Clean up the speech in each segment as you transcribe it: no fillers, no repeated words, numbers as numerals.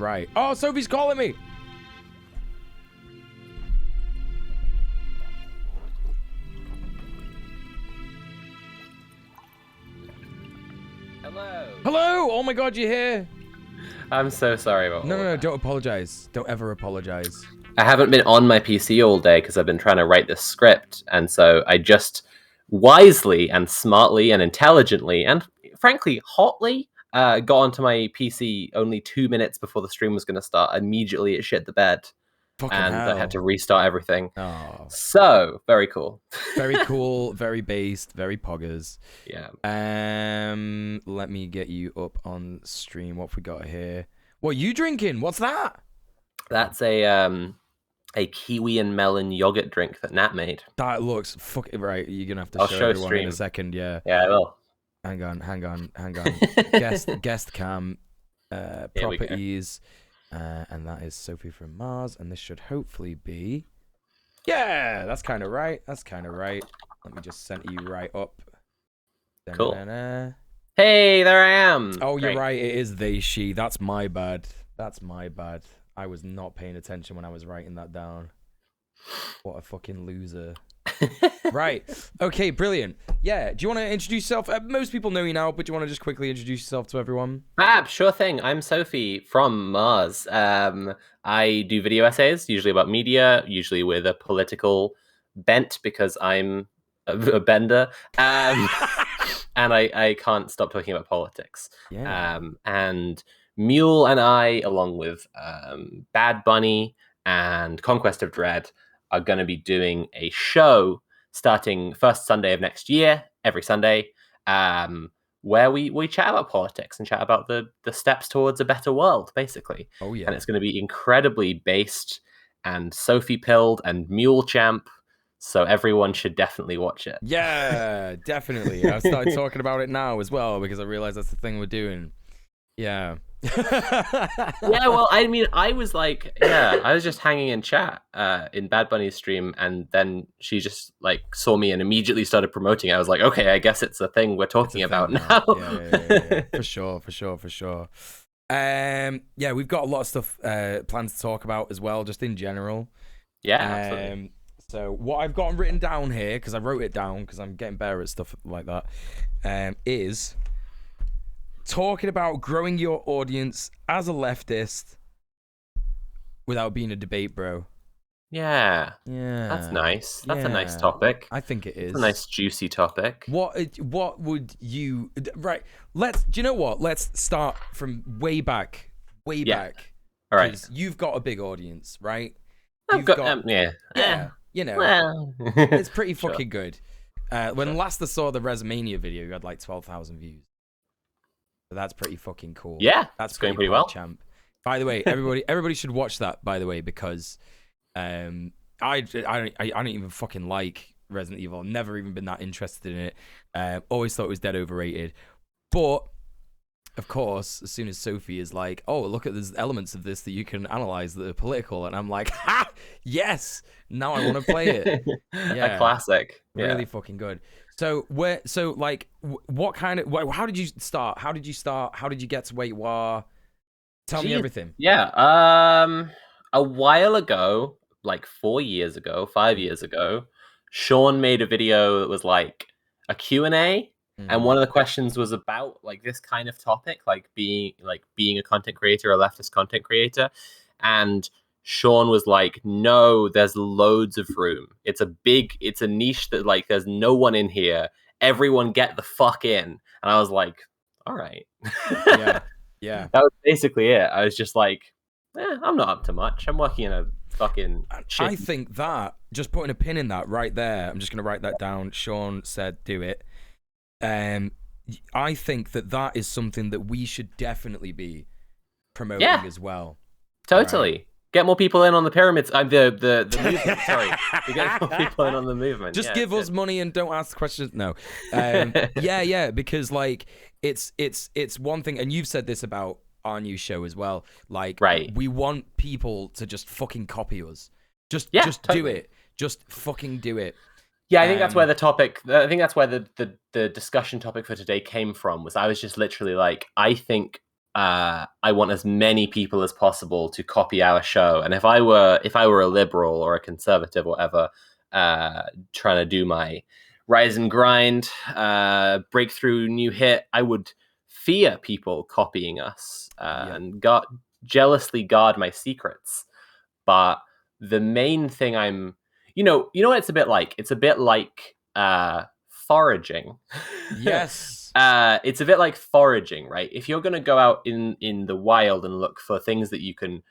right. Oh, Sophie's calling me. Hello. Hello. Oh my God, you're here. I'm so sorry about No, all no, no. that. Don't apologize. Don't ever apologize. I haven't been on my PC all day because I've been trying to write this script, and so I just wisely and smartly and intelligently and frankly hotly got onto my PC only 2 minutes before the stream was going to start. Immediately it shit the bed, Fucking and hell. I had to restart everything. Oh. So very cool. Very cool. Very based. Very poggers. Yeah. Let me get you up on stream. What have we got here? What are you drinking? What's that? That's a kiwi and melon yogurt drink that Nat made. That looks fucking right. You're gonna have to I'll show show everyone stream. in a second. Yeah. Yeah, I will. Hang on. guest cam, Here we go. properties, and that is Sophie from Mars, and this should hopefully be. Yeah, that's kind of right. Let me just center you right up. Cool. Da-na-na-na. Hey, there I am. Oh, you're Great. right. It is they, she. That's my bad. I was not paying attention when I was writing that down. What a fucking loser. Right. Okay, brilliant. Yeah, do you want to introduce yourself? Most people know you now, but do you want to just quickly introduce yourself to everyone? Fab, sure thing. I'm Sophie from Mars. I do video essays, usually about media, usually with a political bent because I'm a bender. And I can't stop talking about politics. Yeah. And Mule and I, along with Bad Bunny and Conquest of Dread, are going to be doing a show starting first Sunday of next year, every Sunday, where we chat about politics and chat about the steps towards a better world, basically. Oh, yeah. And it's going to be incredibly based and Sophie pilled and Mule champ. So everyone should definitely watch it. Yeah, definitely. I started talking about it now as well because I realized that's the thing we're doing. Yeah. Yeah, well, I mean, I was just hanging in chat in Bad Bunny's stream, and then she just like saw me and immediately started promoting it. I was like, okay, I guess it's a thing we're talking about now. Yeah. For sure. Yeah, we've got a lot of stuff planned to talk about as well, just in general. Yeah, absolutely. So what I've got written down here, because I wrote it down because I'm getting better at stuff like that, is talking about growing your audience as a leftist without being a debate bro. Yeah, Yeah, that's nice. That's a nice topic. I think it is. It's a nice juicy topic. What would you right? Do you know what? Let's start from way back. Back. All right. 'Cause you've got a big audience, right? I've got Yeah. You know, Well, it's pretty Sure. fucking good. When last I saw the WrestleMania video, you had like 12,000 views. So that's pretty fucking cool. Yeah, that's it's going pretty pretty well. champ. By the way, everybody should watch that. By the way, because I don't even fucking like Resident Evil. Never even been that interested in it. Always thought it was dead overrated. But of course, as soon as Sophie is like, "Oh, look at there's elements of this that you can analyze that are political," and I'm like, "Ha! Yes! Now I want to play it." Yeah. A classic. Really fucking good. So what kind of? How did you start? How did you get to where you are? Tell me everything. Yeah. A while ago, like 4 years ago, 5 years ago, Sean made a video that was like a Q&A. And one of the questions was about like this kind of topic, like being a content creator, a leftist content creator. And Sean was like, no, there's loads of room. It's a niche that like there's no one in here. Everyone get the fuck in. And I was like, all right. Yeah. That was basically it. I was just like, I'm not up to much. I'm working in a fucking shit. I think that, just putting a pin in that right there, I'm just going to write that down. Sean said, do it. I think that is something that we should definitely be promoting as well. Totally. Right. Get more people in on the pyramids. The movement. Sorry, to get more people in on the movement. Just give us money and don't ask questions. No. Yeah. Because like it's one thing, and you've said this about our new show as well. Like, we want people to just fucking copy us. Just do it. Just fucking do it. Yeah, I think that's where the discussion topic for today came from. Was I was just literally like, I think I want as many people as possible to copy our show. And if I were a liberal or a conservative or whatever, trying to do my rise and grind, breakthrough new hit, I would fear people copying us and jealously guard my secrets. But the main thing you know what it's a bit like? It's a bit like foraging. Yes. It's a bit like foraging, right? If you're going to go out in the wild and look for things that you can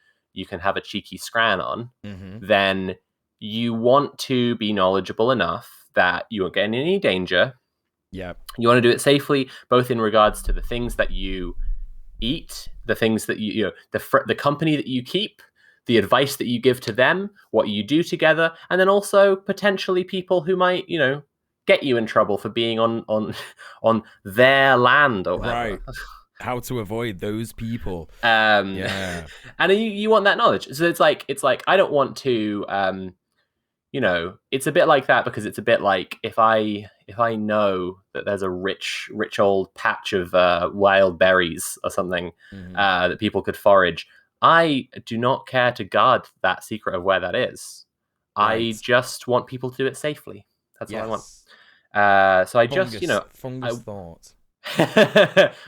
have a cheeky scran on, then you want to be knowledgeable enough that you won't get in any danger. Yeah. You want to do it safely, both in regards to the things that you eat, the things that you know, the company that you keep, the advice that you give to them, what you do together, and then also potentially people who might, get you in trouble for being on their land or whatever. Right. How to avoid those people. Yeah. And you want that knowledge. So it's like I don't want to it's a bit like that, because it's a bit like if I know that there's a rich old patch of wild berries or something that people could forage, I do not care to guard that secret of where that is. Right. I just want people to do it safely. That's what I want. So I Fungus Thought.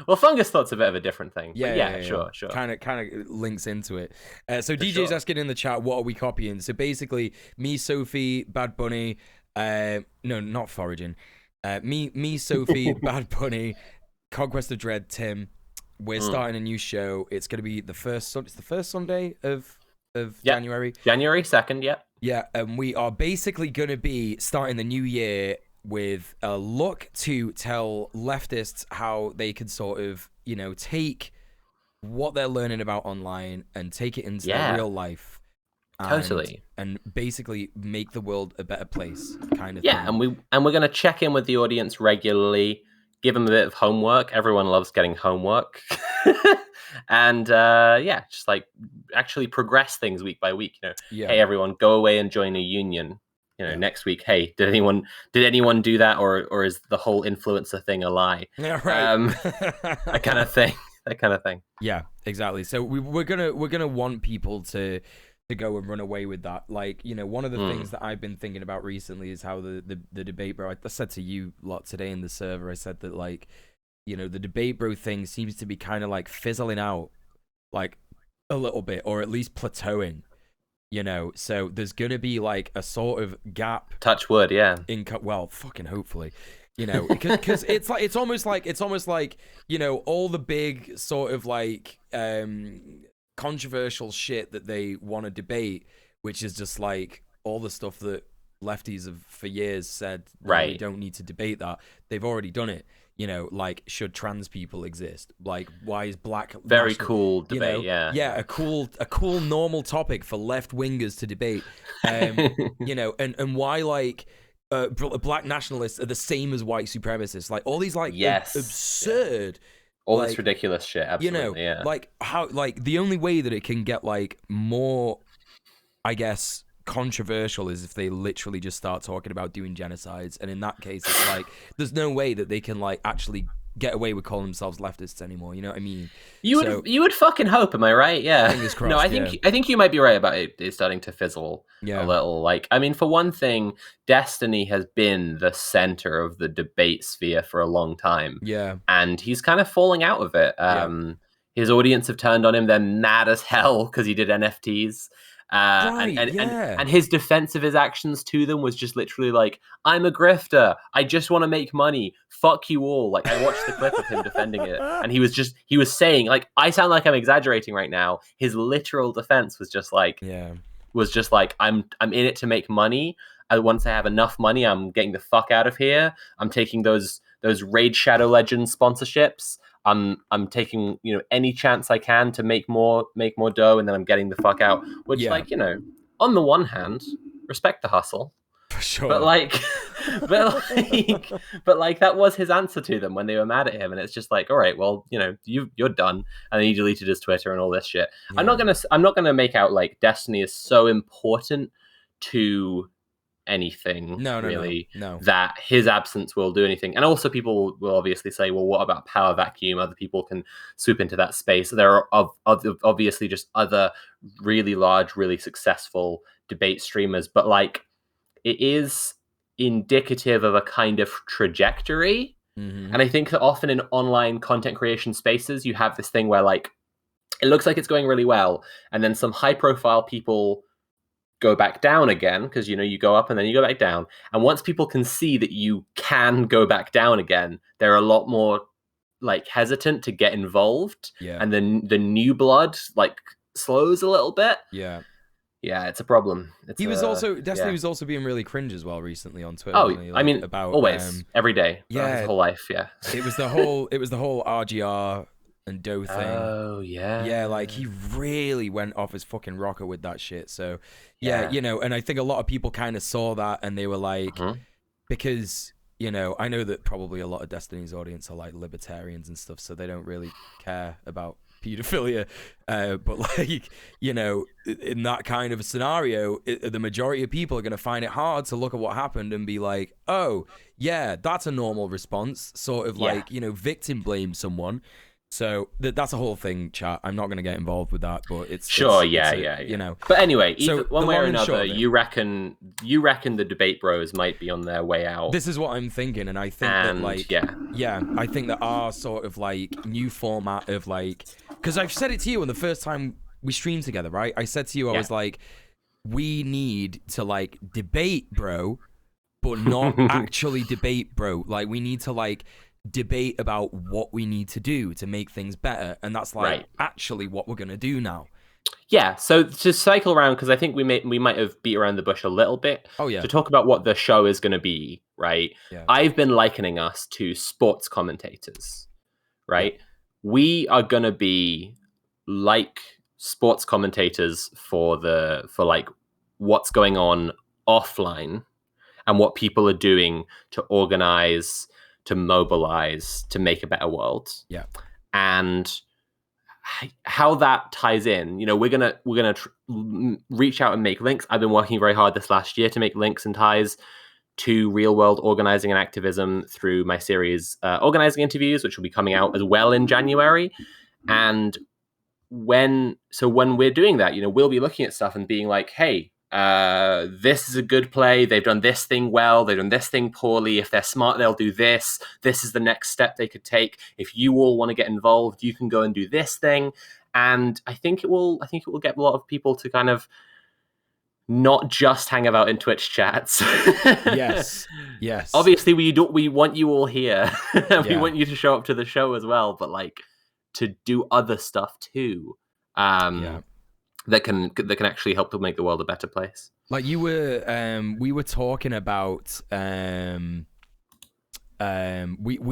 Well, Fungus Thought's a bit of a different thing. Yeah, sure. Kind of links into it. So DJ's asking in the chat, what are we copying? So basically, me, Sophie, Bad Bunny. No, not foraging. Me, Sophie, Bad Bunny, Conquest of Dread, Tim. We're starting a new show. It's going to be the first Sunday of January. January 2nd. Yeah. Yeah, and we are basically going to be starting the new year with a look to tell leftists how they could sort of, take what they're learning about online and take it into their real life. And basically make the world a better place, kind of thing. And we're going to check in with the audience regularly, give them a bit of homework. Everyone loves getting homework. And just like actually progress things week by week. Hey, everyone, go away and join a union. Next week, hey, did anyone do that, or is the whole influencer thing a lie? Yeah, right. That kind of thing. Yeah, exactly. So we're gonna want people to go and run away with that. Like, one of the things that I've been thinking about recently is how the debate, bro. I said to you a lot today in the server. I said that, like, the debate bro thing seems to be kind of like fizzling out, like a little bit, or at least plateauing. So there's gonna be like a sort of gap. Touch wood, yeah. Well, fucking hopefully, because it's almost like all the big sort of like controversial shit that they want to debate, which is just like all the stuff that lefties have for years said, right, we don't need to debate that. They've already done it. Like, should trans people exist? Like, why is black very cool debate? A cool normal topic for left wingers to debate. And why, like, black nationalists are the same as white supremacists? Like, all these like absurd, all this ridiculous shit. Absolutely, like how, like, the only way that it can get like more, I guess, controversial is if they literally just start talking about doing genocides, and in that case it's like there's no way that they can like actually get away with calling themselves leftists anymore. You know what I mean? You would fucking hope, am I right? Yeah. Fingers crossed, no, I think you might be right about it. It's starting to fizzle a little. Like, I mean, for one thing, Destiny has been the center of the debate sphere for a long time. Yeah. And he's kind of falling out of it. His audience have turned on him. They're mad as hell because he did NFTs. And his defense of his actions to them was just literally like, I'm a grifter. I just want to make money. Fuck you all. Like, I watched the clip of him defending it, and he was saying, like, I sound like I'm exaggerating right now. His literal defense was just like, I'm in it to make money. Once I have enough money, I'm getting the fuck out of here. I'm taking those Raid Shadow Legends sponsorships. I'm taking any chance I can to make more dough, and then I'm getting the fuck out. Which, like, on the one hand, respect the hustle, for sure. But that was his answer to them when they were mad at him, and it's just like, all right, well, you're done, and then he deleted his Twitter and all this shit. Yeah. I'm not gonna make out like Destiny is so important to anything really. No. That his absence will do anything. And also people will obviously say, well, what about power vacuum? Other people can swoop into that space. There are obviously just other really large, really successful debate streamers, but like it is indicative of a kind of trajectory. And I think that often in online content creation spaces, you have this thing where like it looks like it's going really well, and then some high profile people go back down again, because you go up and then you go back down. And once people can see that you can go back down again, they're a lot more like hesitant to get involved. And then the new blood like slows a little bit. Yeah, it's a problem. He was also Destiny was also being really cringe as well recently on Twitter. Oh, I mean, about always, every day, his whole life. Yeah, it was the whole RGR and Doe thing. Oh yeah, like he really went off his fucking rocker with that shit. So yeah, and I think a lot of people kind of saw that and they were like, because I know that probably a lot of Destiny's audience are like libertarians and stuff, so they don't really care about pedophilia, but like in that kind of a scenario, the majority of people are going to find it hard to look at what happened and be like, oh yeah, that's a normal response, sort of like victim blame someone. So that's a whole thing, chat. I'm not going to get involved with that, but it's yeah. But anyway, one way or another, you reckon the debate bros might be on their way out. This is what I'm thinking, and I think that like I think that our sort of like new format of like, because I've said it to you on the first time we streamed together, right? I said to you, I was like, we need to like debate, bro, but not actually debate, bro. Like we need to like debate about what we need to do to make things better, and that's like actually what we're gonna do now. Yeah, so to cycle around, because I think we might have beat around the bush a little bit. To talk about what the show is going to be, right? I've been likening us to sports commentators, right? We are going to be like sports commentators for like what's going on offline and what people are doing to organize, to mobilize, to make a better world. And how that ties in, we're gonna reach out and make links. I've been working very hard this last year to make links and ties to real world organizing and activism through my series Organizing Interviews, which will be coming out as well in January. And when we're doing that, we'll be looking at stuff and being like, hey, this is a good play. They've done this thing well. They've done this thing poorly. If they're smart, they'll do this. This is the next step they could take. If you all want to get involved, you can go and do this thing. And I think it will get a lot of people to kind of not just hang about in Twitch chats. Yes. Obviously, we want you all here. We want you to show up to the show as well, but like to do other stuff too. That can actually help to make the world a better place. Like we were talking about, we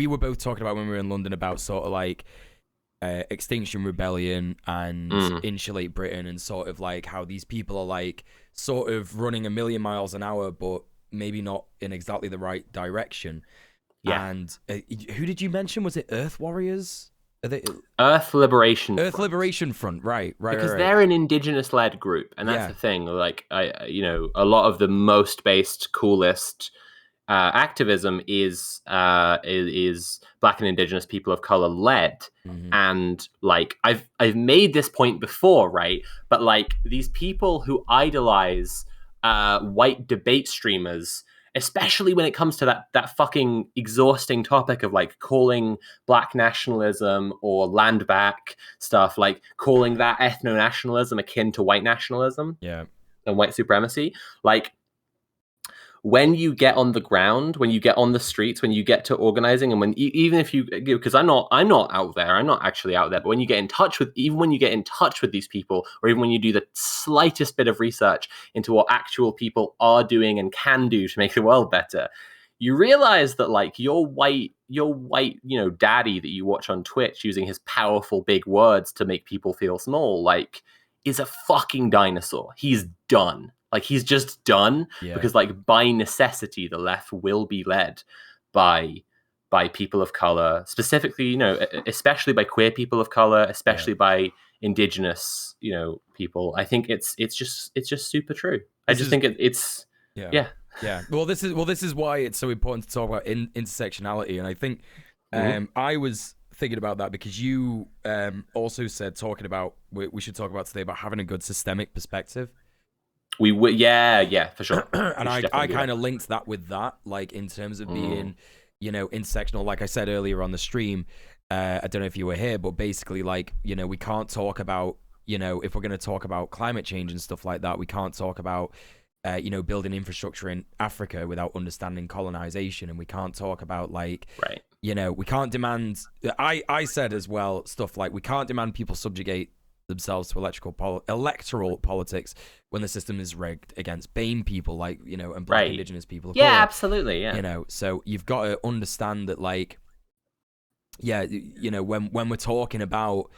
were both talking about when we were in London about sort of like Extinction Rebellion and Insulate Britain, and sort of like how these people are like sort of running a million miles an hour, but maybe not in exactly the right direction. And who did you mention? Was it Earth Warriors? Earth Liberation Front, right. Because they're an indigenous-led group, and that's the thing. Like, a lot of the most based, coolest activism is Black and Indigenous people of color led, and like I've made this point before, right? But like these people who idolize white debate streamers, especially when it comes to that fucking exhausting topic of like calling Black nationalism or land back stuff, like calling that ethno-nationalism akin to white nationalism and white supremacy. Like when you get on the ground, when you get on the streets, when you get to organizing, and when even if you, because I'm not out there, I'm not actually out there, but when you get in touch with these people, or even when you do the slightest bit of research into what actual people are doing and can do to make the world better, you realize that like your white, daddy that you watch on Twitch using his powerful big words to make people feel small, like, is a fucking dinosaur. He's done. Like, he's just done because, like, by necessity, the left will be led by people of color, specifically, especially by queer people of color, especially by indigenous, people. I think it's just super true. I just think it's. Yeah. Well, this is why it's so important to talk about intersectionality, and I think Mhm. I was thinking about that because you also said talking about we should talk about today about having a good systemic perspective. We would, yeah, for sure. And We should I definitely do kind that. of linked that with that, like in terms of Mm. being, intersectional. Like I said earlier on the stream, I don't know if you were here, but basically, like, we can't talk about, if we're going to talk about climate change and stuff like that, we can't talk about, building infrastructure in Africa without understanding colonization, and we can't talk about like, Right. we can't demand. I said as well stuff like we can't demand people subjugate themselves to electoral politics when the system is rigged against BAME people, like and Black Right. Indigenous people of Yeah, color. absolutely. Yeah. So you've got to understand that, like, yeah, when we're talking about,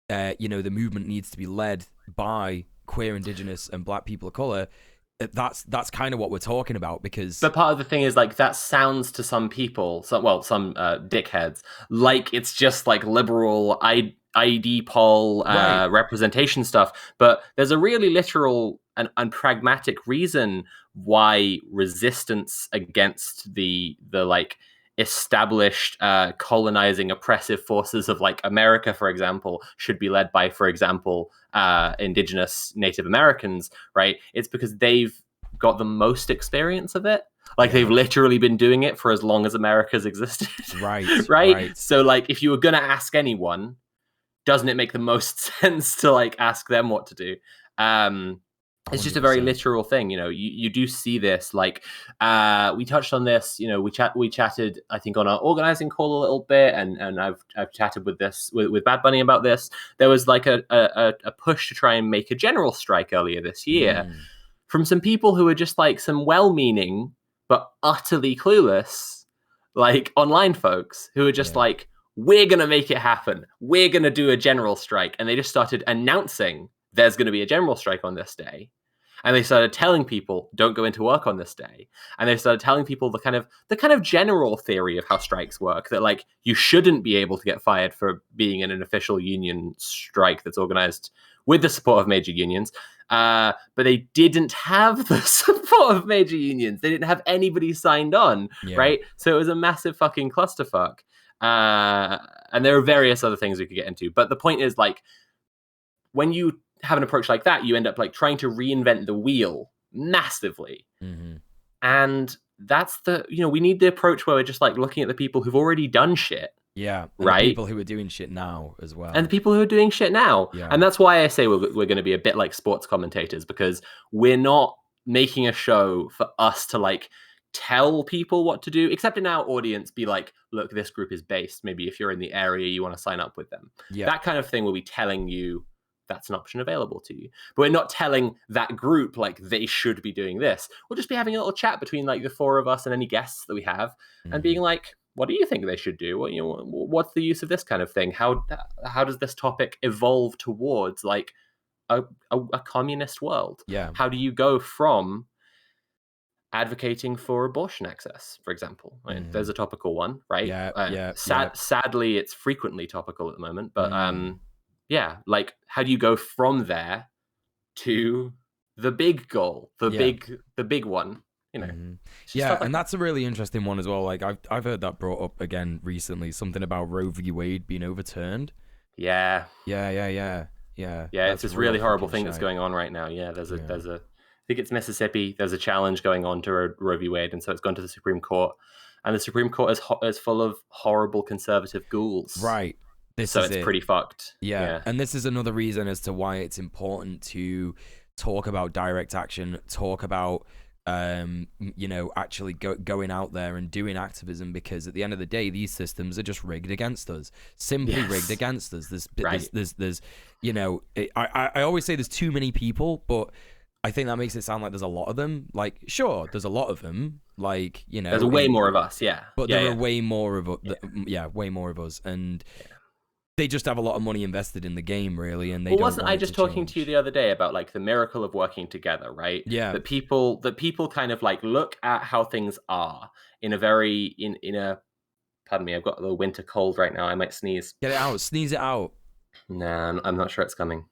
the movement needs to be led by queer, Indigenous, and Black people of color. That's kind of what we're talking about because But part of the thing is like that sounds to some people, some dickheads, like it's just like liberal ID poll right, representation stuff. But there's a really literal and pragmatic reason why resistance against the like established colonizing oppressive forces of like America, for example, should be led by, for example, indigenous Native Americans, right? It's because they've got the most experience of it. Like yeah, they've literally been doing it for as long as America's existed, right, right? right, So like if you were gonna ask anyone, doesn't it make the most sense to like ask them what to do? It's just a very 100%. literal thing, you do see this like we touched on this, we chatted I think on our organizing call a little bit, and I've chatted with Bad Bunny about this. There was like a push to try and make a general strike earlier this year Mm, from some people who are just like some well-meaning but utterly clueless, like online folks who are just yeah, like, we're gonna make it happen. We're gonna do a general strike, and they just started announcing there's gonna be a general strike on this day. And they started telling people don't go into work on this day. And they started telling people the kind of general theory of how strikes work, that like you shouldn't be able to get fired for being in an official union strike that's organized with the support of major unions. But they didn't have the support of major unions. They didn't have anybody signed on, yeah, right? So it was a massive fucking clusterfuck. And there are various other things we could get into. But the point is, like, when you have an approach like that, you end up like trying to reinvent the wheel massively. mm-hmm. And that's we need the approach where we're just like looking at the people who've already done shit, Yeah, and the right? people who are doing shit now as And the well. people who are doing shit now. Yeah, And that's why I say we're going to be a bit like sports commentators, because we're not making a show for us to like tell people what to do, except in our audience, be like, look, this group is based. Maybe if you're in the area, you want to sign up with them. yeah, That kind of thing will be telling you that's an option available to you. But we're not telling that group like they should be doing this. We'll just be having a little chat between like the four of us and any guests that we have, and mm-hmm. being like, what do you think they should do? What's the use of this kind of thing? How does this topic evolve towards like a communist world? Yeah, How do you go from advocating for abortion access, for example? I mean, mm-hmm. there's a topical one, right? Yeah, yeah, yeah. Sadly, it's frequently topical at the moment, but Mm. yeah, like how do you go from there to the big goal, Yeah. the big one? Hmm. It's just Yeah, stuff like and that. that's a really interesting one as well. Like I've heard that brought up again recently, something about Roe v. Wade being overturned. Yeah, Yeah, yeah, yeah, yeah. yeah, it's That's this real really horrible fucking thing that's shite. going on right now. Yeah, Yeah. I think it's Mississippi. There's a challenge going on to Roe v. Wade, and so it's gone to the Supreme Court, and the Supreme Court is full of horrible conservative ghouls. Right. This So is it's it. pretty fucked. Yeah, Yeah. and this is another reason as to why it's important to talk about direct action, talk about actually going out there and doing activism, because at the end of the day, these systems are just rigged against us, simply rigged Yes. against us. Right. I always say there's too many people, but I think that makes it sound like there's a lot of them. Like, sure, there's a lot of them, like, There's way more of us. Yeah. but Yeah. there are Yeah. way more of us. Yeah, way more of us, and they just have a lot of money invested in the game, really, and they Well, don't wasn't want I it to just talking to you change. the other day about like the miracle of working together, right? Yeah, That people kind of like look at how things are in a very in a pardon me, I've got a little winter cold right now. I might sneeze. get it out, sneeze it out. Nah, I'm not sure it's coming.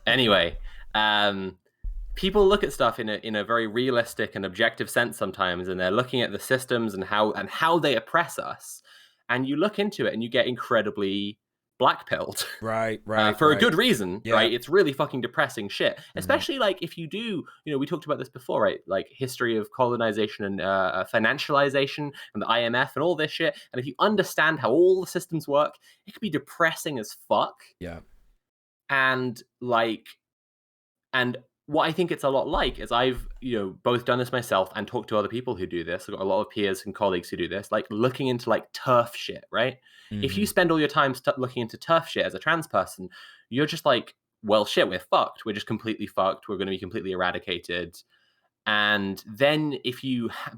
Anyway, um people look at stuff in a very realistic and objective sense sometimes, and they're looking at the systems and how they oppress us, and you look into it and you get incredibly black-pilled. Right, For a good reason, Yeah. right? It's really fucking depressing shit. Especially like if you do, we talked about this before, right? Like history of colonization and financialization and the IMF and all this shit. And if you understand how all the systems work, it can be depressing as fuck. Yeah. And what I think it's a lot like is I've, both done this myself and talked to other people who do this. I've got a lot of peers and colleagues who do this, like looking into like turf shit, right? If you spend all your time looking into turf shit as a trans person, you're just like, well, shit, we're fucked. We're just completely fucked. We're going to be completely eradicated. And then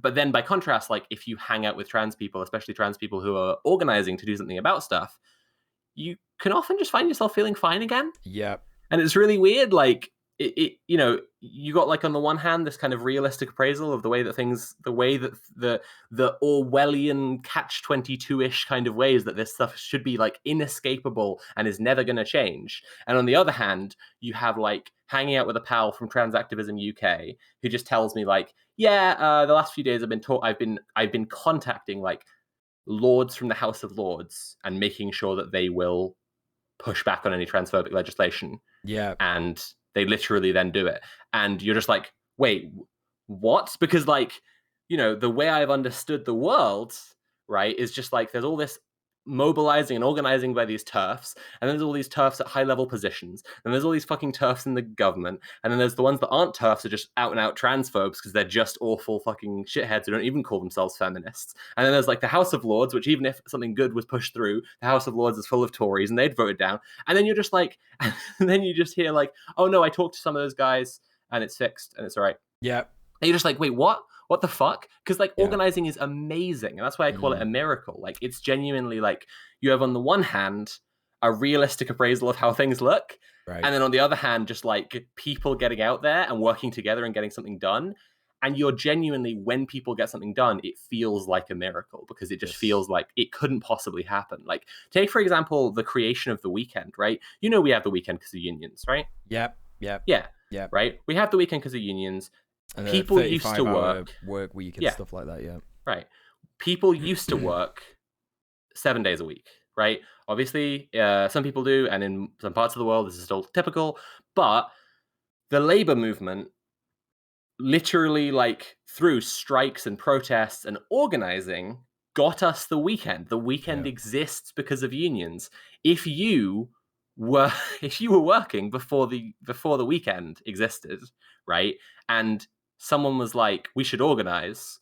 but then by contrast, like if you hang out with trans people, especially trans people who are organizing to do something about stuff, you can often just find yourself feeling fine again. Yeah. And it's really weird, like, you got like on the one hand this kind of realistic appraisal of the way that the Orwellian catch-22-ish kind of ways that this stuff should be like inescapable and is never going to change. And on the other hand, you have like hanging out with a pal from Trans Activism UK who just tells me like, the last few days I've been contacting like lords from the House of Lords and making sure that they will push back on any transphobic legislation. Yeah. And they literally then do it. And you're just like, wait, what? Because like, the way I've understood the world, right, is just like there's all this mobilizing and organizing by these TERFs, and then there's all these TERFs at high level positions, and there's all these fucking TERFs in the government, and then there's the ones that aren't TERFs are just out and out transphobes because they're just awful fucking shitheads who don't even call themselves feminists. And then there's like the House of Lords, which even if something good was pushed through, the House of Lords is full of Tories and they'd vote it down. And then you're just like, and then you just hear like, oh no, I talked to some of those guys and it's fixed and it's all right. Yeah. And you're just like, wait, what? What the fuck? Because like organizing is amazing, and that's why I call it a miracle. Like it's genuinely like you have on the one hand a realistic appraisal of how things look, right, and then on the other hand just like people getting out there and working together and getting something done. And you're genuinely, when people get something done, it feels like a miracle because it just feels like it couldn't possibly happen. Like take for example the creation of the weekend, right? We have the weekend because of unions, right? Yeah. Right, we have the weekend because of unions. And people used to work week and stuff like that. Right. People used to work 7 days a week, right? Obviously, some people do, and in some parts of the world, this is still typical. But the labor movement, literally, like through strikes and protests and organizing, got us the weekend. The weekend exists because of unions. If you were working before the weekend existed, right, and someone was like, we should organize,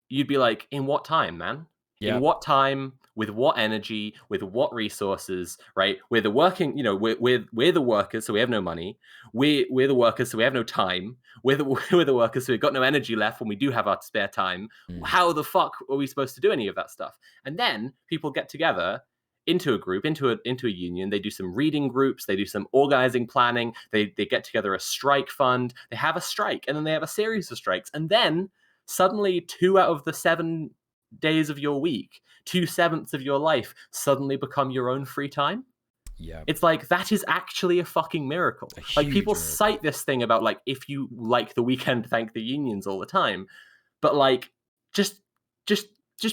you'd be like, in what time, man? In what time, with what energy, with what resources, right? We're the working, we're the workers, so we have no money. We're the workers, so we have no time. We're the workers, so we've got no energy left when we do have our spare time. How the fuck are we supposed to do any of that stuff? And then people get together into a group, into a union. They do some reading groups. They do some organizing planning. They get together a strike fund. They have a strike, and then they have a series of strikes. And then suddenly 2 out of the 7 days of your week, 2/7 of your life suddenly become your own free time. Yeah. It's like, that is actually a fucking miracle. Like people cite this thing about like, if you like the weekend, thank the unions all the time. But like, just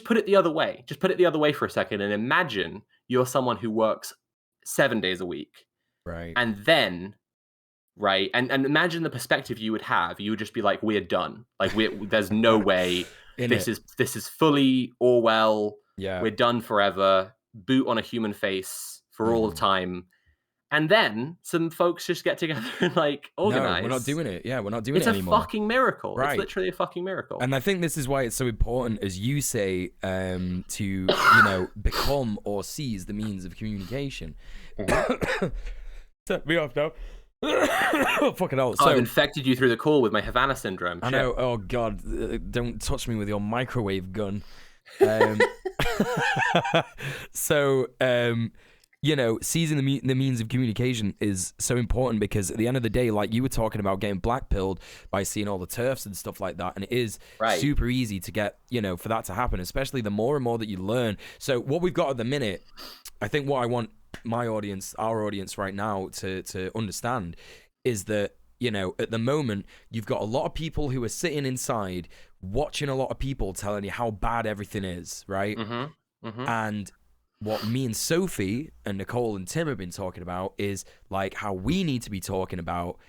put it the other way. Just put it the other way for a second and imagine you're someone who works 7 days a week. Right. And then, right, and imagine the perspective you would have. You would just be like, we're done. Like there's no way. This is fully Orwell. Yeah. We're done forever. Boot on a human face for all time. And then some folks just get together and like organize. No, we're not doing it. Yeah, we're not doing it anymore. It's a fucking miracle. Right. It's literally a fucking miracle. And I think this is why it's so important, as you say, to become or seize the means of communication. Set me off now. Oh, fucking hell. So, I've infected you through the call with my Havana syndrome. I know. Oh God, don't touch me with your microwave gun. Seizing the means of communication is so important because at the end of the day, like you were talking about getting blackpilled by seeing all the TERFs and stuff like that, and it is super easy to get, for that to happen, especially the more and more that you learn. So what we've got at the minute, I think what I want our audience right now to understand is that, you know, at the moment, you've got a lot of people who are sitting inside watching a lot of people telling you how bad everything is, right? And what me and Sophie and Nicole and Tim have been talking about is like how we need to be talking about,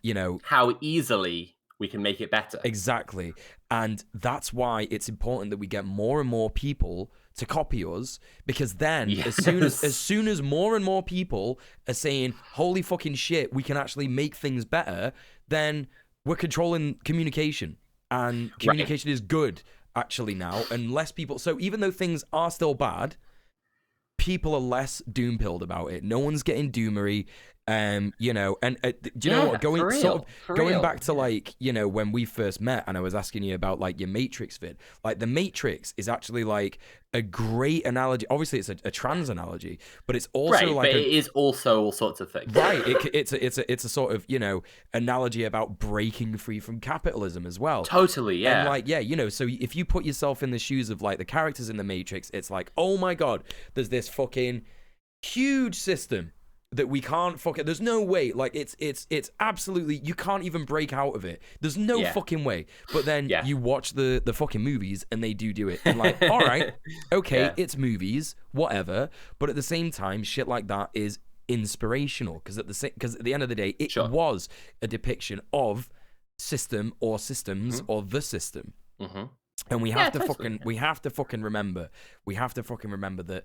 you know, how easily we can make it better. Exactly. And that's why it's important that we get more and more people to copy us, because then as soon as more and more people are saying, holy fucking shit, we can actually make things better, then we're controlling communication. And communication is good actually now, and less people. So even though things are still bad, people are less doom-pilled about it. No one's getting doomery. You know, and do you know what? Going back to like, you know, when we first met, and I was asking you about like your Matrix vid. Like the Matrix is actually like a great analogy. Obviously, it's a trans analogy, but it's also but it is also all sorts of things. Right. It's a sort of, you know, analogy about breaking free from capitalism as well. Totally. Yeah. And like, yeah, you know, so if you put yourself in the shoes of like the characters in the Matrix, it's like, oh my god, there's this fucking huge system that we can't fucking, there's no way, like it's absolutely, you can't even break out of it. There's no fucking way. But then you watch the fucking movies and they do it. And like, all right, okay, it's movies, whatever. But at the same time, shit like that is inspirational, because at the end of the day, it was a depiction of system or systems or the system. And we have to fucking remember that,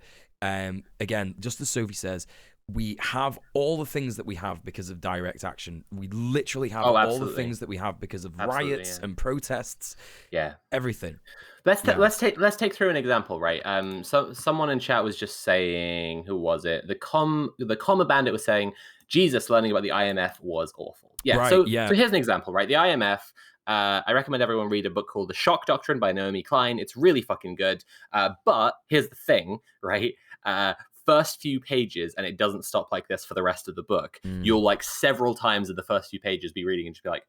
again, just as Sophie says, we have all the things that we have because of direct action. We literally have all the things that we have because of riots and protests. Yeah, everything. Let's take through an example, right? So someone in chat was just saying, who was it? The comma bandit was saying, Jesus, learning about the IMF was awful. Yeah. Right, So here's an example, right? The IMF. I recommend everyone read a book called The Shock Doctrine by Naomi Klein. It's really fucking good. But here's the thing, right? First few pages, and it doesn't stop like this for the rest of the book. You'll like several times in the first few pages be reading and just be like,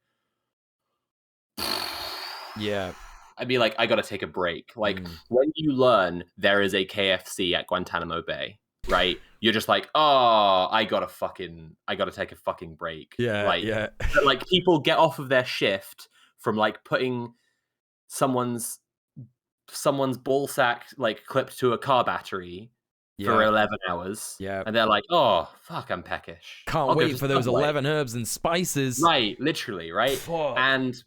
yeah. I'd be like, I gotta take a break. Like when you learn there is a KFC at Guantanamo Bay, right? You're just like, oh, I gotta take a fucking break. Yeah, Like people get off of their shift from like putting someone's ball sack like clipped to a car battery for 11 hours. Yeah. And they're like, oh, fuck, I'm peckish. Can't wait for those 11 herbs and spices. Right, literally, right? Fuck. And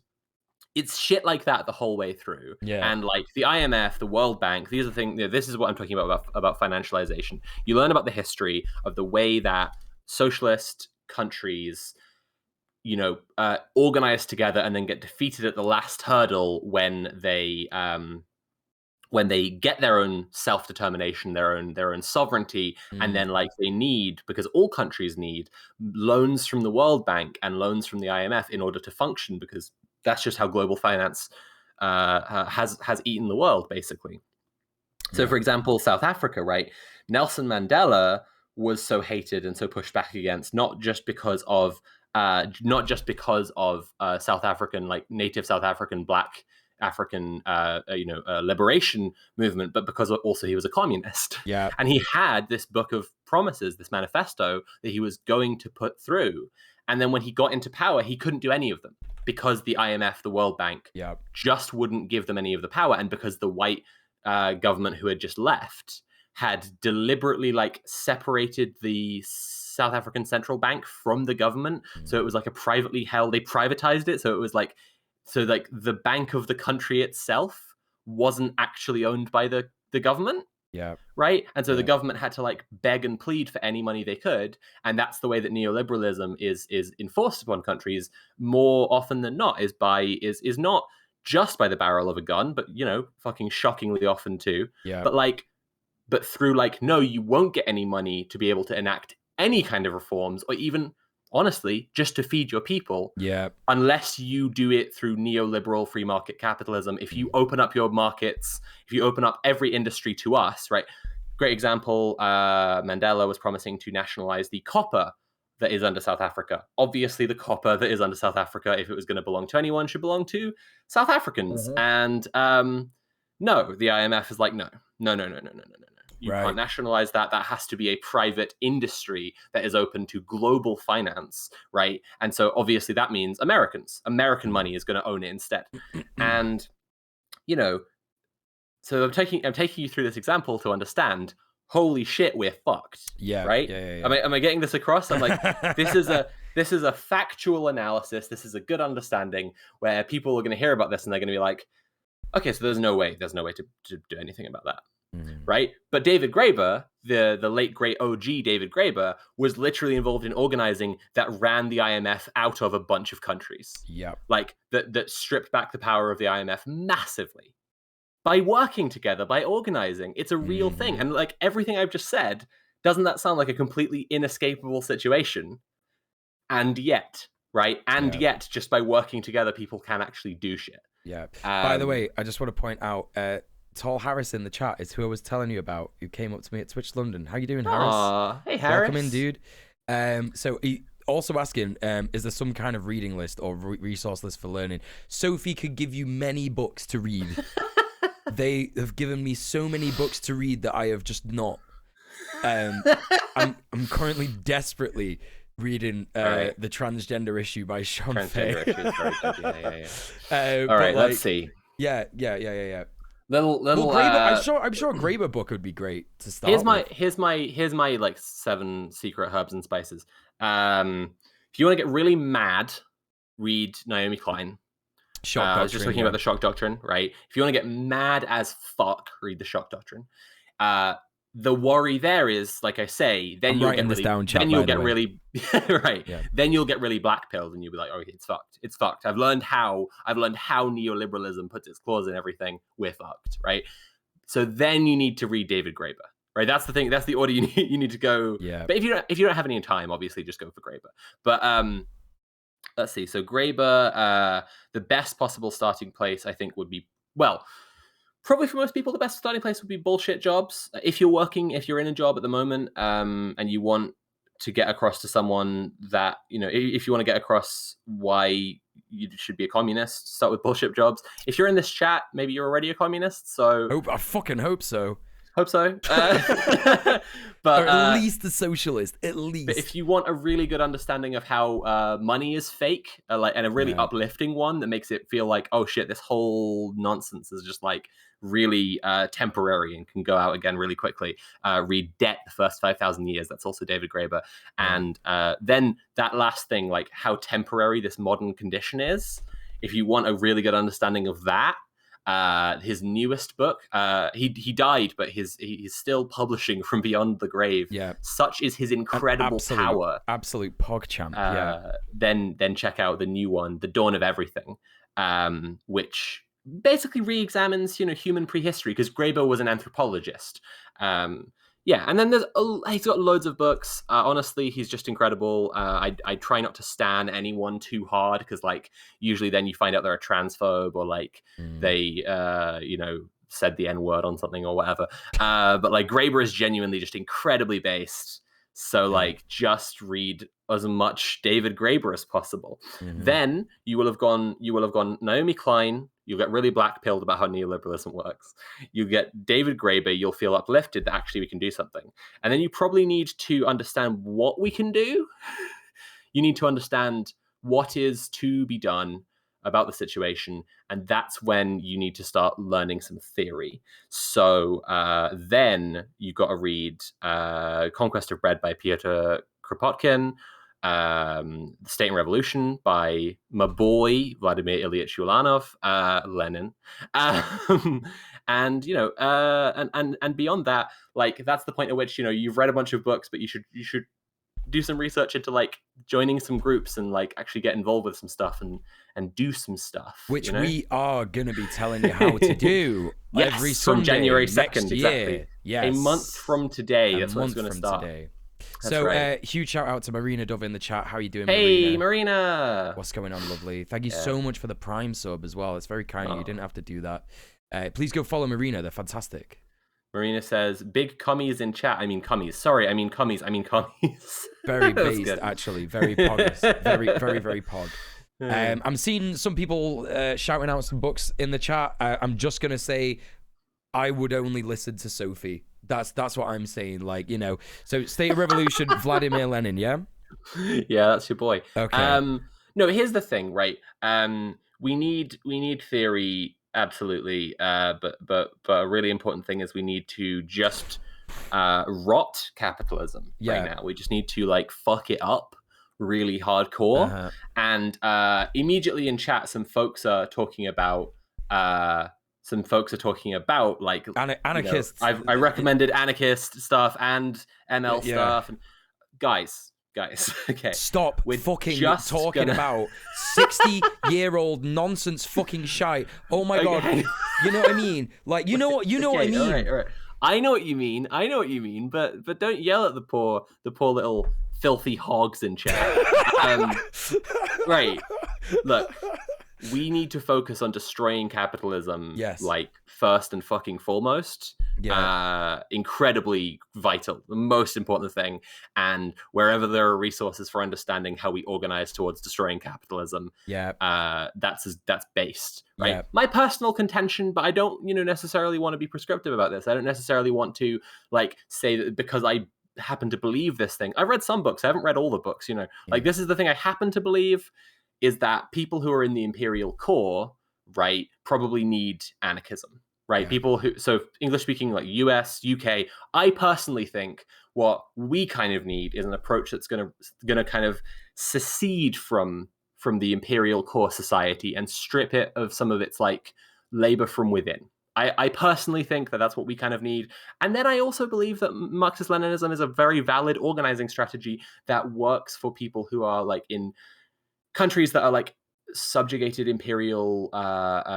it's shit like that the whole way through. Yeah. And like the IMF, the World Bank, these are things, this is what I'm talking about financialization. You learn about the history of the way that socialist countries, you know, organize together and then get defeated at the last hurdle when they get their own self-determination, their own sovereignty, and then like they need, because all countries need loans from the World Bank and loans from the IMF in order to function, because that's just how global finance has eaten the world, basically. So, for example, South Africa, right? Nelson Mandela was so hated and so pushed back against, not just because of South African, like native South African Black African liberation movement, but because also he was a communist. Yeah. And he had this book of promises, this manifesto that he was going to put through. And then when he got into power, he couldn't do any of them because the IMF, the World Bank, just wouldn't give them any of the power. And because the white government who had just left had deliberately like separated the South African central bank from the government. So it was like a privately held, they privatized it. So it was like, the bank of the country itself wasn't actually owned by the government. Yeah. Right. And so the government had to like beg and plead for any money they could. And that's the way that neoliberalism is enforced upon countries more often than not, is not just by the barrel of a gun, but, you know, fucking shockingly often too. Yeah. But through like, no, you won't get any money to be able to enact any kind of reforms, or even honestly, just to feed your people. Yeah. Unless you do it through neoliberal free market capitalism. If you open up your markets, if you open up every industry to us, right? Great example, Mandela was promising to nationalize the copper that is under South Africa. Obviously, the copper that is under South Africa, if it was going to belong to anyone, should belong to South Africans. And no, the IMF is like, no. You Right. can't nationalize that. That has to be a private industry that is open to global finance, right? And so obviously that means American money is going to own it instead. And you know, so I'm taking you through this example to understand. Holy shit, we're fucked. Yeah. Right? Yeah. Am I getting this across? I'm like, this is a factual analysis. This is a good understanding where people are going to hear about this and they're going to be like, okay, so there's no way to do anything about that. Right? But David Graeber, the late great OG David Graeber, was literally involved in organizing that ran the IMF out of a bunch of countries. Yeah. Like that stripped back the power of the IMF massively by working together, by organizing. It's a real thing. And like everything I've just said, doesn't that sound like a completely inescapable situation? And yet, right? And yet, just by working together, people can actually do shit. Yeah. By the way, I just want to point out, Tall Harris in the chat is who I was telling you about, who came up to me at Twitch London. How you doing, Harris? Hey, Harris. Welcome in, dude. So he also asking, is there some kind of reading list or resource list for learning? Sophie could give you many books to read. They have given me so many books to read that I have just not. I'm currently desperately reading the transgender issue by Sean Fay. Transgender issue is very good. Yeah. All right, let's see. Yeah. Little. Well, Graeber, I'm sure a Graeber book would be great to start. Here's my like 7 secret herbs and spices. If you want to get really mad, read Naomi Klein. Shock Doctrine, I was just looking about the Shock Doctrine, right? If you want to get mad as fuck, read the Shock Doctrine. The worry there is, like I say, then you'll get really right. Yeah. Then you'll get really black-pilled, and you'll be like, "Oh, it's fucked. It's fucked. I've learned how neoliberalism puts its claws in everything. We're fucked, right?" So then you need to read David Graeber, right? That's the thing. That's the order you need to go. Yeah. But if you don't have any time, obviously just go for Graeber. But let's see. So Graeber, the best possible starting place, I think, would be probably for most people, the best starting place would be Bullshit Jobs. If you're in a job at the moment, and you want to get across to someone that, if you want to get across why you should be a communist, start with Bullshit Jobs. If you're in this chat, maybe you're already a communist. So I fucking hope so. But or at least a socialist, at least. But if you want a really good understanding of how money is fake, and a really uplifting one that makes it feel like, oh shit, this whole nonsense is just like really temporary and can go out again really quickly. Read Debt, the First 5,000 Years. That's also David Graeber. And then that last thing, like how temporary this modern condition is. If you want a really good understanding of that, his newest book, he died, but he's still publishing from beyond the grave. Yeah, such is his incredible power. Absolute pogchamp. Then check out the new one, The Dawn of Everything, which basically re-examines human prehistory, because Graeber was an anthropologist. And then he's got loads of books. Honestly, he's just incredible. I try not to stan anyone too hard, because like usually then you find out they're a transphobe, or like they said the N-word on something or whatever. But like Graeber is genuinely just incredibly based. So like just read as much David Graeber as possible. Then you will have gone Naomi Klein. You'll get really black-pilled about how neoliberalism works. You get David Graeber. You'll feel uplifted that actually we can do something. And then you probably need to understand what we can do. You need to understand what is to be done about the situation. And that's when you need to start learning some theory. So then you've got to read Conquest of Bread by Pyotr Kropotkin, The State and Revolution by my boy Vladimir Ilyich Ulyanov, Lenin, and beyond that, like that's the point at which you've read a bunch of books, but you should do some research into like joining some groups and like actually get involved with some stuff and do some stuff, which we are gonna be telling you how to do. Yes, every from Sunday January 2nd, next year. exactly. Yes, a month from today. That's when it's going to start. Today. That's so right. Huge shout out to Marina Dove in the chat. How are you doing, Hey, Marina? What's going on, lovely? Thank you so much for the Prime sub as well. It's very kind of you. Didn't have to do that. Please go follow Marina. They're fantastic. Marina says, big commies in chat. I mean commies. Sorry, I mean commies. Very based, actually. Very poggers. Very, very, very pog. I'm seeing some people shouting out some books in the chat. I'm just going to say I would only listen to Sophie. That's what I'm saying. Like, you know, so State of Revolution, Vladimir Lenin, yeah? Yeah, that's your boy. Okay. No, here's the thing, right? We need theory, absolutely. But a really important thing is we need to just rot capitalism right Yeah. now. We just need to like fuck it up really hardcore. Uh-huh. And immediately in chat, some folks are talking about like Anarchists. I recommended anarchist stuff and ML Yeah. stuff. And guys, okay. Stop We're fucking just talking gonna... about 60-year-old nonsense fucking shite. Oh my god. Okay. You know what I mean? Like, you know what Okay, I mean? All right. I know what you mean, but don't yell at the poor little filthy hogs in chat. Right. Look, we need to focus on destroying capitalism, Yes. like first and fucking foremost. Yeah. Incredibly vital, the most important thing. And wherever there are resources for understanding how we organize towards destroying capitalism, that's based, right? Yeah. My personal contention, but I don't, necessarily want to be prescriptive about this. I don't necessarily want to like say that because I happen to believe this thing. I've read some books. I haven't read all the books, like this is the thing I happen to believe is that people who are in the imperial core, right, probably need anarchism, right? Yeah. People who, so English speaking, like US, UK, I personally think what we kind of need is an approach that's going to kind of secede from the imperial core society and strip it of some of its like labor from within. I personally think that that's what we kind of need. And then I also believe that Marxist-Leninism is a very valid organizing strategy that works for people who are like in countries that are like subjugated imperial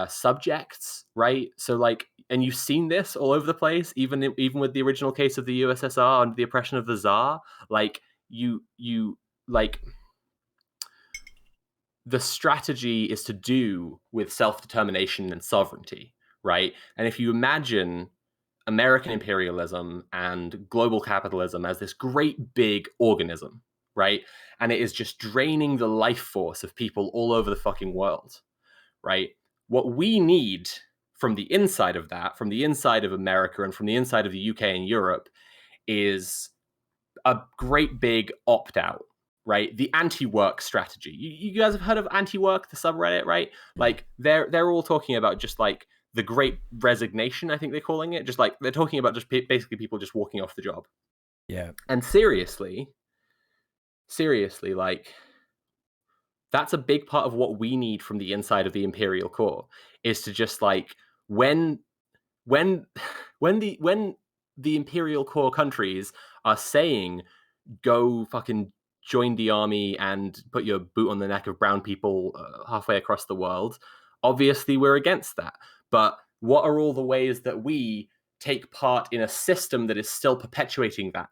subjects, right? So like, and you've seen this all over the place, even with the original case of the USSR and the oppression of the Tsar. Like you like the strategy is to do with self-determination and sovereignty, right? And if you imagine American imperialism and global capitalism as this great big organism, right? And it is just draining the life force of people all over the fucking world, right? What we need from the inside of that, from the inside of America and from the inside of the UK and Europe, is a great big opt-out, right? The anti-work strategy. You guys have heard of anti-work, the subreddit, right? Like they're all talking about just like the great resignation, I think they're calling it. Just like they're talking about just basically people just walking off the job. Yeah. And seriously, like that's a big part of what we need from the inside of the imperial core is to just like when the imperial core countries are saying go fucking join the army and put your boot on the neck of brown people halfway across the world, obviously we're against that. But what are all the ways that we take part in a system that is still perpetuating that,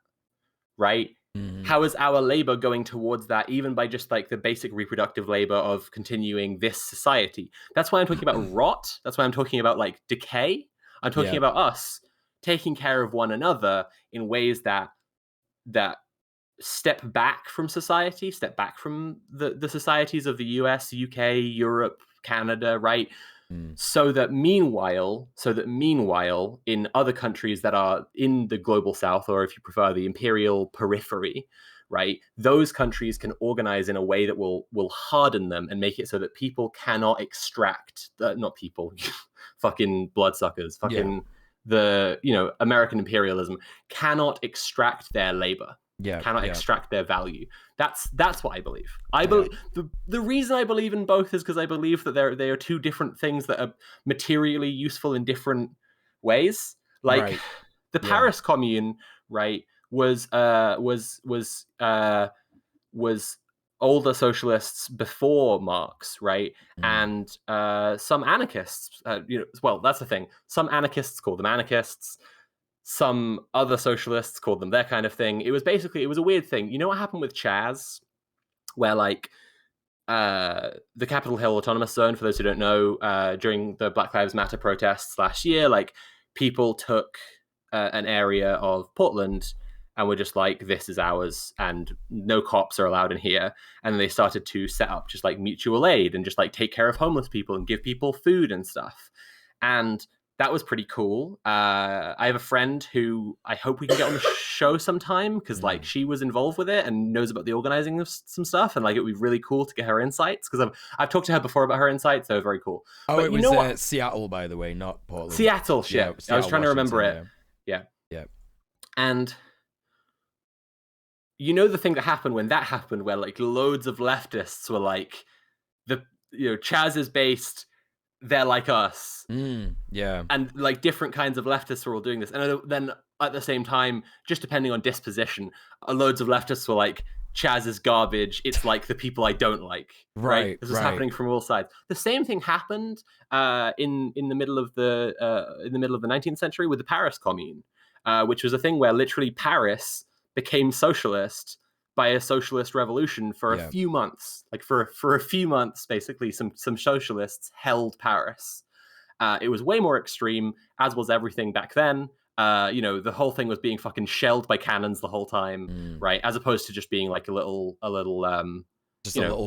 right? Mm-hmm. How is our labor going towards that, even by just like the basic reproductive labor of continuing this society? That's why I'm talking about rot. That's why I'm talking about like decay. I'm talking about us taking care of one another in ways that step back from society, step back from the societies of the US, UK, Europe, Canada, right? So that meanwhile, in other countries that are in the global south, or if you prefer, the imperial periphery, right? Those countries can organize in a way that will harden them and make it so that people cannot extract, not people, fucking bloodsuckers, fucking the American imperialism cannot extract their labor. Cannot extract their value. That's what I believe. I believe the reason I believe in both is because I believe that they are two different things that are materially useful in different ways. Like the Paris Commune, right, was older socialists before Marx, right, and some anarchists. Well, that's the thing. Some anarchists call them anarchists. Some other socialists called them their kind of thing. It was a weird thing. You know what happened with Chaz? Where like the Capitol Hill Autonomous Zone, for those who don't know, during the Black Lives Matter protests last year, like people took an area of Portland and were just like, this is ours and no cops are allowed in here. And they started to set up just like mutual aid and just like take care of homeless people and give people food and stuff. And that was pretty cool. I have a friend who I hope we can get on the show sometime, because like she was involved with it and knows about the organizing of some stuff, and like it would be really cool to get her insights, because I've talked to her before about her insights. So very cool. Oh, but it was Seattle, by the way, not Portland. Seattle, shit. Yeah, I was trying to remember it. Yeah. And you know the thing that happened when that happened, where like loads of leftists were like, Chaz is based, they're like us. Yeah. And like different kinds of leftists were all doing this. And then at the same time, just depending on disposition, loads of leftists were like, Chaz is garbage. It's like the people I don't like. Right. This was happening from all sides. The same thing happened in the middle of the 19th century with the Paris Commune, which was a thing where literally Paris became socialist by a socialist revolution for a few months. Like for a few months, basically, some socialists held Paris. It was way more extreme, as was everything back then. The whole thing was being fucking shelled by cannons the whole time, right? As opposed to just being like a little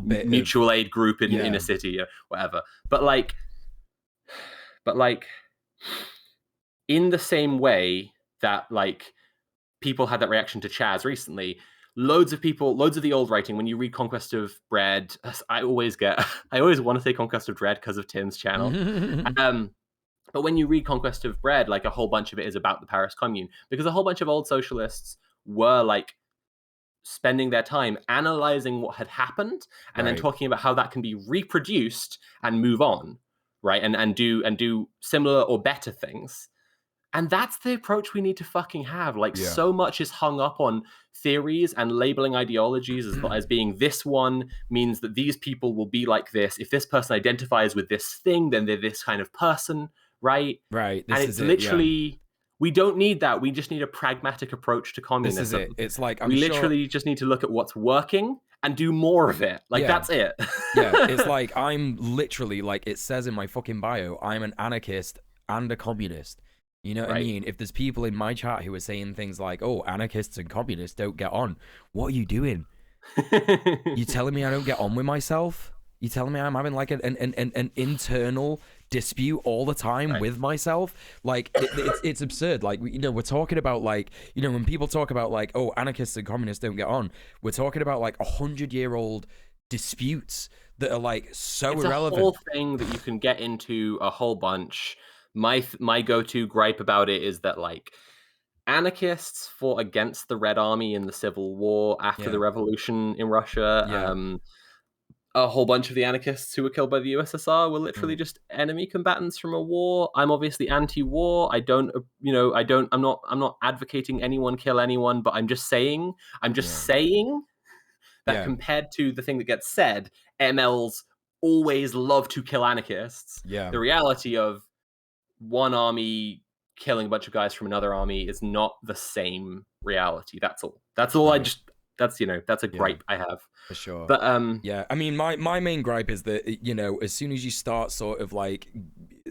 bit mutual aid group in a city or whatever. But in the same way that like people had that reaction to Chaz recently, loads of the old writing, when you read Conquest of Bread, I always want to say Conquest of Dread because of Tim's channel. But when you read Conquest of Bread, like a whole bunch of it is about the Paris Commune, because a whole bunch of old socialists were like spending their time analyzing what had happened and then talking about how that can be reproduced and move on, right? And do similar or better things. And that's the approach we need to fucking have. Like, so much is hung up on theories and labeling ideologies as being, this one means that these people will be like this. If this person identifies with this thing, then they're this kind of person, right? Right. And it's literally, we don't need that. We just need a pragmatic approach to communism. This is it. It's like, we literally just need to look at what's working and do more of it. Like, that's it. It's like, I'm literally, like it says in my fucking bio, I'm an anarchist and a communist. You know what I mean? If there's people in my chat who are saying things like, oh, anarchists and communists don't get on, what are you doing? You telling me I don't get on with myself? You telling me I'm having like an internal dispute all the time with myself? Like, it's absurd. Like, we're talking about like, when people talk about like, oh, anarchists and communists don't get on, we're talking about like 100-year-old disputes that are like so irrelevant. It's a whole thing that you can get into a whole bunch. My go-to gripe about it is that like anarchists fought against the Red Army in the Civil War after the revolution in Russia. A whole bunch of the anarchists who were killed by the USSR were literally just enemy combatants from a war. I'm obviously anti-war. I'm not advocating anyone kill anyone, but I'm just saying that compared to the thing that gets said, MLs always love to kill anarchists. The reality of one army killing a bunch of guys from another army is not the same reality. That's all. That's a gripe I have. For sure. But I mean, my main gripe is that, as soon as you start sort of like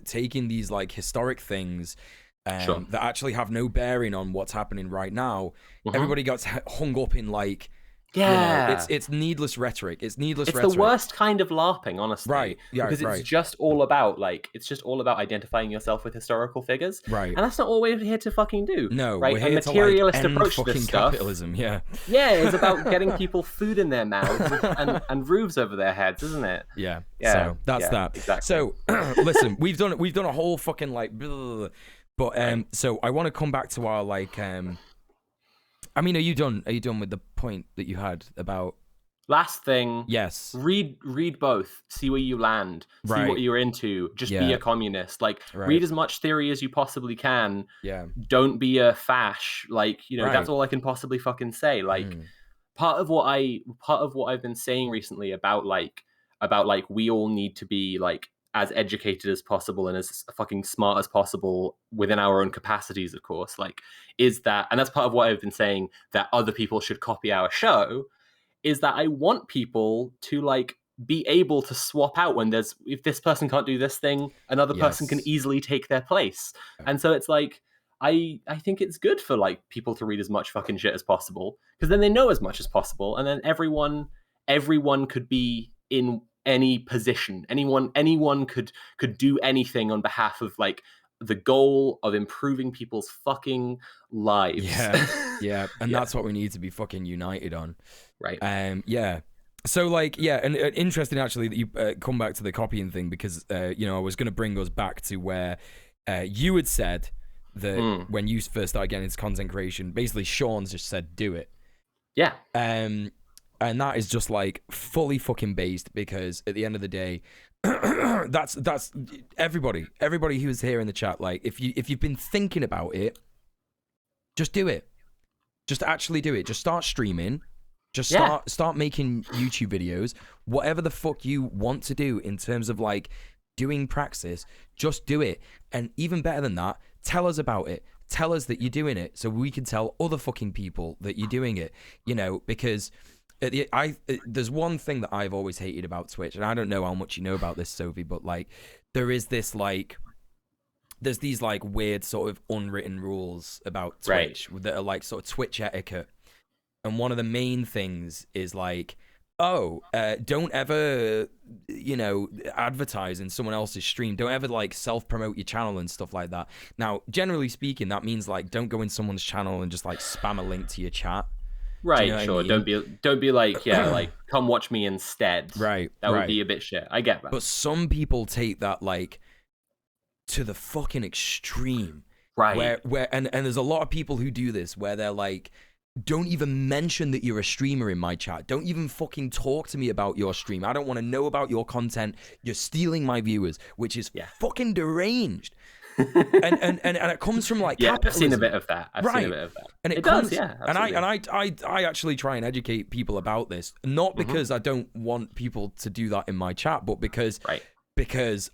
taking these like historic things that actually have no bearing on what's happening right now, everybody gets hung up in like, it's needless rhetoric. It's the worst kind of LARPing, honestly. Right. Yeah. Because it's just all about identifying yourself with historical figures. Right. And that's not all we're here to fucking do. No. Right. We're here a materialist to, like, approach to this stuff. Capitalism. Yeah. Yeah. It's about getting people food in their mouths and roofs over their heads, isn't it? Yeah. So that's that. Exactly. So listen, we've done a whole fucking like, blah, but so I want to come back to our like I mean, are you done with the point that you had about last thing? Yes. Read both. See where you land. See what you're into. Just be a communist. Like, read as much theory as you possibly can. Yeah. Don't be a fash. Like, that's all I can possibly fucking say. Like, part of what I've been saying recently about we all need to be like as educated as possible and as fucking smart as possible within our own capacities, of course, like, is that, and that's part of what I've been saying, that other people should copy our show, is that I want people to like be able to swap out when if this person can't do this thing, another person can easily take their place. And so it's like, I think it's good for like people to read as much fucking shit as possible, because then they know as much as possible, and then everyone could be in any position. Anyone could do anything on behalf of like the goal of improving people's fucking lives. Yeah, and that's what we need to be fucking united on. Right. Yeah. So like, yeah, and interesting actually that you come back to the copying thing, because I was going to bring us back to where you had said that when you first started getting into content creation, basically Sean's just said do it. Yeah. And that is just like fully fucking based, because at the end of the day, that's everybody who is here in the chat. Like, if you've been thinking about it, just do it. Just actually do it. Just start streaming. Just start making YouTube videos. Whatever the fuck you want to do in terms of like doing praxis, just do it. And even better than that, tell us about it. Tell us that you're doing it, so we can tell other fucking people that you're doing it. Because there's one thing that I've always hated about Twitch, and I don't know how much you know about this, Sophie, but like there's these like weird sort of unwritten rules about Twitch that are like sort of Twitch etiquette. And one of the main things is like, don't ever, advertise in someone else's stream. Don't ever like self-promote your channel and stuff like that. Now, generally speaking, that means like don't go in someone's channel and just like spam a link to your chat. Right, sure. I mean? Don't be like, like come watch me instead. Right. That would be a bit shit. I get that. But some people take that like to the fucking extreme. Right. Where and there's a lot of people who do this where they're like, don't even mention that you're a streamer in my chat. Don't even fucking talk to me about your stream. I don't want to know about your content. You're stealing my viewers, which is fucking deranged. and it comes from like capitalism. I've seen a bit of that. I've seen a bit of that. And it does, absolutely. And I actually try and educate people about this, not because I don't want people to do that in my chat, but because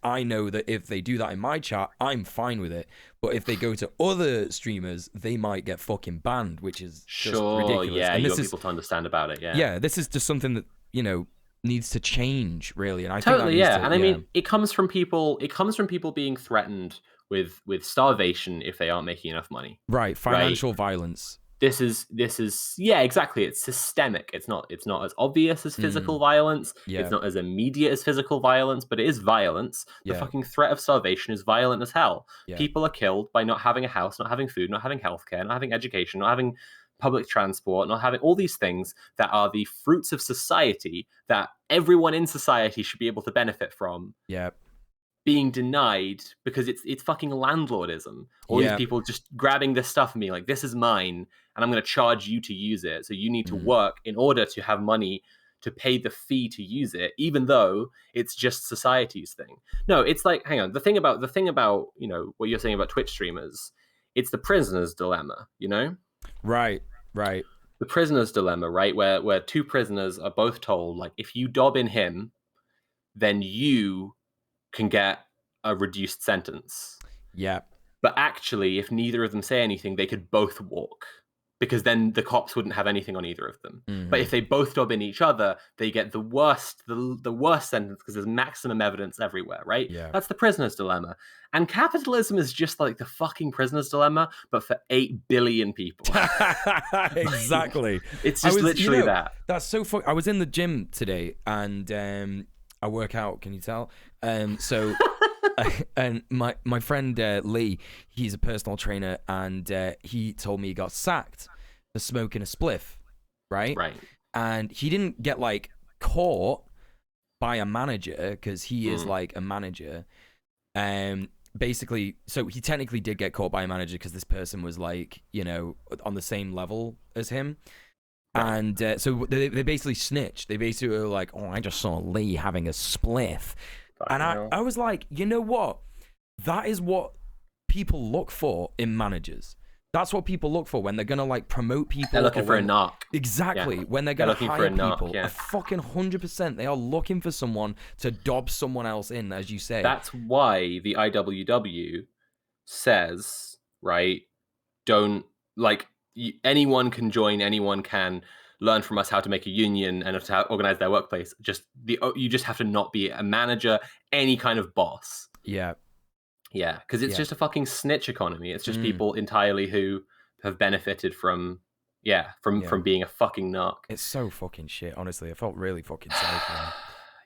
I know that if they do that in my chat, I'm fine with it. But if they go to other streamers, they might get fucking banned, which is just ridiculous. Yeah, and you want people to understand about it. Yeah, this is just something that needs to change, really. And I totally, think that and I mean, it comes from people. It comes from people being threatened with starvation if they aren't making enough money. Right, financial violence. This is exactly. It's systemic. It's not as obvious as physical violence. Yeah. It's not as immediate as physical violence, but it is violence. The fucking threat of starvation is violent as hell. Yeah. People are killed by not having a house, not having food, not having healthcare, not having education, not having public transport, not having all these things that are the fruits of society that everyone in society should be able to benefit from. Yeah. Being denied because it's fucking landlordism. All these people just grabbing this stuff and being like, this is mine, and I'm going to charge you to use it. So you need to work in order to have money to pay the fee to use it, even though it's just society's thing. No, it's like, hang on. The thing about what you're saying about Twitch streamers, it's the prisoner's dilemma. Right. The prisoner's dilemma, right? Where two prisoners are both told, like, if you dob in him, then you can get a reduced sentence. Yeah. But actually, if neither of them say anything, they could both walk, because then the cops wouldn't have anything on either of them. But if they both dob in each other, they get the worst sentence because there's maximum evidence everywhere, right? Yeah. That's the prisoner's dilemma. And capitalism is just like the fucking prisoner's dilemma, but for 8 billion people. Exactly. It's just literally that. That's so funny. I was in the gym today and I work out, can you tell? So and my friend Lee, he's a personal trainer, and he told me he got sacked for smoking a spliff, right? And he didn't get like caught by a manager, because he is like a manager. Basically, so he technically did get caught by a manager because this person was like, on the same level as him. And so they basically snitched. They basically were like, I just saw Lee having a spliff. And I was like, you know what? That is what people look for in managers. That's what people look for when they're going to like promote people. They're looking for a knock. Exactly. Yeah. When they're going to hire people. Yeah. A fucking 100%. They are looking for someone to dob someone else in, as you say. That's why the IWW says, right, don't, like, anyone can join, anyone can learn from us how to make a union and how to organize their workplace. You just have to not be a manager, any kind of boss. Yeah. Yeah, because it's just a fucking snitch economy. It's just people entirely who have benefited from being a fucking narc. It's so fucking shit, honestly. I felt really fucking sorry for him.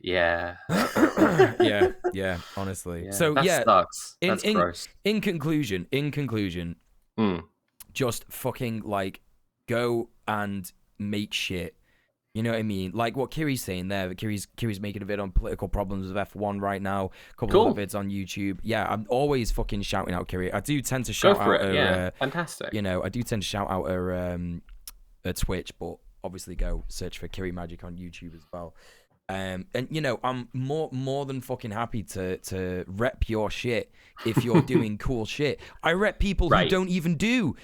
Yeah. yeah, honestly. Yeah, So that sucks. That's gross. In conclusion, just fucking like go and make shit. You know what I mean? Like what Kiri's saying there. Kiri's making a vid on political problems with F1 right now. A couple of vids on YouTube. Yeah, I'm always fucking shouting out Kiri. I do tend to shout out her. Fantastic. You know, I do tend to shout out her Twitch, but obviously go search for Kiri Magic on YouTube as well. And you know, I'm more than fucking happy to rep your shit if you're doing cool shit. I rep people who don't even do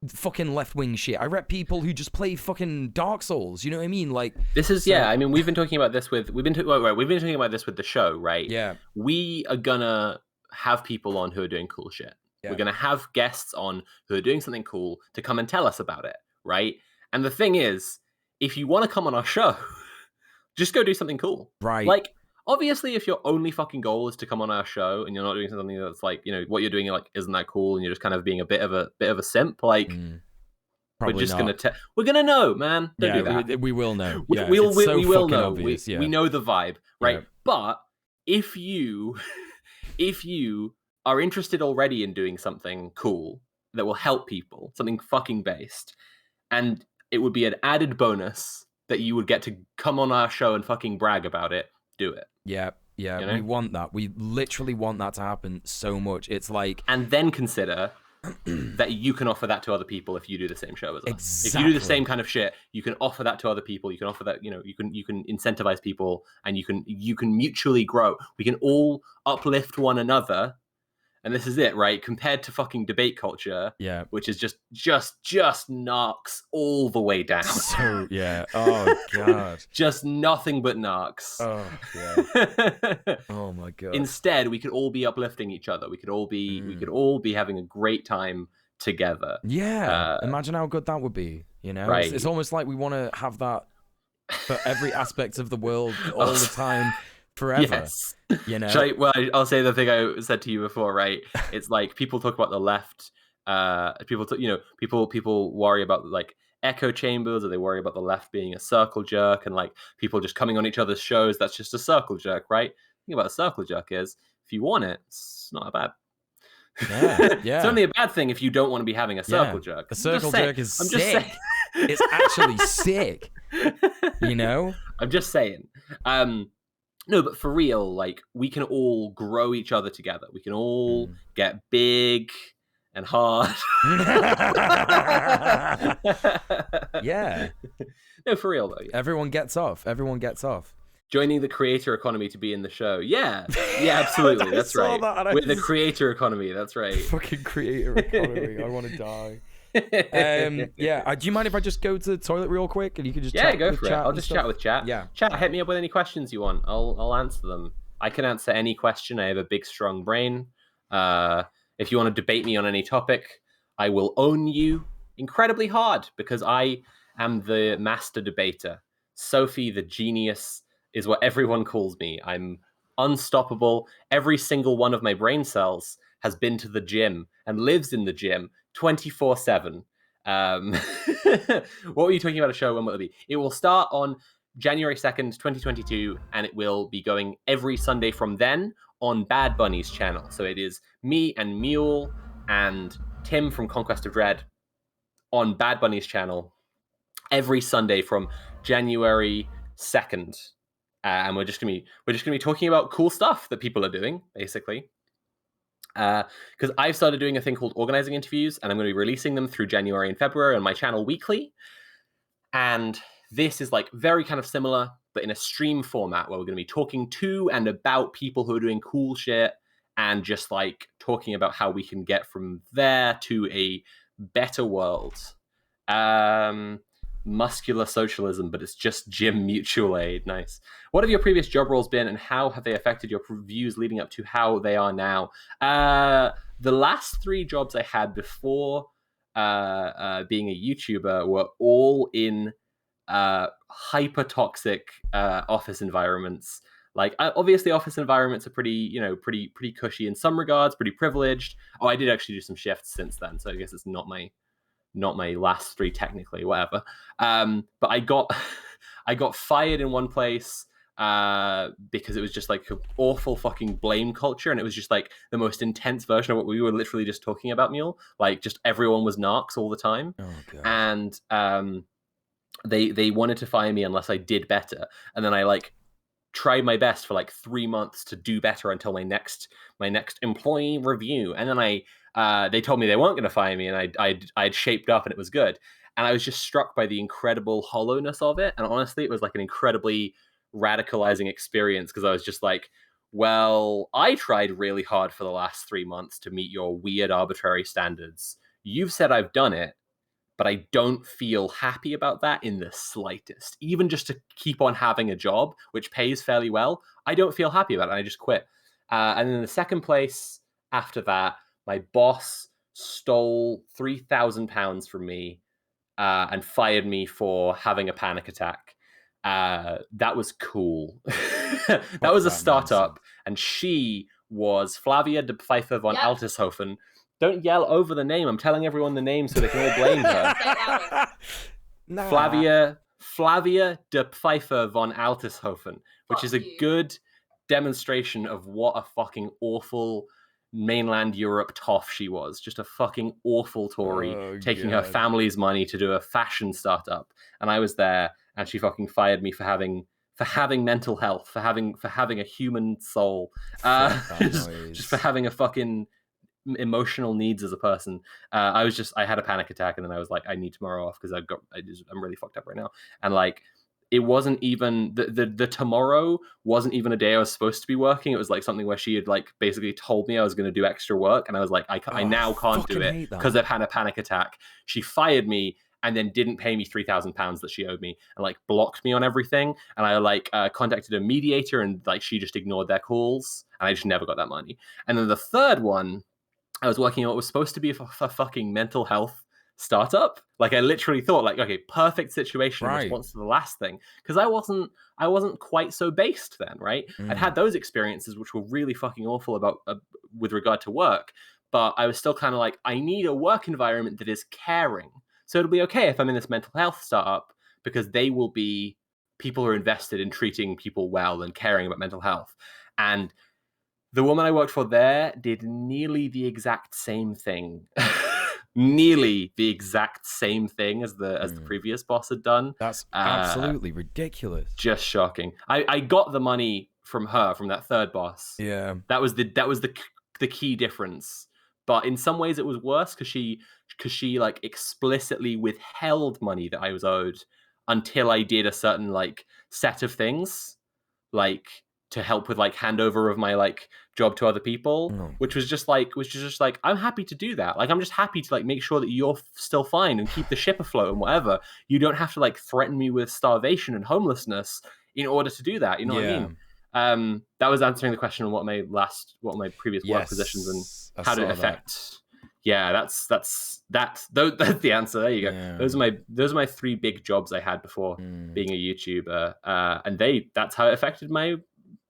fucking left-wing shit. I rep people who just play fucking Dark Souls. You know what I mean? Like this is I mean, we've been talking about this with talking about this with the show, right? Yeah. We are gonna have people on who are doing cool shit. Yeah. We're gonna have guests on who are doing something cool to come and tell us about it, right? And the thing is, if you want to come on our show, just go do something cool. Right. Like, obviously, if your only fucking goal is to come on our show and you're not doing something that's like, you know, what you're doing like isn't that cool, and you're just kind of being a bit of a simp, like we're just we're gonna know, man. Don't do that. We will know. We will know. Obvious, we know the vibe, right? Yeah. But if you are interested already in doing something cool that will help people, something fucking based, and it would be an added bonus that you would get to come on our show and fucking brag about it, do it. Yeah, you know? We want that. We literally want that to happen so much. It's like... And then consider that you can offer that to other people if you do the same show as us. Exactly. If you do the same kind of shit, you can offer that to other people. You can offer that, you know, you can incentivize people, and you can mutually grow. We can all uplift one another. And this is it, right? Compared to fucking debate culture, which is just knocks all the way down. So oh god, just nothing but knocks. Oh yeah. Oh my god. Instead, we could all be uplifting each other. We could all be having a great time together. Yeah. Imagine how good that would be. You know, right? It's almost like we want to have that for every aspect of the world all the time. Forever, yes. You know. I'll say the thing I said to you before, right? It's like people talk about the left. People worry about like echo chambers, or they worry about the left being a circle jerk, and like people just coming on each other's shows. That's just a circle jerk, right? The thing about a circle jerk is, if you want it, it's not bad. Yeah. It's only a bad thing if you don't want to be having a circle jerk. A circle jerk is sick. It's actually sick. You know. I'm just saying. No, but for real, like, we can all grow each other together. We can all get big and hard. Yeah. No, for real, though. Yeah. Everyone gets off. Joining the creator economy to be in the show. Yeah, absolutely. That's right. With the creator economy. That's right. Fucking creator economy. I want to die. Do you mind if I just go to the toilet real quick and you can just chat go for it. I'll just chat with chat. Yeah, chat. Hit me up with any questions you want. I'll answer them. I can answer any question. I have a big strong brain. If you want to debate me on any topic, I will own you incredibly hard, because I am the master debater. Sophie the genius is what everyone calls me. I'm unstoppable. Every single one of my brain cells has been to the gym and lives in the gym 24/7. What were you talking about a show? When will it be? It will start on January 2nd, 2022, and it will be going every Sunday from then on Bad Bunny's channel. So it is me and Muel and Tim from Conquest of Dread on Bad Bunny's channel every Sunday from January 2nd. And we're just gonna be talking about cool stuff that people are doing, basically. Because I've started doing a thing called organizing interviews, and I'm going to be releasing them through January and February on my channel weekly. And this is like very kind of similar, but in a stream format, where we're going to be talking to and about people who are doing cool shit, and just like talking about how we can get from there to a better world. Muscular socialism, but it's just gym mutual aid. Nice. What have your previous job roles been, and how have they affected your views leading up to how they are now? The last 3 jobs I had before being a YouTuber were all in hyper toxic office environments. Like, obviously office environments are pretty cushy in some regards, pretty privileged. I did actually do some shifts since then, so I guess it's not my last 3 technically, whatever. But I got fired in one place because it was just like an awful fucking blame culture, and it was just like the most intense version of what we were literally just talking about, Mule. Like, just everyone was narcs all the time. Oh god. And they wanted to fire me unless I did better, and then I like tried my best for like 3 months to do better until my next employee review, and then they told me they weren't going to fire me, and I'd shaped up and it was good, and I was just struck by the incredible hollowness of it. And honestly, it was like an incredibly radicalizing experience, because I was just like, well, I tried really hard for the last 3 months to meet your weird arbitrary standards. You've said I've done it, but I don't feel happy about that in the slightest. Even just to keep on having a job, which pays fairly well, I don't feel happy about it, and I just quit. And then in the second place after that, my boss stole £3,000 from me and fired me for having a panic attack. That was cool. That was a startup, and she was Flavia de Pfeiffer von Altershofen. Don't yell over the name. I'm telling everyone the name so they can all blame her. Nah. Flavia de Pfeiffer von Altershofen, which is a good demonstration of what a fucking awful mainland Europe toff she was. Just a fucking awful Tory, taking her family's money to do a fashion startup. And I was there, and she fucking fired me for having mental health, for having a human soul, just for having a fucking emotional needs as a person. I had a panic attack, and then I was like, I need tomorrow off because I'm really fucked up right now. And like, it wasn't even the tomorrow wasn't even a day I was supposed to be working. It was like something where she had like basically told me I was going to do extra work, and I was like, I now can't do it because I've had a panic attack. She fired me and then didn't pay me £3,000 that she owed me, and like blocked me on everything. And I like contacted a mediator, and like she just ignored their calls, and I just never got that money. And then the third one, I was working on what was supposed to be a fucking mental health startup. Like, I literally thought, like, okay, perfect situation in response to the last thing, because I wasn't quite so based then, right? I'd had those experiences which were really fucking awful about with regard to work, but I was still kind of like, I need a work environment that is caring. So it'll be okay if I'm in this mental health startup, because they will be people who are invested in treating people well and caring about mental health. And the woman I worked for there did nearly the exact same thing. Nearly the exact same thing as the previous boss had done. That's absolutely ridiculous. Just shocking. I got the money from her, from that third boss. Yeah. That was the key difference. But in some ways it was worse, because she like explicitly withheld money that I was owed until I did a certain like set of things, like to help with like handover of my like job to other people, which was just like I'm happy to do that. Like, I'm just happy to like make sure that you're still fine and keep the ship afloat and whatever. You don't have to like threaten me with starvation and homelessness in order to do that. You know what I mean? That was answering the question on what my previous work positions and how did it affect. Yeah, that's the answer. There you go. Yeah. Those are my 3 big jobs I had before being a YouTuber, and that's how it affected my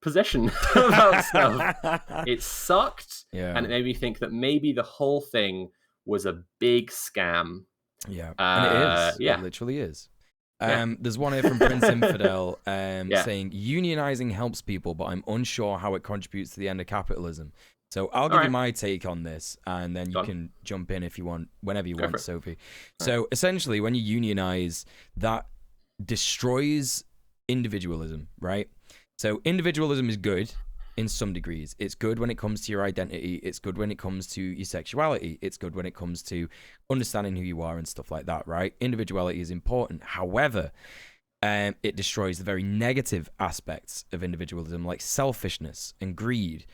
position about stuff. It sucked, and it made me think that maybe the whole thing was a big scam. Yeah, and it is. It literally is. There's one here from Prince Infidel saying, unionizing helps people, but I'm unsure how it contributes to the end of capitalism. So I'll give you my take on this, and then you can jump in if you want, whenever you want, Sophie. So essentially, when you unionize, that destroys individualism, right? So individualism is good in some degrees. It's good when it comes to your identity. It's good when it comes to your sexuality. It's good when it comes to understanding who you are and stuff like that, right? Individuality is important. However, it destroys the very negative aspects of individualism, like selfishness and greed,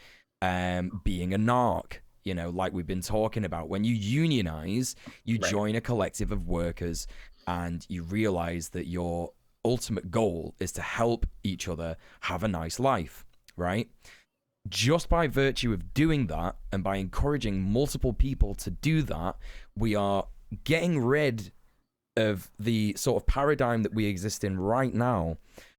being a narc, you know, like we've been talking about. When you unionize, you join a collective of workers, and you realize that your ultimate goal is to help each other have a nice life, right? Just by virtue of doing that, and by encouraging multiple people to do that, we are getting rid of the sort of paradigm that we exist in right now,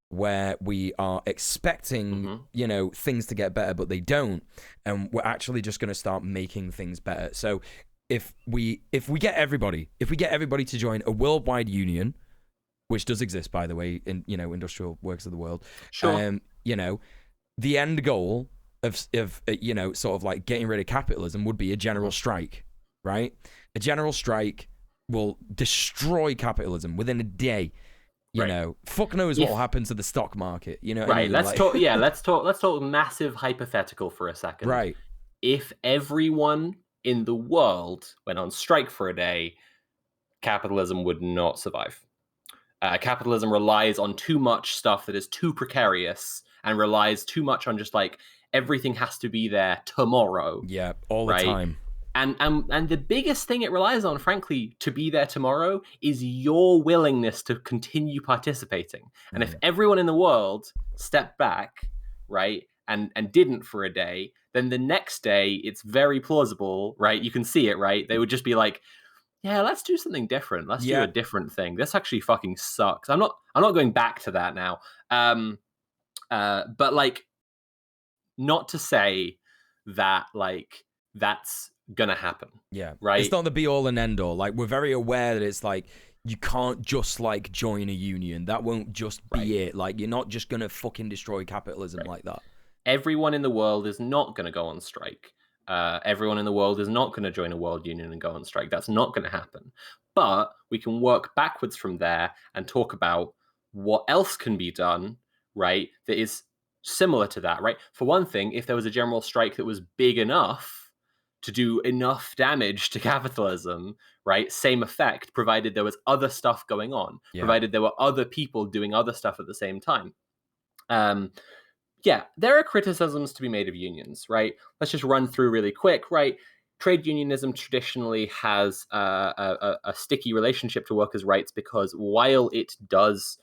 where we are expecting, you know, things to get better, but they don't, and we're actually just going to start making things better. So if we get everybody to join a worldwide union, which does exist, by the way, in industrial works of the world. Sure. The end goal of sort of like getting rid of capitalism would be a general strike, right? A general strike will destroy capitalism within a day. Fuck knows what will happen to the stock market. You know what I mean? Let's talk. Yeah, let's talk massive hypothetical for a second. Right. If everyone in the world went on strike for a day, capitalism would not survive. Capitalism relies on too much stuff that is too precarious and relies too much on just like everything has to be there tomorrow. Yeah, all the time. And the biggest thing it relies on, frankly, to be there tomorrow is your willingness to continue participating. And if everyone in the world stepped back, right, and didn't for a day, then the next day it's very plausible, right? You can see it, right? They would just be like, yeah, let's do something different. Let's do a different thing. This actually fucking sucks. I'm not going back to that now. But like, not to say that like that's gonna happen. Yeah. Right. It's not the be all and end all. Like, we're very aware that it's like you can't just like join a union. That won't just be it. Like, you're not just gonna fucking destroy capitalism like that. Everyone in the world is not gonna go on strike. Everyone in the world is not going to join a world union and go on strike. That's not going to happen. But we can work backwards from there and talk about what else can be done, right, that is similar to that, right? For one thing, if there was a general strike that was big enough to do enough damage to capitalism, right, same effect, provided there was other stuff going on, provided there were other people doing other stuff at the same time. Yeah, there are criticisms to be made of unions, right? Let's just run through really quick, right? Trade unionism traditionally has a sticky relationship to workers' rights because while it does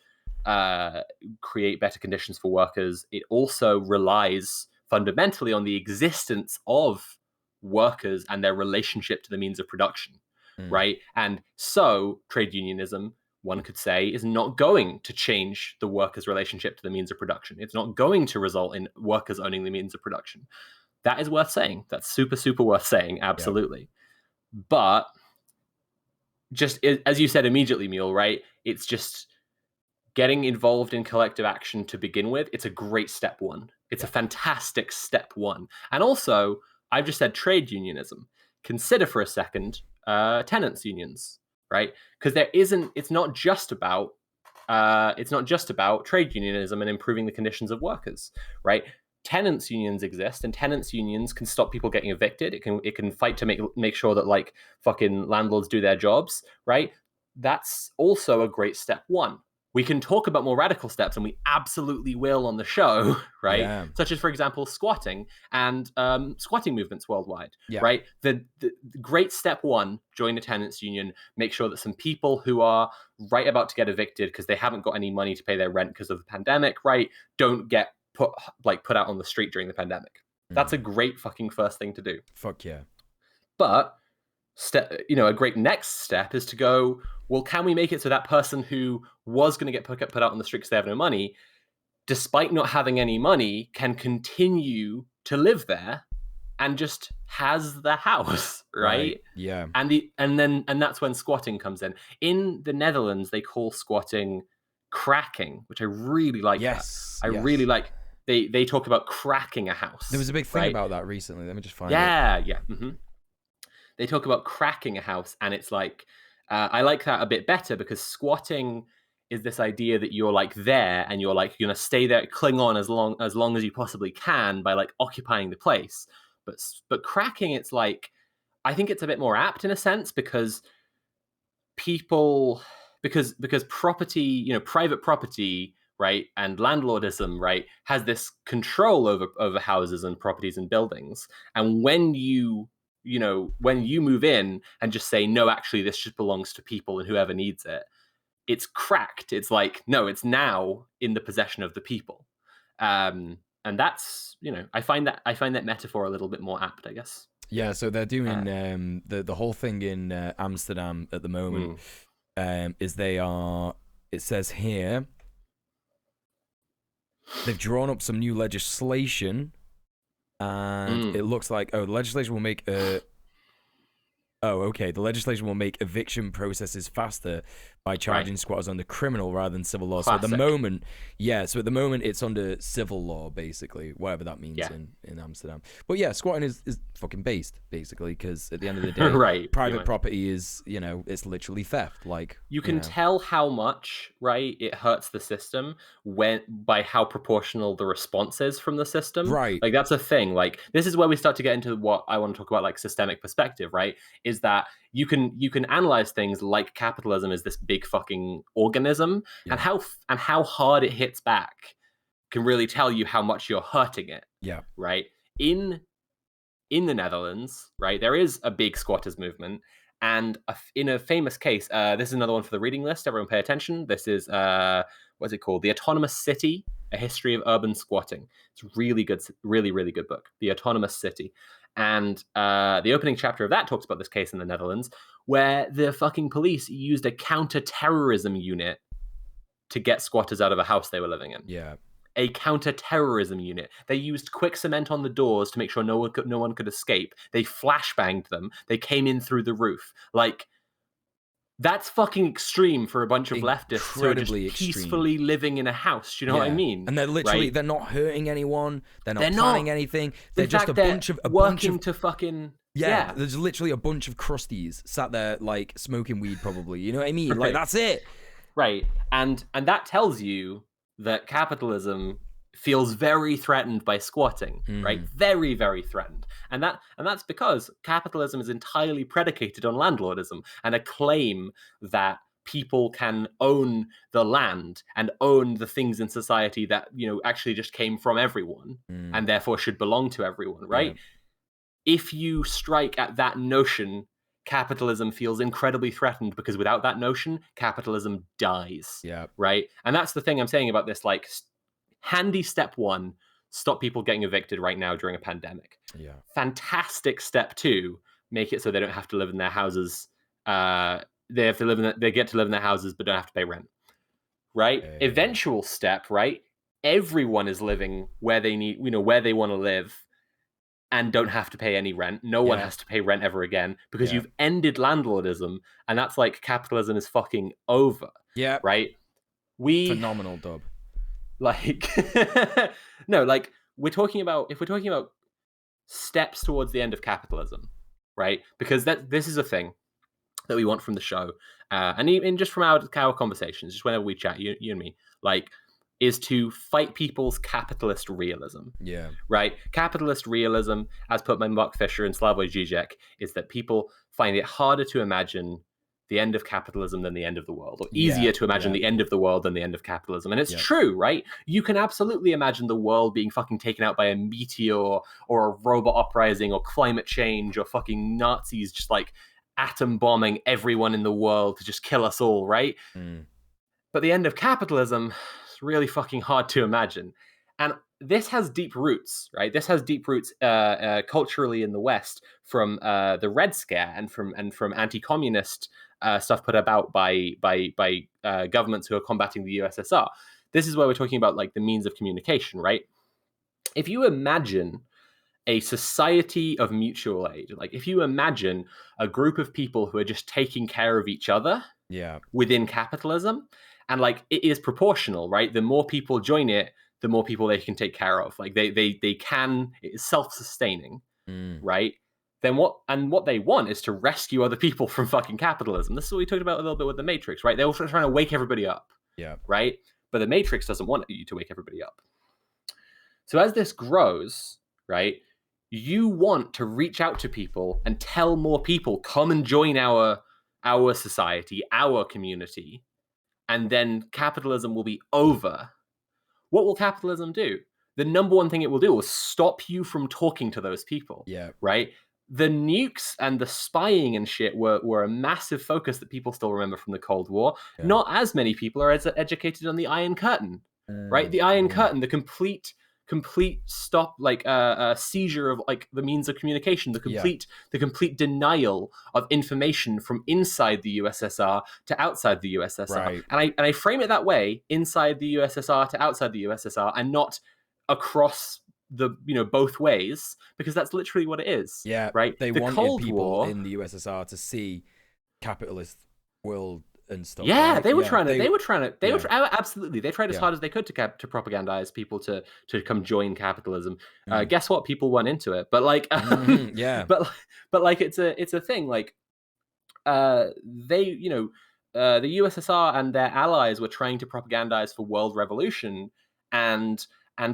create better conditions for workers, it also relies fundamentally on the existence of workers and their relationship to the means of production, right? And so trade unionism, one could say, is not going to change the workers' relationship to the means of production. It's not going to result in workers owning the means of production. That is worth saying. That's super, super worth saying, absolutely. Yeah. But just as you said immediately, Muel, right? It's just getting involved in collective action to begin with. It's a great step one. It's a fantastic step one. And also, I've just said trade unionism. Consider for a second tenants unions. Right, because it's not just about trade unionism and improving the conditions of workers, right? Tenants unions exist, and tenants unions can stop people getting evicted. It can fight to make sure that like fucking landlords do their jobs, right? That's also a great step one. We can talk about more radical steps, and we absolutely will on the show, right? Yeah. Such as, for example, squatting and squatting movements worldwide, right? The great step one, join a tenants union, make sure that some people who are right about to get evicted because they haven't got any money to pay their rent because of the pandemic, right, don't get put out on the street during the pandemic. That's a great fucking first thing to do. Fuck yeah. But a great next step is to go, well, can we make it so that person who was going to get put out on the street because they have no money, despite not having any money, can continue to live there and just has the house, right? Yeah. And that's when squatting comes in. In the Netherlands, they call squatting cracking, which I really like. Yes. I really like. They talk about cracking a house. There was a big thing about that recently. Let me just find it. Yeah. Mm-hmm. They talk about cracking a house, and it's like, I like that a bit better because squatting is this idea that you're like there and you're like, you're gonna stay there, cling on as long as you possibly can by like occupying the place. But cracking, it's like, I think it's a bit more apt in a sense because property, private property, right, and landlordism, right, has this control over houses and properties and buildings. And when you move in and just say, no, actually, this just belongs to people and whoever needs it, it's cracked. It's like, no, it's now in the possession of the people. And that's, I find that metaphor a little bit more apt, I guess. Yeah, so they're doing the whole thing in Amsterdam at the moment is it says here, they've drawn up some new legislation and it looks like, the legislation will make Oh, okay. The legislation will make eviction processes faster by charging squatters under criminal rather than civil law. Classic. So at the moment, it's under civil law, basically, whatever that means in Amsterdam. But yeah, squatting is fucking based, basically, because at the end of the day, private property is, it's literally theft. Like, you can tell how much, right, it hurts the system by how proportional the response is from the system. Right. Like, that's a thing. Like, this is where we start to get into what I want to talk about, like systemic perspective, right? Is that you can analyze things like capitalism as this big fucking organism, and how hard it hits back can really tell you how much you're hurting it. Yeah. Right. In the Netherlands, right, there is a big squatters movement, and in a famous case, this is another one for the reading list. Everyone, pay attention. This is what's it called? The Autonomous City: A History of Urban Squatting. It's really good, really good book. The Autonomous City. And the opening chapter of that talks about this case in the Netherlands, where the fucking police used a counter-terrorism unit to get squatters out of a house they were living in. Yeah. A counter-terrorism unit. They used quick cement on the doors to make sure no one could escape. They flashbanged them. They came in through the roof. Like, that's fucking extreme for a bunch of leftists who are just peacefully living in a house. Do you know what I mean? And they're literally, they're not hurting anyone. They're not planning anything. They're just a bunch of fucking... Yeah, there's literally a bunch of crusties sat there, like, smoking weed probably. You know what I mean? Like, that's it. Right. And that tells you that capitalism feels very threatened by squatting, right? Very, very threatened. And that's because capitalism is entirely predicated on landlordism and a claim that people can own the land and own the things in society that, actually just came from everyone and therefore should belong to everyone, right? Yeah. If you strike at that notion, capitalism feels incredibly threatened, because without that notion, capitalism dies. Yeah. Right? And that's the thing I'm saying about this, like, handy step one, stop people getting evicted right now during a pandemic. Yeah. Fantastic step two, make it so they don't have to live in their houses. They get to live in their houses but don't have to pay rent. Right? Eventual step, right? Everyone is living where they need, where they want to live, and don't have to pay any rent. No one has to pay rent ever again, because you've ended landlordism, and that's like capitalism is fucking over. Yeah. Right? Phenomenal dub. Like, no, like, if we're talking about steps towards the end of capitalism, right? Because this is a thing that we want from the show, and even just from our conversations, just whenever we chat, you and me, like, is to fight people's capitalist realism. Yeah. Right? Capitalist realism, as put by Mark Fisher and Slavoj Žižek, is that people find it harder to imagine the end of capitalism than the end of the world, or easier to imagine the end of the world than the end of capitalism. And it's true, right? You can absolutely imagine the world being fucking taken out by a meteor or a robot uprising or climate change or fucking Nazis just like atom bombing everyone in the world to just kill us all, right? But the end of capitalism, really fucking hard to imagine. And this has deep roots, right? This has deep roots culturally in the West from the Red Scare and from anti-communist stuff put about by governments who are combating the USSR. This is where we're talking about, like, the means of communication, right? If you imagine a society of mutual aid, like, if you imagine a group of people who are just taking care of each other within capitalism, and, like, it is proportional, right? The more people join it, the more people they can take care of. Like, they can, it is self-sustaining, right? Then what they want is to rescue other people from fucking capitalism. This is what we talked about a little bit with the Matrix, right? They're also trying to wake everybody up, right? But the Matrix doesn't want you to wake everybody up. So as this grows, right, you want to reach out to people and tell more people, come and join our society, our community, and then capitalism will be over. What will capitalism do? The number one thing it will do is stop you from talking to those people. Yeah. Right? The nukes and the spying and shit were a massive focus that people still remember from the Cold War. Yeah. Not as many people are educated on the Iron Curtain. Right? The Iron Curtain, the complete stop, like seizure of, like, the means of communication, the complete denial of information from inside the USSR to outside the USSR. Right. And I frame it that way: inside the USSR to outside the USSR, and not across both ways, because that's literally what it is. Yeah, right. They The wanted Cold people War, in the USSR to see capitalist world and stuff. yeah, right? they were Yeah, trying to. They were trying to. They were absolutely. They tried as Yeah. hard as they could to propagandize people to come join capitalism. Mm. Guess what? People weren't into it. But like, yeah. but like, it's a thing. Like, they, the USSR and their allies were trying to propagandize for world revolution, and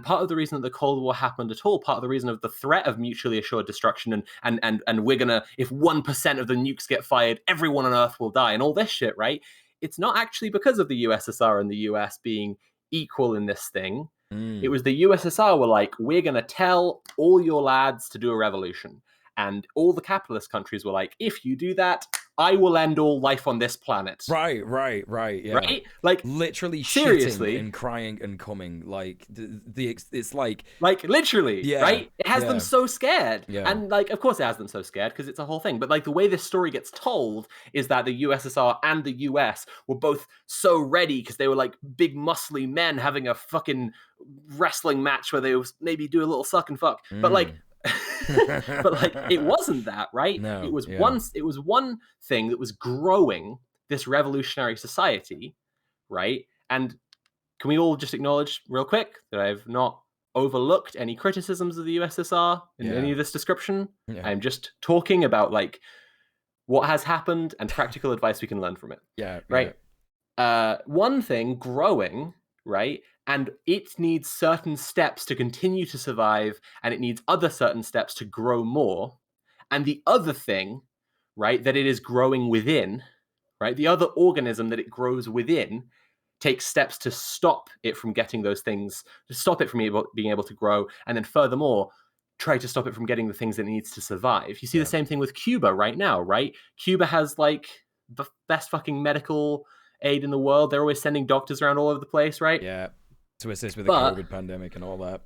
part of the reason that the Cold War happened at all, part of the reason of the threat of mutually assured destruction, and we're gonna, if 1% of the nukes get fired, everyone on Earth will die, and all this shit, right? It's not actually because of the USSR and the US being equal in this thing. It was the USSR were like, we're gonna tell all your lads to do a revolution. And all the capitalist countries were like, if you do that, I will end all life on this planet. Right. Yeah. Right? Like, literally seriously, shitting and crying and coming. Like it's like literally, yeah, right? It has them so scared. Yeah. And like, of course it has them so scared because it's a whole thing. But like, the way this story gets told is that the USSR and the US were both so ready because they were like big muscly men having a fucking wrestling match where they was maybe do a little suck and fuck. But like, but like, it wasn't that, right? No, it was one thing that was growing this revolutionary society, right? And can we all just acknowledge real quick that I've not overlooked any criticisms of the USSR in any of this description? I'm just talking about like what has happened and practical advice we can learn from it. Right. One thing growing, right? And it needs certain steps to continue to survive, and it needs other certain steps to grow more. And the other thing, right, that it is growing within, right, the other organism that it grows within takes steps to stop it from getting those things, to stop it from being able to grow, and then furthermore, try to stop it from getting the things that it needs to survive. You see the same thing with Cuba right now, right? Cuba has like the best fucking medical aid in the world. They're always sending doctors around all over the place, right? Yeah. To assist with the COVID pandemic and all that.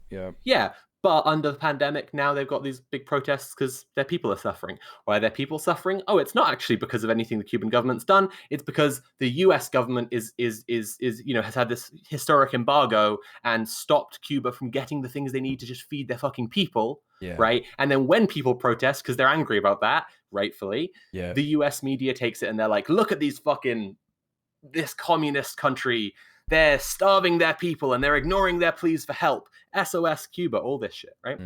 Yeah. But under the pandemic, now they've got these big protests because their people are suffering. Why are their people suffering? Oh, it's not actually because of anything the Cuban government's done. It's because the US government is has had this historic embargo and stopped Cuba from getting the things they need to just feed their fucking people. Right. And then when people protest because they're angry about that, rightfully, the US media takes it and they're like, look at this communist country. They're starving their people and they're ignoring their pleas for help. SOS Cuba, all this shit, right?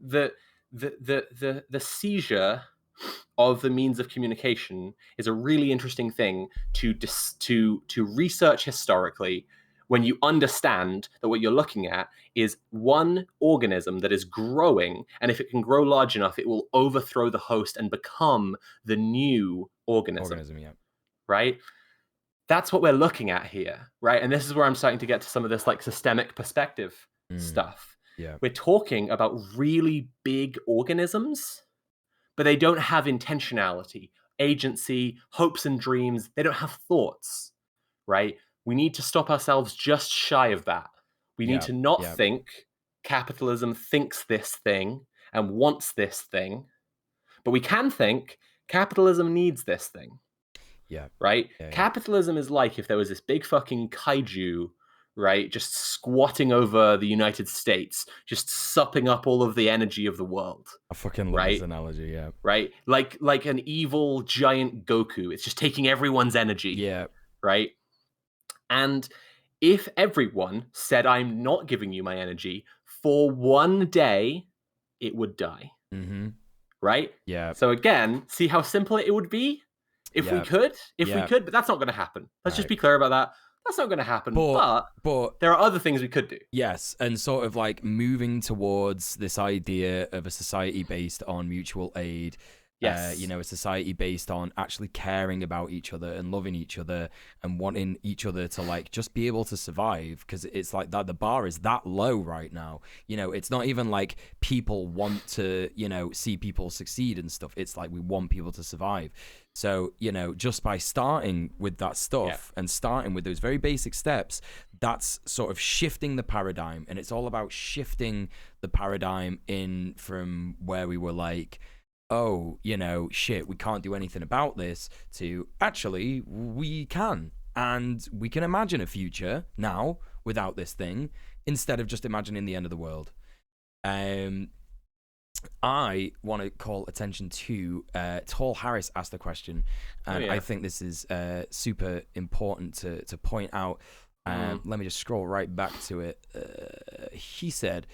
The seizure of the means of communication is a really interesting thing to research historically, when you understand that what you're looking at is one organism that is growing, and if it can grow large enough, it will overthrow the host and become the new organism. Right? That's what we're looking at here, right? And this is where I'm starting to get to some of this like systemic perspective stuff. We're talking about really big organisms, but they don't have intentionality, agency, hopes and dreams. They don't have thoughts, right? We need to stop ourselves just shy of that. We need to not think capitalism thinks this thing and wants this thing, but we can think capitalism needs this thing. Right? Capitalism is like if there was this big fucking kaiju, right, just squatting over the United States, just supping up all of the energy of the world. I fucking love this analogy, Right? Like an evil giant Goku. It's just taking everyone's energy. Right? And if everyone said, I'm not giving you my energy for one day, it would die. Right? So again, see how simple it would be? If we could, but that's not going to happen. Let's just be clear about that. That's not going to happen. But there are other things we could do. Yes, and sort of like moving towards this idea of a society based on mutual aid. Yes. A society based on actually caring about each other and loving each other and wanting each other to like just be able to survive, because it's like that the bar is that low right now. It's not even like people want to, see people succeed and stuff. It's like we want people to survive. So, just by starting with that stuff and starting with those very basic steps, that's sort of shifting the paradigm. And it's all about shifting the paradigm in from where we were like, oh, shit, we can't do anything about this, to actually we can. And we can imagine a future now without this thing instead of just imagining the end of the world. I want to call attention to Tall Harris asked the question, and I think this is super important to point out. Let me just scroll right back to it. He said,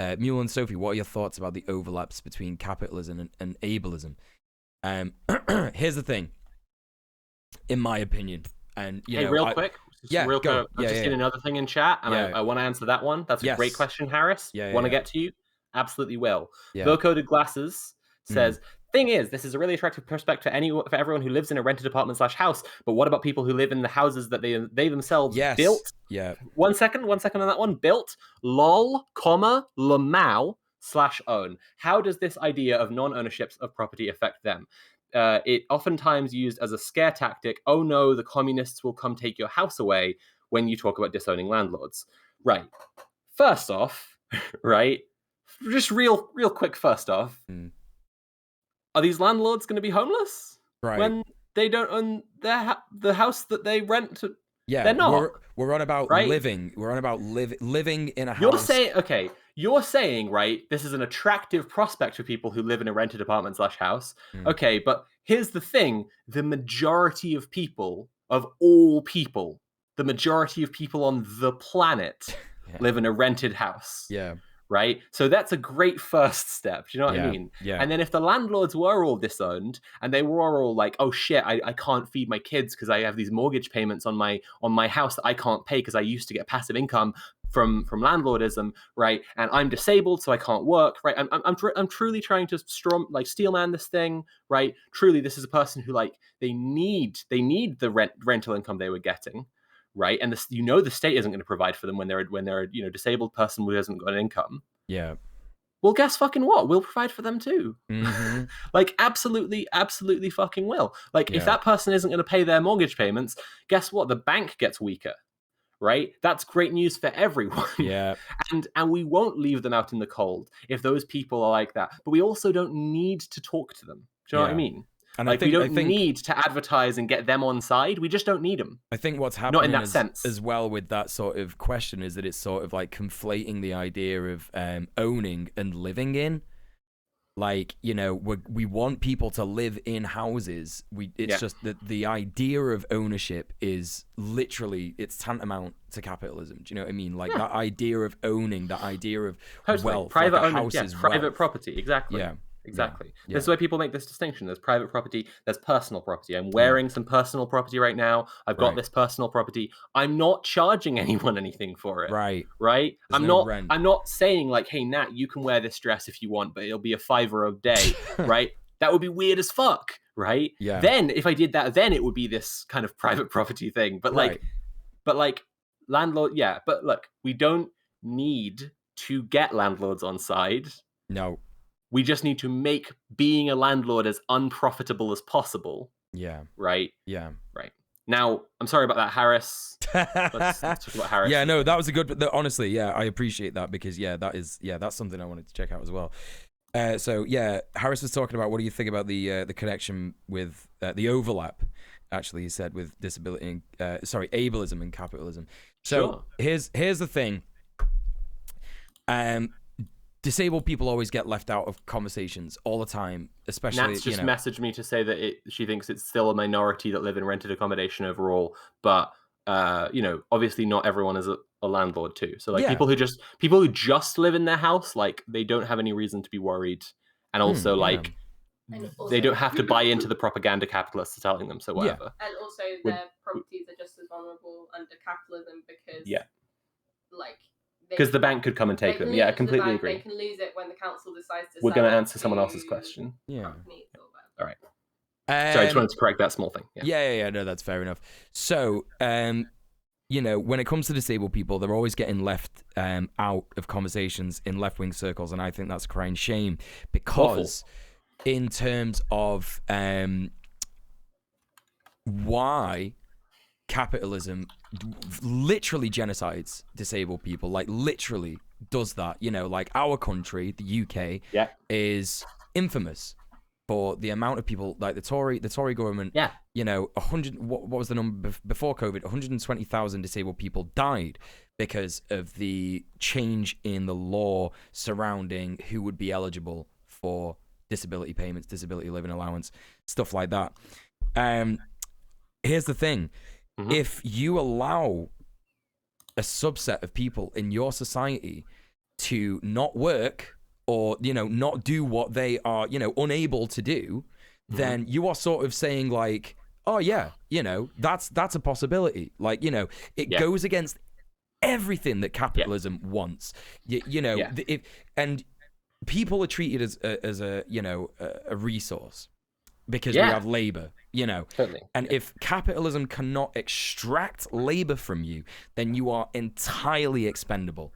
Muel and Sophie, what are your thoughts about the overlaps between capitalism and ableism? Here's the thing, in my opinion, and you know, real quick, real quick, I've just seen another thing in chat, and I want to answer that one. That's a great question, Harris. Want to get to you? Absolutely will. Low-coded glasses says, thing is, this is a really attractive prospect for everyone who lives in a rented apartment/house. But what about people who live in the houses that they themselves built? Yeah. One second on that one. Built, lol, comma, lamau/own. How does this idea of non-ownership of property affect them? It oftentimes used as a scare tactic. Oh no, the communists will come take your house away when you talk about disowning landlords. Right. First off, right. Just real quick. First off, are these landlords going to be homeless when they don't own the house that they rent? They're not. We're on about living. We're on about living in a house. You're saying right. This is an attractive prospect for people who live in a rented apartment/house. Okay, but here's the thing: the majority of people, of all people, the majority of people on the planet live in a rented house. Yeah. Right? So that's a great first step. Do you know what I mean? Yeah. And then if the landlords were all disowned and they were all like, oh shit, I can't feed my kids because I have these mortgage payments on my house that I can't pay because I used to get passive income from landlordism, right? And I'm disabled, so I can't work, right? I'm truly trying to steelman this thing, right? Truly, this is a person who like they need the rental income they were getting. Right, and the state isn't going to provide for them when they're a disabled person who hasn't got an income. Yeah. Well, guess fucking what? We'll provide for them too. Like absolutely fucking will. Like if that person isn't going to pay their mortgage payments, guess what? The bank gets weaker. Right? That's great news for everyone. Yeah. And we won't leave them out in the cold if those people are like that. But we also don't need to talk to them. Do you know what I mean? And we don't need to advertise and get them on side. We just don't need them. I think what's happening not in that sense as well with that sort of question is that it's sort of like conflating the idea of owning and living in. Like, you know, we want people to live in houses. It's just that the idea of ownership is literally, it's tantamount to capitalism. Do you know what I mean? Like that idea of owning, that idea of wealth, private like ownership, private property, exactly. Yeah. Exactly. Yeah. This is why people make this distinction. There's private property, there's personal property. I'm wearing some personal property right now. I've got this personal property. I'm not charging anyone anything for it. Right. I'm not saying like, hey Nat, you can wear this dress if you want, but it'll be $5 a day, right? That would be weird as fuck, right? Yeah. Then if I did that, then it would be this kind of private property thing. But like landlord, but look, we don't need to get landlords on side. No. We just need to make being a landlord as unprofitable as possible. Yeah. Right? Yeah. Right. Now, I'm sorry about that, Harris. Let's talk about Harris. Yeah, no, that was a good... Honestly, yeah, I appreciate that because, that's something I wanted to check out as well. So, Harris was talking about what do you think about the connection with... the overlap, actually, he said, with disability... ableism and capitalism. So, here's the thing. Disabled people always get left out of conversations all the time, especially. Nat's just messaged me to say that she thinks it's still a minority that live in rented accommodation overall, but obviously not everyone is a landlord too. So like people who just live in their house, like they don't have any reason to be worried, and also they don't have to buy into the propaganda capitalists are telling them. So whatever. And also their properties are just as vulnerable under capitalism because because the bank could come and take them. Yeah, I completely agree. They can lose it when the council decides to. We're going to answer someone else's question. Yeah. All right. Sorry, I just wanted to correct that small thing. Yeah. No, that's fair enough. So, when it comes to disabled people, they're always getting left out of conversations in left-wing circles, and I think that's a crying shame because, in terms of why capitalism literally genocides disabled people, like literally does that. Like our country, the UK, is infamous for the amount of people, like the Tory government. 100. What was the number before COVID? 120,000 disabled people died because of the change in the law surrounding who would be eligible for disability payments, disability living allowance, stuff like that. Here's the thing. Mhm. If you allow a subset of people in your society to not work or, not do what they are, unable to do, then you are sort of saying like, oh yeah, that's a possibility. Like, it goes against everything that capitalism wants. And people are treated as a resource because we have labor, Totally. And if capitalism cannot extract labor from you, then you are entirely expendable.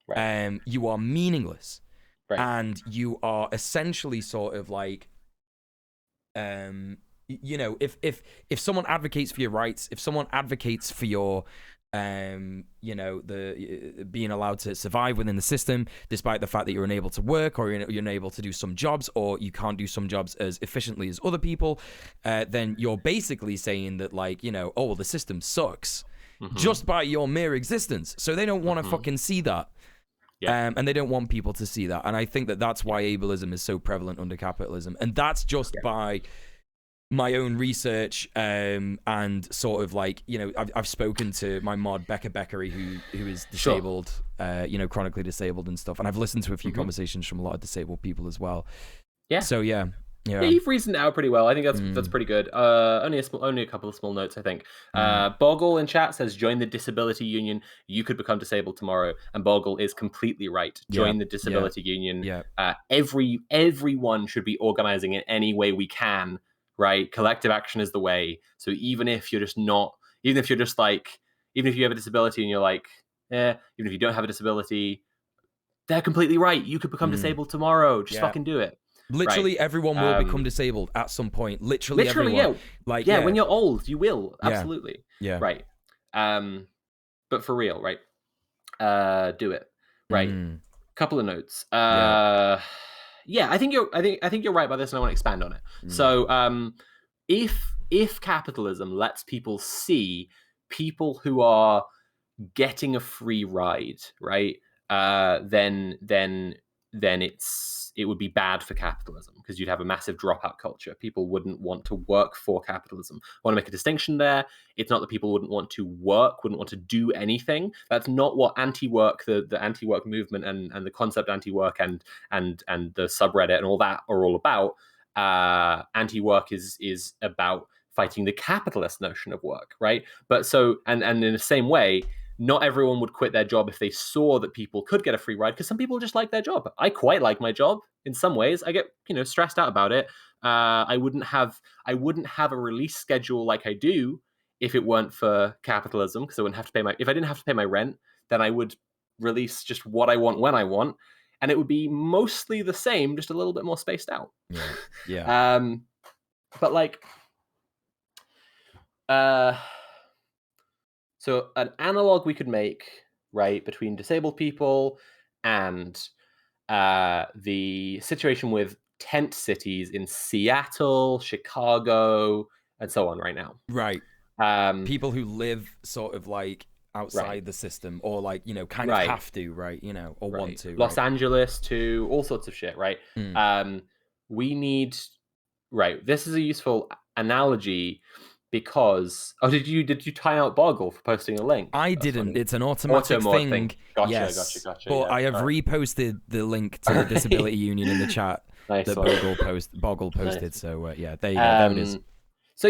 Right. You are meaningless. Right. And you are essentially sort of like, if someone advocates for your rights, if someone advocates for your, the being allowed to survive within the system, despite the fact that you're unable to work or you're unable to do some jobs or you can't do some jobs as efficiently as other people, then you're basically saying that like, oh, well, the system sucks just by your mere existence. So they don't want to fucking see that. And they don't want people to see that. And I think that that's why ableism is so prevalent under capitalism. And that's just by my own research and sort of like, I've spoken to my mod, Becca Beckery, who is disabled, chronically disabled and stuff. And I've listened to a few conversations from a lot of disabled people as well. Yeah. So, yeah, you've reasoned it out pretty well. I think that's pretty good. Only a couple of small notes, I think. Boggle in chat says, join the disability union. You could become disabled tomorrow. And Boggle is completely right. Join the disability union. Yeah. Everyone should be organizing in any way we can, right? Collective action is the way. So even if you have a disability and you're like, even if you don't have a disability, they're completely right. You could become disabled tomorrow. Just fucking do it. Literally everyone will become disabled at some point. Literally everyone. When you're old, you will. Absolutely. Yeah. Right. But for real, right? Do it. Right. Couple of notes. I think you're right about this and I want to expand on it. So if capitalism lets people see people who are getting a free ride, right? Then it would be bad for capitalism because you'd have a massive dropout culture. People wouldn't want to work for capitalism. I want to make a distinction there. It's not that people wouldn't want to work, wouldn't want to do anything. That's not what anti-work, the anti-work movement and the concept anti-work and the subreddit and all that are all about. Anti-work is about fighting the capitalist notion of work, right? But so and in the same way, not everyone would quit their job if they saw that people could get a free ride, because some people just like their job. I quite like my job in some ways. I get, stressed out about it. I wouldn't have a release schedule like I do if it weren't for capitalism, because I wouldn't have to pay if I didn't have to pay my rent, then I would release just what I want when I want, and it would be mostly the same, just a little bit more spaced out. Yeah. But like so an analog we could make, right, between disabled people and the situation with tent cities in Seattle, Chicago, and so on right now. Right. People who live sort of like outside the system, or like, kind of have to, right, or want to. Los Angeles too, all sorts of shit, right? We need, this is a useful analogy. Because did you tie out Boggle for posting a link? I didn't. Funny. It's an automatic thing. Gotcha, yes. Gotcha. But I have reposted the link to the disability union in the chat that Boggle posted. Nice. So there you go. There it is. So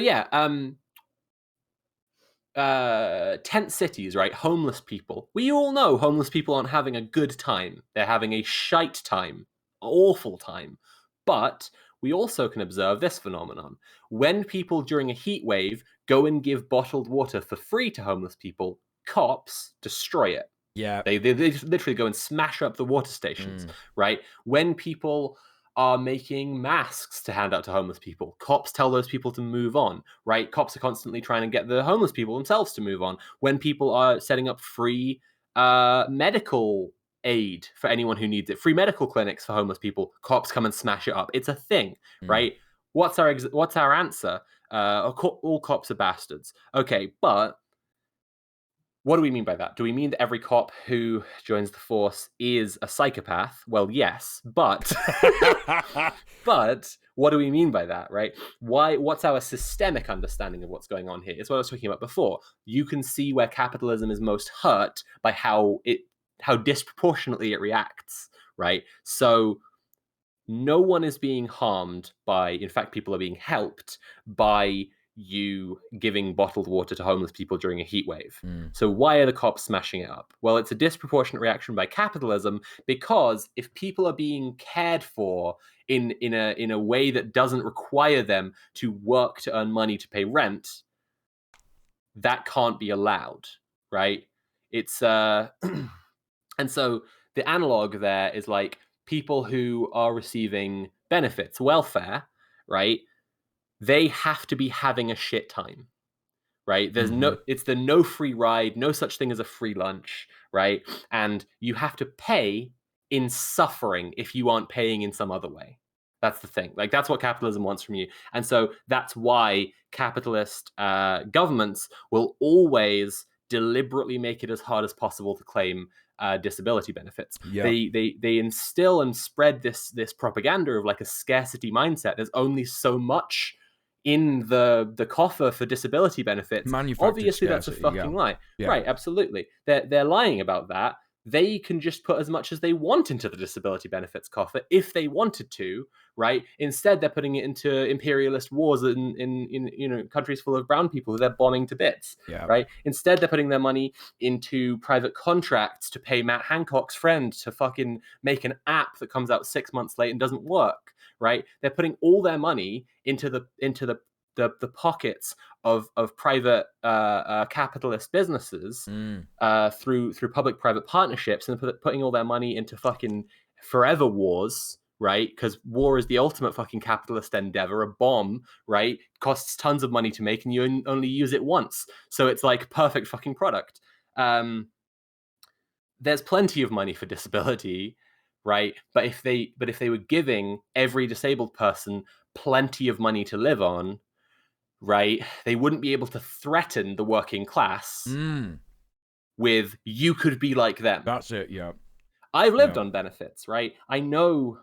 tent cities, right? Homeless people. We all know homeless people aren't having a good time. They're having a shite time, awful time. But we also can observe this phenomenon. When people during a heat wave go and give bottled water for free to homeless people, cops destroy it. Yeah. They literally go and smash up the water stations, right? When people are making masks to hand out to homeless people, cops tell those people to move on, right? Cops are constantly trying to get the homeless people themselves to move on. When people are setting up free medical aid for anyone who needs it, free medical clinics for homeless people, cops come and smash it up. It's a thing, right? What's our answer? All cops are bastards. Okay, but What do we mean by that? Do we mean that every cop who joins the force is a psychopath? Well, yes, but but what do we mean by that, right? What's our systemic understanding of what's going on here? It's what I was talking about before. You can see where capitalism is most hurt by how disproportionately it reacts, right? So no one is being harmed by, in fact, people are being helped by you giving bottled water to homeless people during a heat wave. So why are the cops smashing it up? Well, it's a disproportionate reaction by capitalism, because if people are being cared for in a way that doesn't require them to work to earn money to pay rent, that can't be allowed, right? It's and so the analog there is like people who are receiving benefits, welfare, right? They have to be having a shit time, right? There's it's the no free ride, no such thing as a free lunch, right? And you have to pay in suffering if you aren't paying in some other way. That's the thing. Like, that's what capitalism wants from you. And so that's why capitalist governments will always deliberately make it as hard as possible to claim disability benefits. Yeah. They instill and spread this propaganda of like a scarcity mindset. There's only so much in the coffer for disability benefits. Obviously, that's a fucking lie. Yeah. Right, absolutely. They're lying about that. They can just put as much as they want into the disability benefits coffer if they wanted to, right? Instead, they're putting it into imperialist wars in countries full of brown people who they're bombing to bits, right? Instead, they're putting their money into private contracts to pay Matt Hancock's friend to fucking make an app that comes out 6 months late and doesn't work, right? They're putting all their money into the pockets of private capitalist businesses through public-private partnerships, and putting all their money into fucking forever wars, right? Because war is the ultimate fucking capitalist endeavor. A bomb, right, costs tons of money to make, and you only use it once. So it's like perfect fucking product. There's plenty of money for disability, right? But if they were giving every disabled person plenty of money to live on, right, they wouldn't be able to threaten the working class with, you could be like them. That's it, yeah. I've lived on benefits, right? I know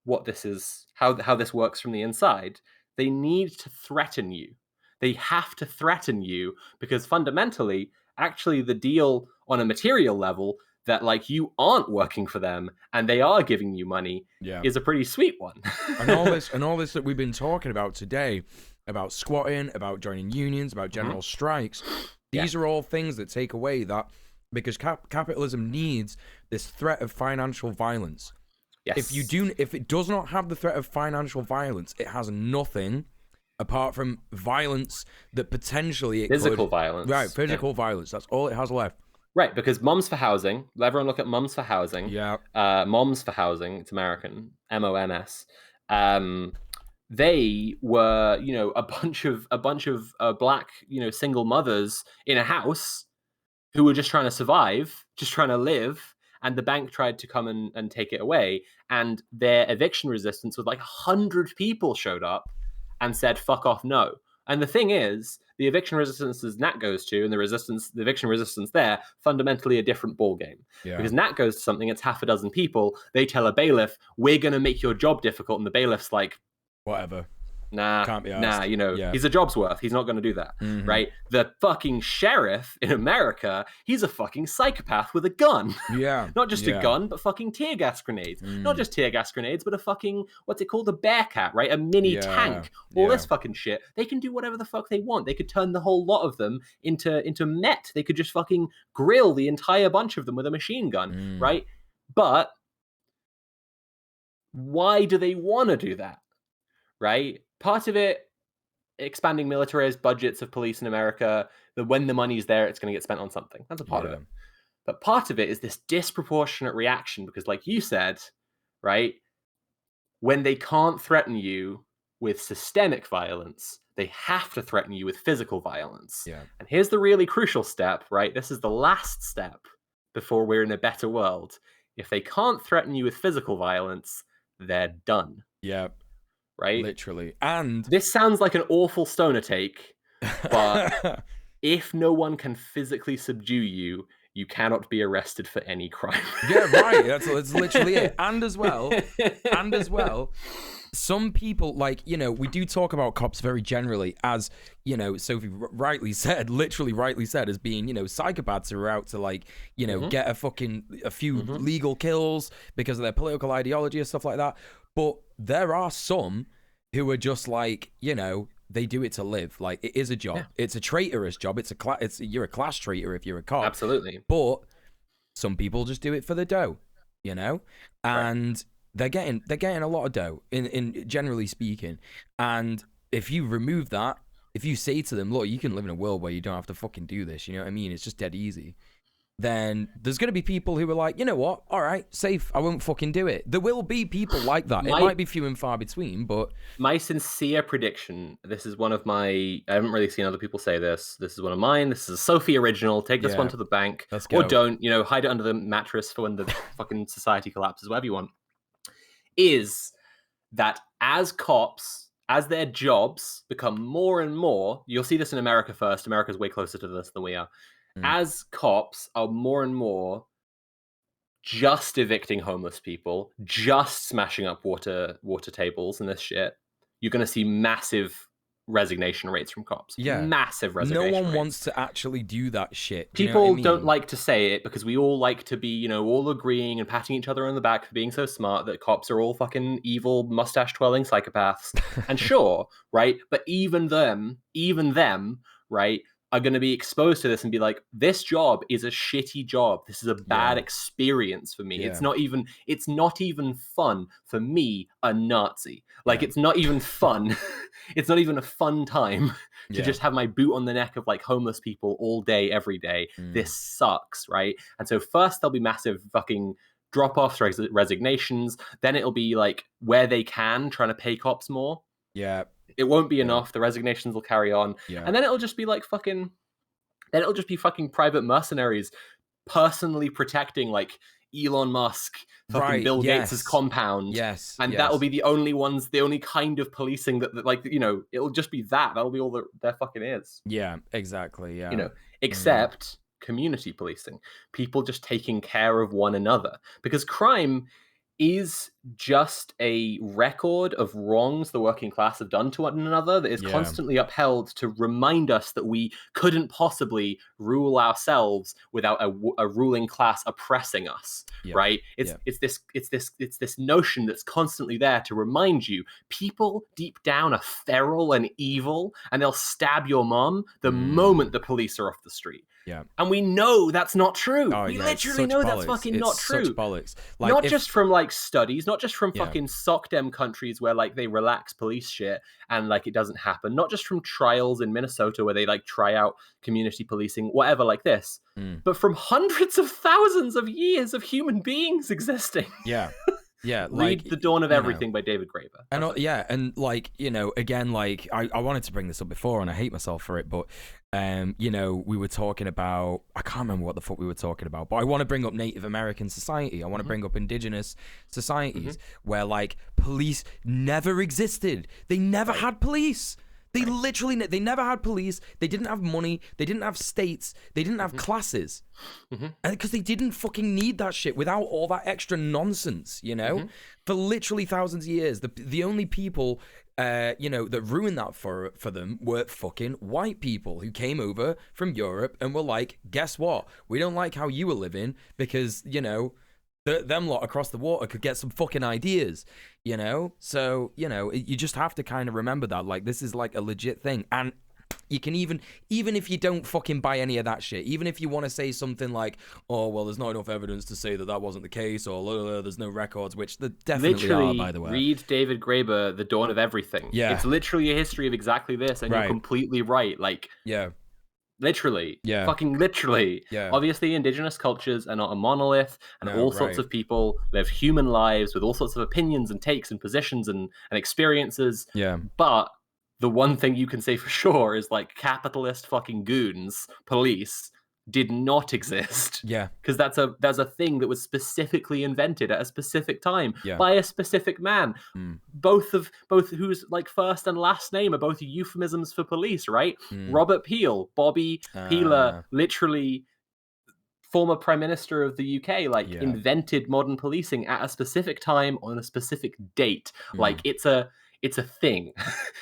what this is, how this works from the inside. They need to threaten you. They have to threaten you, because fundamentally, actually, the deal on a material level that like you aren't working for them and they are giving you money is a pretty sweet one. and all this that we've been talking about today, about squatting, about joining unions, about general strikes, these are all things that take away that, because capitalism needs this threat of financial violence. Yes. If it does not have the threat of financial violence, it has nothing apart from violence that potentially physical violence. Right, physical violence. That's all it has left. Right, because Moms for Housing, everyone look at Moms for Housing. Yeah. Moms for Housing, it's American, MOMS. They were, a bunch of black, single mothers in a house who were just trying to survive, just trying to live, and the bank tried to come and take it away. And their eviction resistance was like 100 people showed up and said, fuck off, no. And the thing is, the eviction resistances Nat goes to and the eviction resistance there, fundamentally a different ballgame. Yeah. Because Nat goes to something, it's half a dozen people, they tell a bailiff, we're going to make your job difficult, and the bailiff's like, whatever. Nah, can't be asked. He's a job's worth. He's not going to do that, right? The fucking sheriff in America, he's a fucking psychopath with a gun. Yeah. Not just a gun, but fucking tear gas grenades. Not just tear gas grenades, but a fucking, what's it called? A Bearcat, right? A mini tank. All this fucking shit. They can do whatever the fuck they want. They could turn the whole lot of them into Met. They could just fucking grill the entire bunch of them with a machine gun, right? But why do they want to do that? Right? Part of it, expanding militarized budgets of police in America, that when the money's there, it's going to get spent on something. That's a part of it. But part of it is this disproportionate reaction, because like you said, right, when they can't threaten you with systemic violence, they have to threaten you with physical violence. Yeah. And here's the really crucial step, right? This is the last step before we're in a better world. If they can't threaten you with physical violence, they're done. Yeah. Right? Literally. And this sounds like an awful stoner take, but if no one can physically subdue you, you cannot be arrested for any crime. Yeah, right. That's literally it. And as well, some people, like, you know, we do talk about cops very generally as, you know, Sophie literally rightly said, as being, you know, psychopaths who are out to, like, you know, get a few legal kills because of their political ideology and stuff like that. But there are some who are just like, you know, they do it to live. Like, it is a job. Yeah. It's a traitorous job. You're a class traitor if you're a cop. Absolutely. But some people just do it for the dough, you know, and they're getting a lot of dough in generally speaking. And if you remove that, if you say to them, look, you can live in a world where you don't have to fucking do this, you know what I mean? It's just dead easy. Then there's going to be people who are like, you know what? All right, safe. I won't fucking do it. There will be people like that. It might be few and far between, but... My sincere prediction, this is one of my... I haven't really seen other people say this. This is one of mine. This is a Sophie original. Take this one to the bank. Let's go. Or don't. You know, hide it under the mattress for when the fucking society collapses, whatever you want. Is that as cops, as their jobs become more and more... You'll see this in America first. America's way closer to this than we are. As cops are more and more just evicting homeless people, just smashing up water tables and this shit, you're going to see massive resignation rates from cops. Yeah. Massive resignation No one rates. wants to actually do that shit. People don't like to say it because we all like to be, you know, all agreeing and patting each other on the back for being so smart that cops are all fucking evil, mustache-twirling psychopaths. And sure, right? But even them, right, are going to be exposed to this and be like, this job is a shitty job. This is a bad experience for me. Yeah. It's not even fun for me, a Nazi. Like, it's not even fun. It's not even a fun time to just have my boot on the neck of, like, homeless people all day, every day. This sucks, right? And so first there'll be massive fucking drop-offs, resignations. Then it'll be, like, where they can, trying to pay cops more. Yeah. It won't be enough. The resignations will carry on. Yeah. And then it'll just be like fucking private mercenaries personally protecting, like, Elon Musk, fucking Bill Gates' compound. Yes. And that will be the only kind of policing that, like, you know, it'll just be that. That'll be all there fucking is. Yeah, exactly. Yeah. You know, except community policing. People just taking care of one another. Because crime is just a record of wrongs the working class have done to one another that is constantly upheld to remind us that we couldn't possibly rule ourselves without a ruling class oppressing us, right? It's this notion that's constantly there to remind you people deep down are feral and evil, and they'll stab your mom the moment the police are off the street. Yeah. And we know that's not true. We literally know that's fucking not true. Such bollocks. Like, not just from, like, studies, not just from fucking SOCDEM countries where, like, they relax police shit and, like, it doesn't happen. Not just from trials in Minnesota where they, like, try out community policing, whatever, like this. But from hundreds of thousands of years of human beings existing. Yeah. Yeah, read like, The Dawn of Everything by David Graeber. And like, you know, again, like, I wanted to bring this up before and I hate myself for it, but you know, we were talking about, I can't remember what the fuck we were talking about, but I want to bring up Native American society. I want to bring up indigenous societies where, like, police never existed. They never had police. They literally, they never had police. They didn't have money. They didn't have states. They didn't have classes. And because they didn't fucking need that shit without all that extra nonsense, you know? For literally thousands of years, the only people, you know, that ruined that for them were fucking white people who came over from Europe and were like, guess what? We don't like how you were living because, you know, them lot across the water could get some fucking ideas, you know? So, you know, you just have to kind of remember that, like, this is, like, a legit thing. And you can even if you don't fucking buy any of that shit, even if you want to say something like, oh, well, there's not enough evidence to say that wasn't the case, or there's no records, which there definitely are, by the way. Read David Graeber, The Dawn of Everything. Yeah. It's literally a history of exactly this, and you're completely right. Like, literally. Yeah. Fucking literally. Yeah. Obviously, indigenous cultures are not a monolith, and all sorts of people live human lives with all sorts of opinions and takes and positions and experiences. Yeah. But the one thing you can say for sure is, like, capitalist fucking goons, police, did not exist. Yeah. Because that's a thing that was specifically invented at a specific time by a specific man. both whose like first and last name are both euphemisms for police, right? Robert Peel, Bobby Peeler, literally former Prime Minister of the UK, like invented modern policing at a specific time on a specific date. Like it's a thing,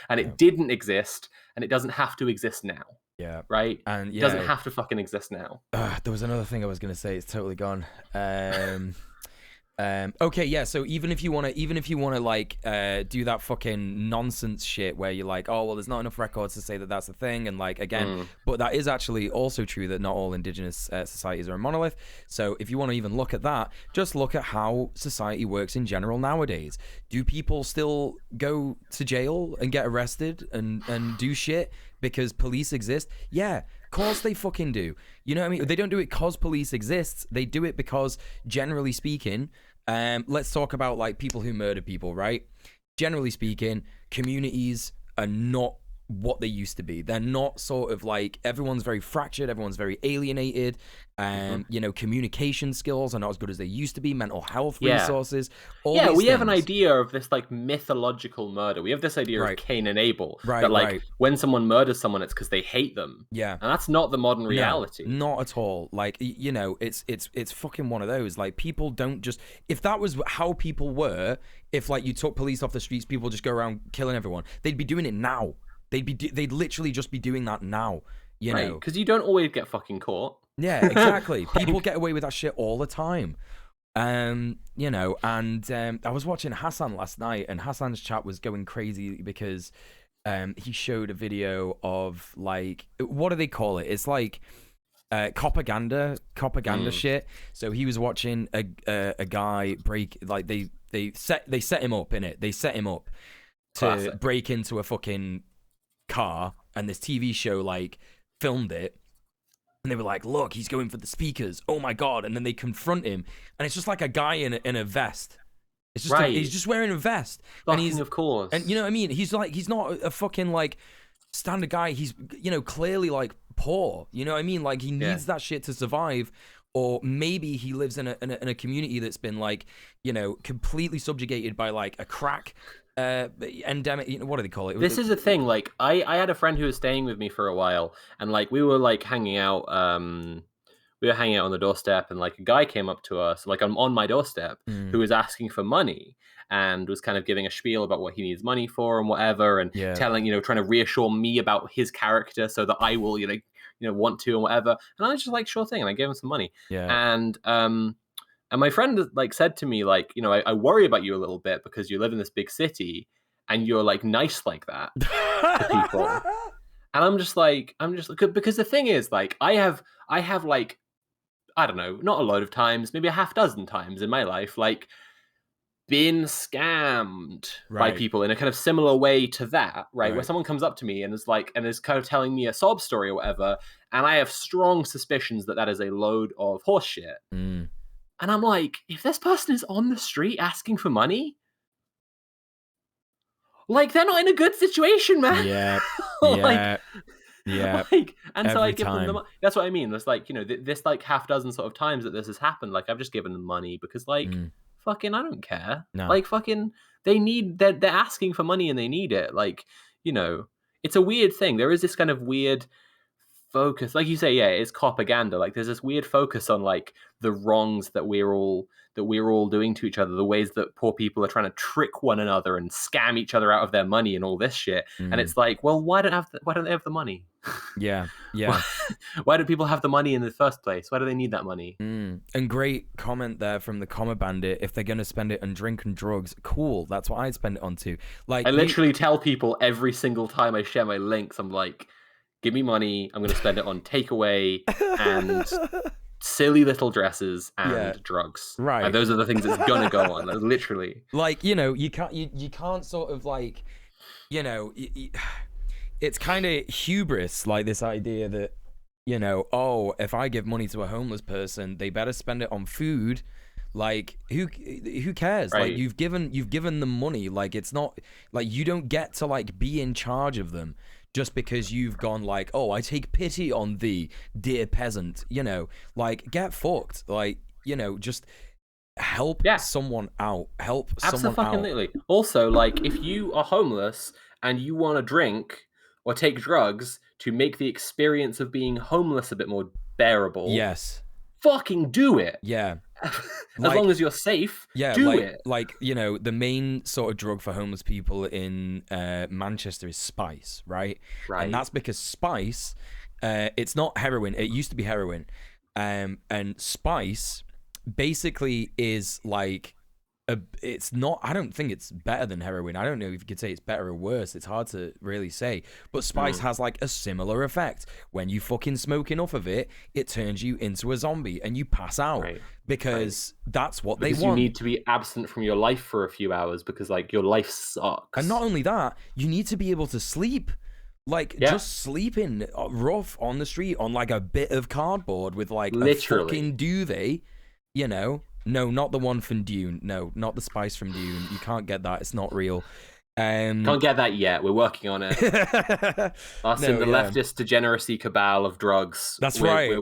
and it didn't exist, and it doesn't have to exist now. Yeah. Right. And it doesn't have to fucking exist now. There was another thing I was gonna say. It's totally gone. Okay, yeah. So even if you wanna like do that fucking nonsense shit where you're like, oh well, there's not enough records to say that that's a thing, and like again, but that is actually also true that not all indigenous societies are a monolith. So if you want to even look at that, just look at how society works in general nowadays. Do people still go to jail and get arrested and do shit because police exist? Yeah. Of course they fucking do. You know what I mean? They don't do it because police exists. They do it because, generally speaking, let's talk about like people who murder people, right? Generally speaking, communities are not what they used to be. They're not sort of like, everyone's very fractured, everyone's very alienated, you know, communication skills are not as good as they used to be, mental health resources, all these we have things. an idea of this like mythological murder. We have this idea of Cain and Abel, that like when someone murders someone, it's because they hate them. Yeah. And that's not the modern reality. No, not at all. Like, you know, it's fucking one of those. Like, people don't just, if that was how people were, if like you took police off the streets, people just go around killing everyone, they'd be doing it now. They'd literally just be doing that now, you know? Because you don't always get fucking caught. Yeah, exactly. People get away with that shit all the time. You know, and I was watching Hassan last night, and Hassan's chat was going crazy because he showed a video of like, what do they call it? It's like propaganda shit. So he was watching a guy break, like they set him up in it. They set him up to break into a fucking car, and this TV show like filmed it, and they were like, look, he's going for the speakers, oh my god. And then they confront him, and it's just like a guy in a vest. It's just he's just wearing a vest, and he's, of course, and you know what I mean, he's not a fucking like standard guy. He's, you know, clearly like poor, you know what I mean, like he needs that shit to survive. Or maybe he lives in a community that's been like, you know, completely subjugated by like a crack endemic, you know, what do they call it? This is a thing. Like, I had a friend who was staying with me for a while, and like we were like hanging out. We were hanging out on the doorstep, and like a guy came up to us, like on my doorstep, who was asking for money and was kind of giving a spiel about what he needs money for and whatever, and telling, you know, trying to reassure me about his character so that I will, you know, want to and whatever. And I was just like, sure thing, and I gave him some money. And my friend like said to me, like, you know, I worry about you a little bit because you live in this big city and you're like nice like that to people. And I'm just because the thing is, like, I have like, I don't know, not a lot of times, maybe a half dozen times in my life, like been scammed by people in a kind of similar way to that, right? Where someone comes up to me and is like, and is kind of telling me a sob story or whatever, and I have strong suspicions that that is a load of horse shit. And I'm like, if this person is on the street asking for money, like, they're not in a good situation, man. Yeah. Like, and so I give time. them the money. That's what I mean. There's like, you know, this like half dozen sort of times that this has happened. Like, I've just given them money because, like, fucking, I don't care. No. Like, fucking, they're asking for money and they need it. Like, you know, it's a weird thing. There is this kind of weird focus, like you say, it's propaganda. Like, there's this weird focus on like the wrongs that we're all doing to each other, the ways that poor people are trying to trick one another and scam each other out of their money and all this shit. And it's like, well, why don't they have the money? Why do people have the money in the first place? Why do they need that money? And great comment there from the Comma Bandit. If they're gonna spend it on drink and drugs, cool, that's what I'd spend it on too. Like, I literally tell people every single time I share my links, I'm like, give me money, I'm going to spend it on takeaway and silly little dresses and drugs. Right. And those are the things it's going to go on, literally. Like, you know, you can't sort of like, you know, it's kind of hubris, like this idea that, you know, oh, if I give money to a homeless person, they better spend it on food. Like, who cares? Like, you've given them money. Like, it's not like you don't get to like be in charge of them just because you've gone like, oh, I take pity on thee, dear peasant, you know, like, get fucked. Like, you know, just help Yeah. someone out. Help someone out. Absolutely. Also, like, if you are homeless and you want to drink or take drugs to make the experience of being homeless a bit more bearable, Yes. fucking do it. Yeah. As Like- long as you're safe, Yeah, do like, it. like, you know, the main sort of drug for homeless people in Manchester is spice, right? Right. And that's because spice, it's not heroin. It used to be heroin. And spice basically is like, it's not, I don't think it's better than heroin. I don't know if you could say it's better or worse. It's hard to really say. But spice has like a similar effect. When you fucking smoke enough of it, it turns you into a zombie and you pass out. Right. Because that's what Because they want. you need to be absent from your life for a few hours because, like, your life sucks. And not only that, you need to be able to sleep. Like, just sleeping rough on the street on, like, a bit of cardboard with, like, Literally. a fucking duvet, you know? No, not the one from Dune. No, not the spice from Dune. You can't get that. It's not real. Can't get that yet. We're working on it. Us in the leftist degeneracy cabal of drugs. That's right.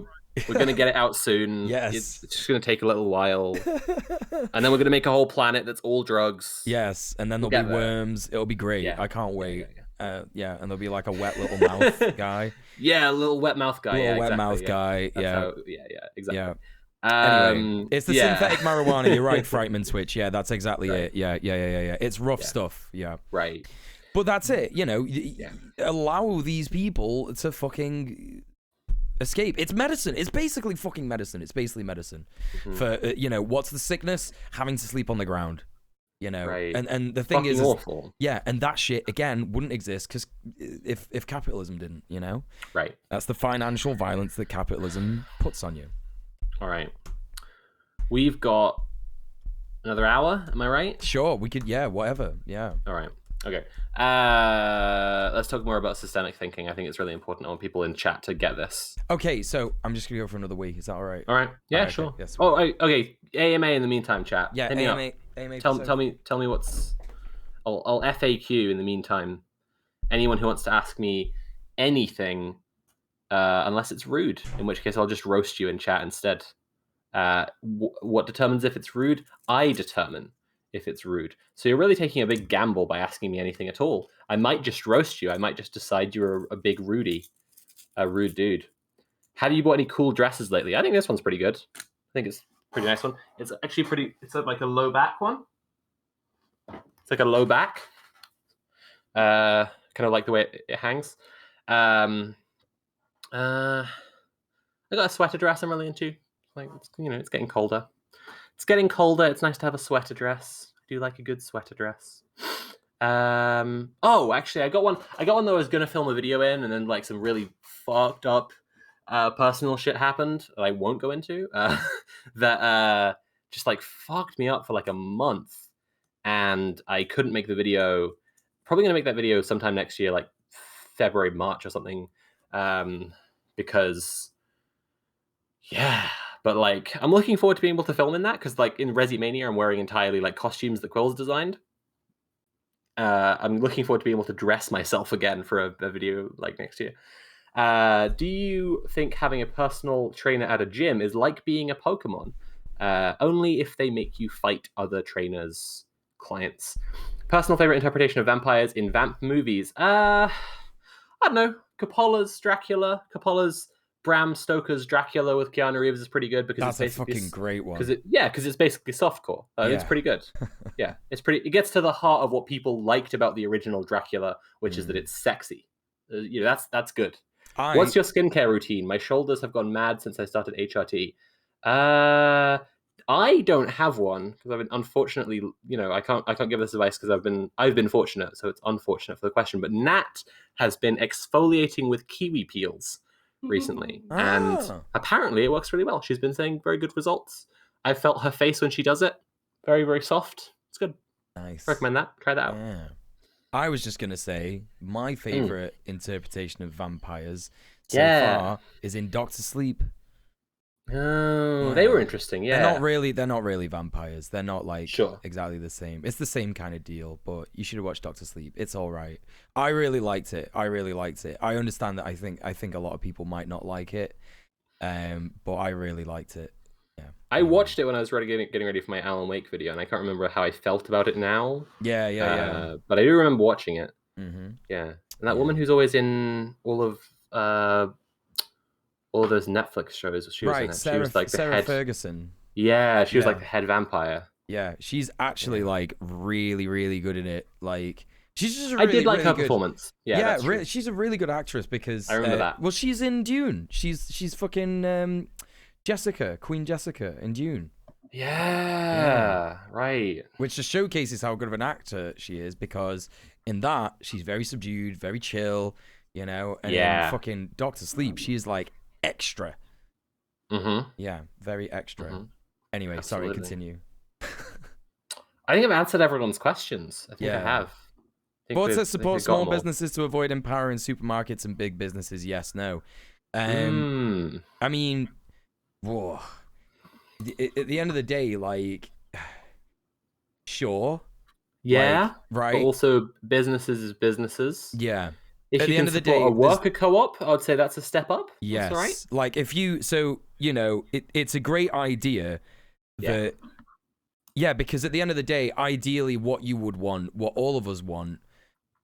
We're going to get it out soon. Yes. It's just going to take a little while. And then we're going to make a whole planet that's all drugs. Yes, and then there'll be worms. It'll be great. Yeah. I can't wait. And there'll be, like, a wet little mouth guy. Yeah, a little wet mouth guy. Little yeah, wet exactly, mouth guy. That's Yeah. how, exactly. Yeah. Anyway, it's the synthetic marijuana. You're right, Frightman Switch. Yeah, that's it. Yeah. It's rough stuff. Yeah. Right. But that's it. You know, allow these people to fucking escape. It's medicine. It's basically fucking medicine. It's basically medicine. For, you know, what's the sickness? Having to sleep on the ground. You know, Right. and the thing Fucking is, awful. yeah, and that shit again wouldn't exist because if capitalism didn't, you know, Right. that's the financial violence that capitalism puts on you. All right. We've got another hour. Am I right? Sure, we could, whatever, All right. Okay. Let's talk more about systemic thinking. I think it's really important. I want people in chat to get this. Okay, so I'm just gonna go for another week. Is that all right? All right. Yeah, Okay, sure. yes. Oh, okay. AMA in the meantime, chat. Yeah, Hit me up. AMA. Tell me what's. I'll FAQ in the meantime. Anyone who wants to ask me anything, unless it's rude, in which case I'll just roast you in chat instead. What determines if it's rude? I determine if it's rude. So you're really taking a big gamble by asking me anything at all. I might just roast you. I might just decide you're a big rude dude. Have you bought any cool dresses lately? I think this one's pretty good. I think it's a pretty nice one. It's actually pretty. It's like a low back one. It's like a low back. Kind of like the way it hangs. I got a sweater dress I'm really into. Like, it's getting colder. It's getting colder. It's nice to have a sweater dress. I do like a good sweater dress. Actually, I got one that I was gonna film a video in, and then like some really fucked up personal shit happened that I won't go into. That just like fucked me up for like a month, and I couldn't make the video. Probably gonna make that video sometime next year, like February, March or something, because but like I'm looking forward to being able to film in that, because like in Resi Mania I'm wearing entirely like costumes that Quill's designed. I'm looking forward to being able to dress myself again for a video like next year. Do you think having a personal trainer at a gym is like being a Pokemon? Only if they make you fight other trainers' clients. Personal favorite interpretation of vampires in vamp movies? I don't know. Coppola's Dracula. Coppola's Bram Stoker's Dracula with Keanu Reeves is pretty good, because That's it's a fucking great one. Because it's basically softcore. It's pretty good. Yeah, it's pretty. It gets to the heart of what people liked about the original Dracula, which is that it's sexy. That's good. What's your skincare routine? My shoulders have gone mad since I started HRT. I don't have one because I've been, unfortunately, I can't give this advice because I've been fortunate, so it's unfortunate for the question. But Nat has been exfoliating with kiwi peels recently, and apparently it works really well. She's been saying very good results. I felt her face when she does it, very, very soft. It's good. Nice. Recommend that. Try that out. Yeah. I was just gonna say my favorite interpretation of vampires so far is in Doctor Sleep. Oh, they were interesting. Yeah, they're not really vampires. They're not like exactly the same. It's the same kind of deal, but you should have watched Doctor Sleep. It's all right. I really liked it. I understand that I think a lot of people might not like it, but I really liked it. Yeah. I watched it when I was getting ready for my Alan Wake video, and I can't remember how I felt about it now. Yeah. But I do remember watching it. Mm-hmm. Yeah, and that woman who's always in all of those Netflix shows. She was in it. She was like the Sarah head. Ferguson. Yeah, she was like the head vampire. Yeah, she's actually like really, really good in it. Like, she's just I did like her performance. Yeah, really, she's a really good actress because I remember that. Well, she's in Dune. She's fucking Jessica, Queen Jessica in Dune. Yeah, right. Which just showcases how good of an actor she is, because in that she's very subdued, very chill, you know. And in fucking Doctor Sleep, she is like extra. Mm-hmm. Yeah, very extra. Mm-hmm. Anyway, Absolutely. sorry, continue. I think I've answered everyone's questions. I think I have. But to support small businesses to avoid empowering supermarkets and big businesses, yes, no. I mean, whoa. At the end of the day, like, sure. Yeah. Like, right. But also, businesses is businesses. Yeah. If at you the can end of the support day, a worker co-op, I would say that's a step up. Yes. That's right. Like, if you, so, you know, it's a great idea that, because at the end of the day, ideally what you would want, what all of us want,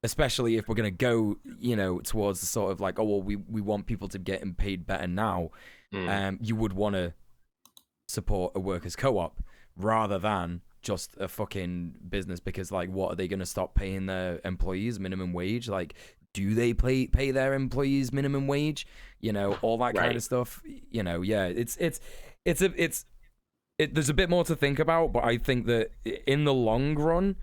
especially if we're going to go, you know, towards the sort of like, oh, well, we want people to get paid better now. You would want to support a workers' co-op rather than just a fucking business, because like, what are they going to stop paying their employees minimum wage? Like, do they pay their employees minimum wage? You know, all that kind of stuff. You know, there's a bit more to think about, but I think that in the long run,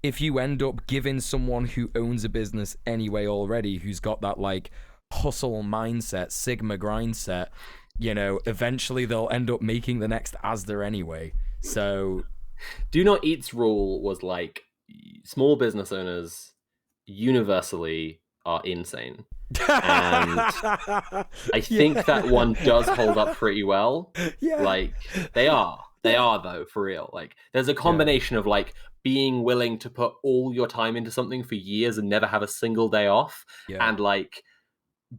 if you end up giving someone who owns a business anyway already, who's got that like hustle mindset, Sigma grind set, you know, eventually they'll end up making the next Asda anyway. So, Do Not Eat's rule was like, small business owners universally are insane. And I think that one does hold up pretty well. Yeah. Like, they are though, for real. Like, there's a combination of like being willing to put all your time into something for years and never have a single day off, and like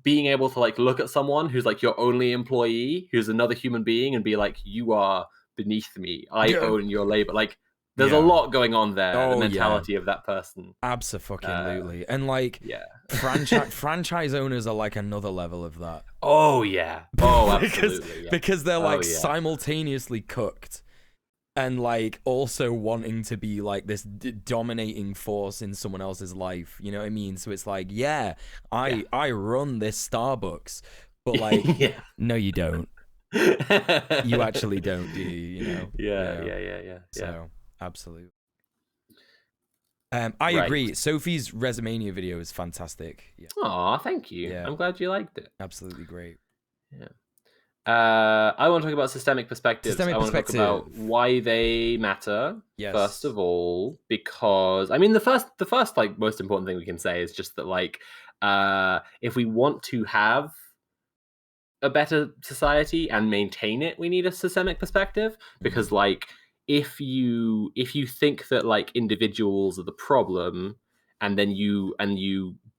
being able to like look at someone who's like your only employee, who's another human being, and be like, you are beneath me, I own your labor. Like, there's a lot going on there. The mentality of that person. Absolutely. And like, franchise owners are like another level of that. Oh yeah. Oh, absolutely. Because they're like simultaneously cooked and like also wanting to be like this dominating force in someone else's life. You know what I mean? So it's like, I run this Starbucks, but like, no, you don't. You actually don't, do you? You know? Yeah. So absolutely. I agree. Sophie's WrestleMania video is fantastic. Yeah. Aw, thank you. I'm glad you liked it. Absolutely great. Yeah. I want to talk about systemic perspectives. I want to talk about why they matter. Yes. First of all, because I mean, the first like most important thing we can say is just that like, if we want to have a better society and maintain it, we need a systemic perspective. Because like, if you think that like individuals are the problem, and then you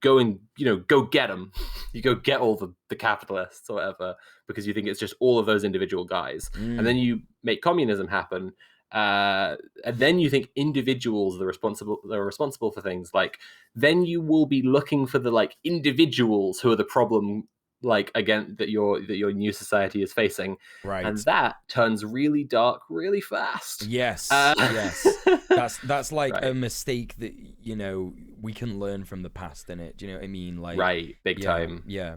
go and go get them, you go get all the capitalists or whatever, because you think it's just all of those individual guys, and then you make communism happen, and then you think individuals are responsible for things, like, then you will be looking for the like individuals who are the problem, like, again, that your new society is facing, right? And that turns really dark really fast. Yes. That's like a mistake that we can learn from the past, in it. Do you know what I mean? Like, big time. Yeah.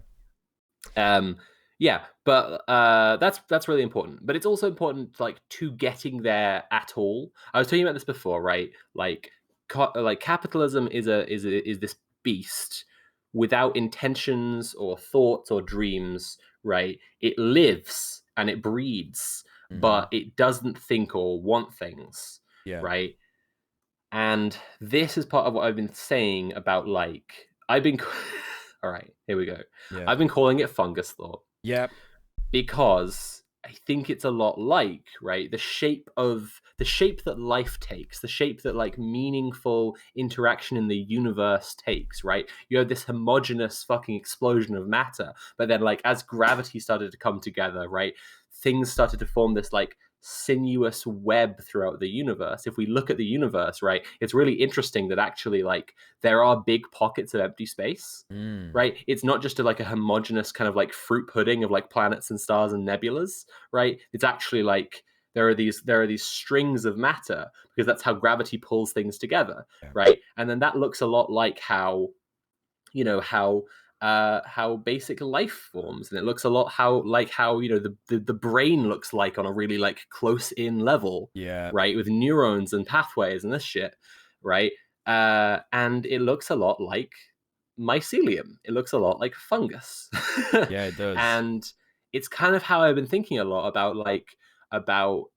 But that's really important. But it's also important, like, to getting there at all. I was talking about this before, right? Like capitalism is this beast without intentions or thoughts or dreams, right? It lives and it breeds, but it doesn't think or want things, right? And this is part of what I've been saying about, like, all right, here we go. Yeah. I've been calling it fungus thought. Yep. Because I think it's a lot like, right, the shape that life takes, the shape that like meaningful interaction in the universe takes, right? You have this homogeneous fucking explosion of matter, but then like as gravity started to come together, right, things started to form this like sinuous web throughout the universe. If we look at the universe, right, it's really interesting that actually like there are big pockets of empty space, right? It's not just like a homogeneous kind of like fruit pudding of like planets and stars and nebulas, right? It's actually like there are these strings of matter, because that's how gravity pulls things together, right? And then that looks a lot like how, you know, how basic life forms, and it looks a lot how you know the brain looks like on a really like close in level, right, with neurons and pathways and this shit, right? And it looks a lot like mycelium. It looks a lot like fungus. Yeah, it does. And it's kind of how I've been thinking a lot about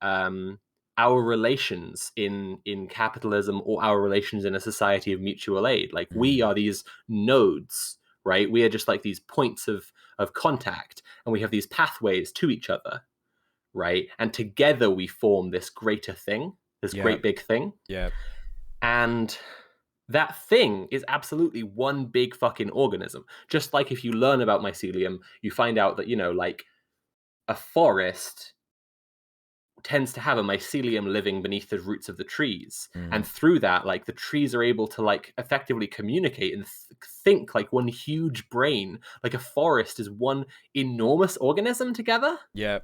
our relations in capitalism, or our relations in a society of mutual aid. Like we are these nodes, right? We are just like these points of contact, and we have these pathways to each other, right? And together we form this greater thing, this great big thing. Yeah. And that thing is absolutely one big fucking organism. Just like if you learn about mycelium, you find out that, you know, like a forest tends to have a mycelium living beneath the roots of the trees, and through that, like the trees are able to like effectively communicate and think like one huge brain. Like a forest is one enormous organism together. Yeah.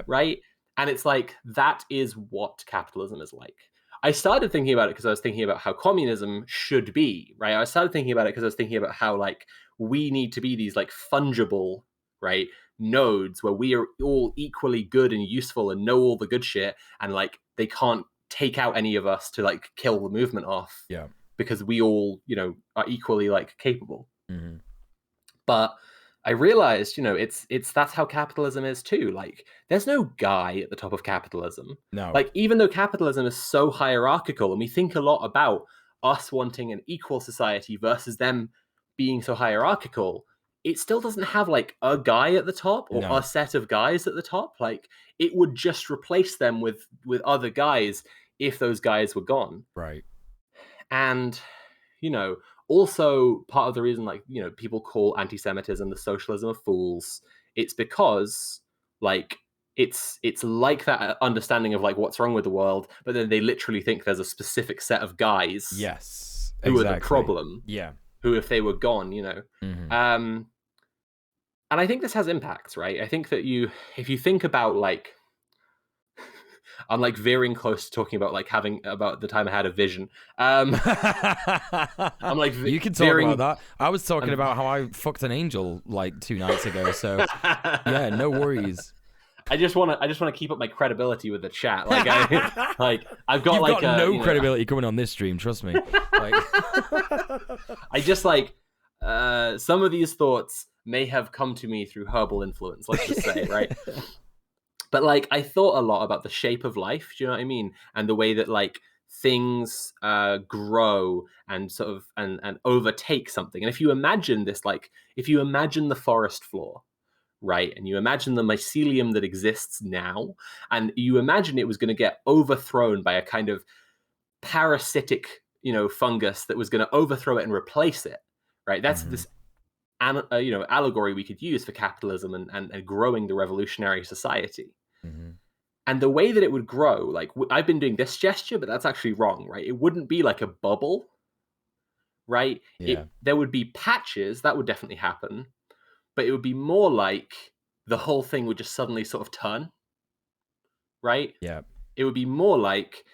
Right. And it's like that is what capitalism is like. I started thinking about it because I was thinking about how communism should be, right? I started thinking about it because I was thinking about how like we need to be these like fungible, right, nodes where we are all equally good and useful and know all the good shit, and like they can't take out any of us to like kill the movement off, because we all, you know, are equally like capable. But I realized, you know, it's that's how capitalism is too. Like there's no guy at the top of capitalism. No. Like even though capitalism is so hierarchical, and we think a lot about us wanting an equal society versus them being so hierarchical, it still doesn't have like a guy at the top, or a set of guys at the top. Like it would just replace them with other guys if those guys were gone. Right. And, you know, also part of the reason, like, you know, people call anti-Semitism the socialism of fools, it's because like it's like that understanding of like what's wrong with the world, but then they literally think there's a specific set of guys who are the problem, who if they were gone, you know. And I think this has impacts, right? I think that if you think about like, I'm like veering close to talking about like having about the time I had a vision. I'm like you can talk about that. I was talking about how I fucked an angel like 2 nights ago. So yeah, no worries. I just want to keep up my credibility with the chat. Like I've got You've like got no credibility coming on this stream. Trust me. Like... I just like some of these thoughts may have come to me through herbal influence. Let's just say, right. But like I thought a lot about the shape of life, do you know what I mean? And the way that like things grow and sort of and overtake something. And if you imagine this, like if you imagine the forest floor, right, and you imagine the mycelium that exists now, and you imagine it was going to get overthrown by a kind of parasitic, you know, fungus that was going to overthrow it and replace it, right? That's this you know, allegory we could use for capitalism and growing the revolutionary society. And the way that it would grow, like I've been doing this gesture, but that's actually wrong, right? It wouldn't be like a bubble, right? There would be patches, that would definitely happen, but it would be more like the whole thing would just suddenly sort of turn, right? It would be more like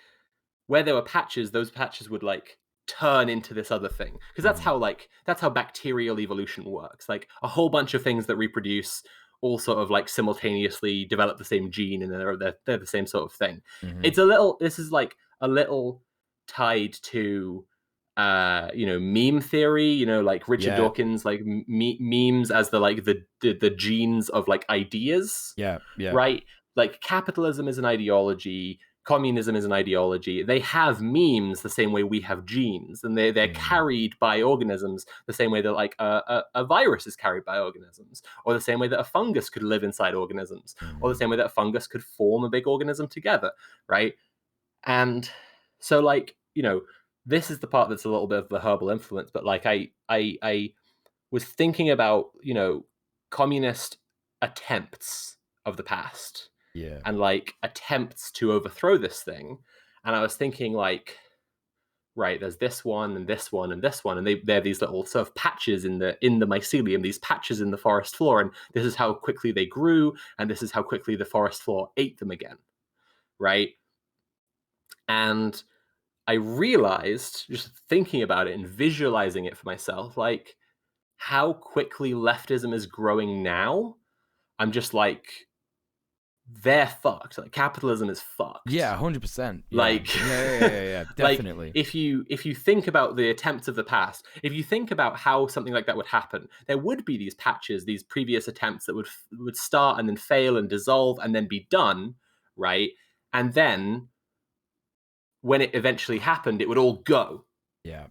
where there were patches, those patches would like turn into this other thing, because that's how bacterial evolution works. Like a whole bunch of things that reproduce all sort of like simultaneously develop the same gene, and they're the same sort of thing. This is like a little tied to you know, meme theory, you know, like Richard Dawkins, like memes as the genes of like ideas, right? Like capitalism is an ideology, communism is an ideology. They have memes the same way we have genes, and they're carried by organisms the same way that like a virus is carried by organisms, or the same way that a fungus could live inside organisms, or the same way that a fungus could form a big organism together, right? And so like, you know, this is the part that's a little bit of the herbal influence, but like I was thinking about, you know, communist attempts of the past, Yeah. and like attempts to overthrow this thing. And I was thinking like, right, there's this one and this one and this one, and they're these little sort of patches in the mycelium, these patches in the forest floor, and this is how quickly they grew, and this is how quickly the forest floor ate them again, right? And I realized, just thinking about it and visualizing it for myself, like how quickly leftism is growing now. I'm just like, they're fucked. Like capitalism is fucked. Yeah, 100%. Like, yeah, definitely. Like, if you think about the attempts of the past, if you think about how something like that would happen, there would be these patches, these previous attempts that would start and then fail and dissolve and then be done, right? And then when it eventually happened, it would all go. Yeah.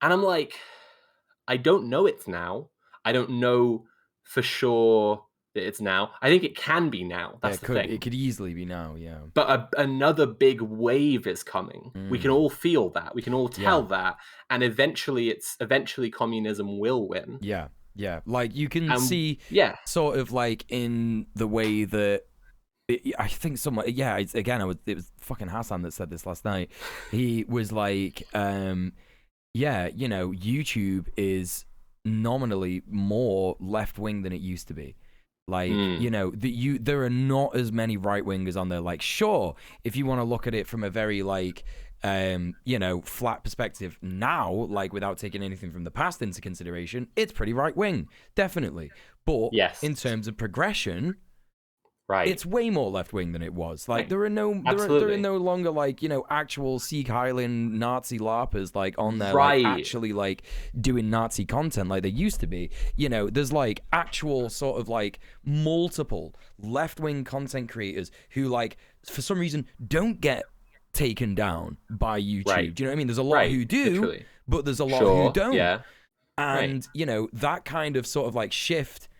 And I'm like, I don't know it's now. I don't know for sure that it's now. I think it can be now. That's the thing. It could easily be now, yeah. But another big wave is coming. We can all feel that. We can all tell that. And eventually communism will win. Yeah. Like you can see sort of like in the way that I think someone, it was fucking Hassan that said this last night. He was like, YouTube is nominally more left wing than it used to be. Like, there are not as many right wingers on there. Like, sure, if you want to look at it from a very like, flat perspective now, like without taking anything from the past into consideration, it's pretty right wing, definitely. But in terms of progression, right, it's way more left wing than it was. Like there are no longer like actual Sikh Island Nazi larpers like on there, like actually like doing Nazi content like they used to be. There's like actual sort of like multiple left wing content creators who like for some reason don't get taken down by YouTube. Right. Do you know what I mean? There's a lot who do, but there's a lot who don't. Yeah. And that kind of sort of like shift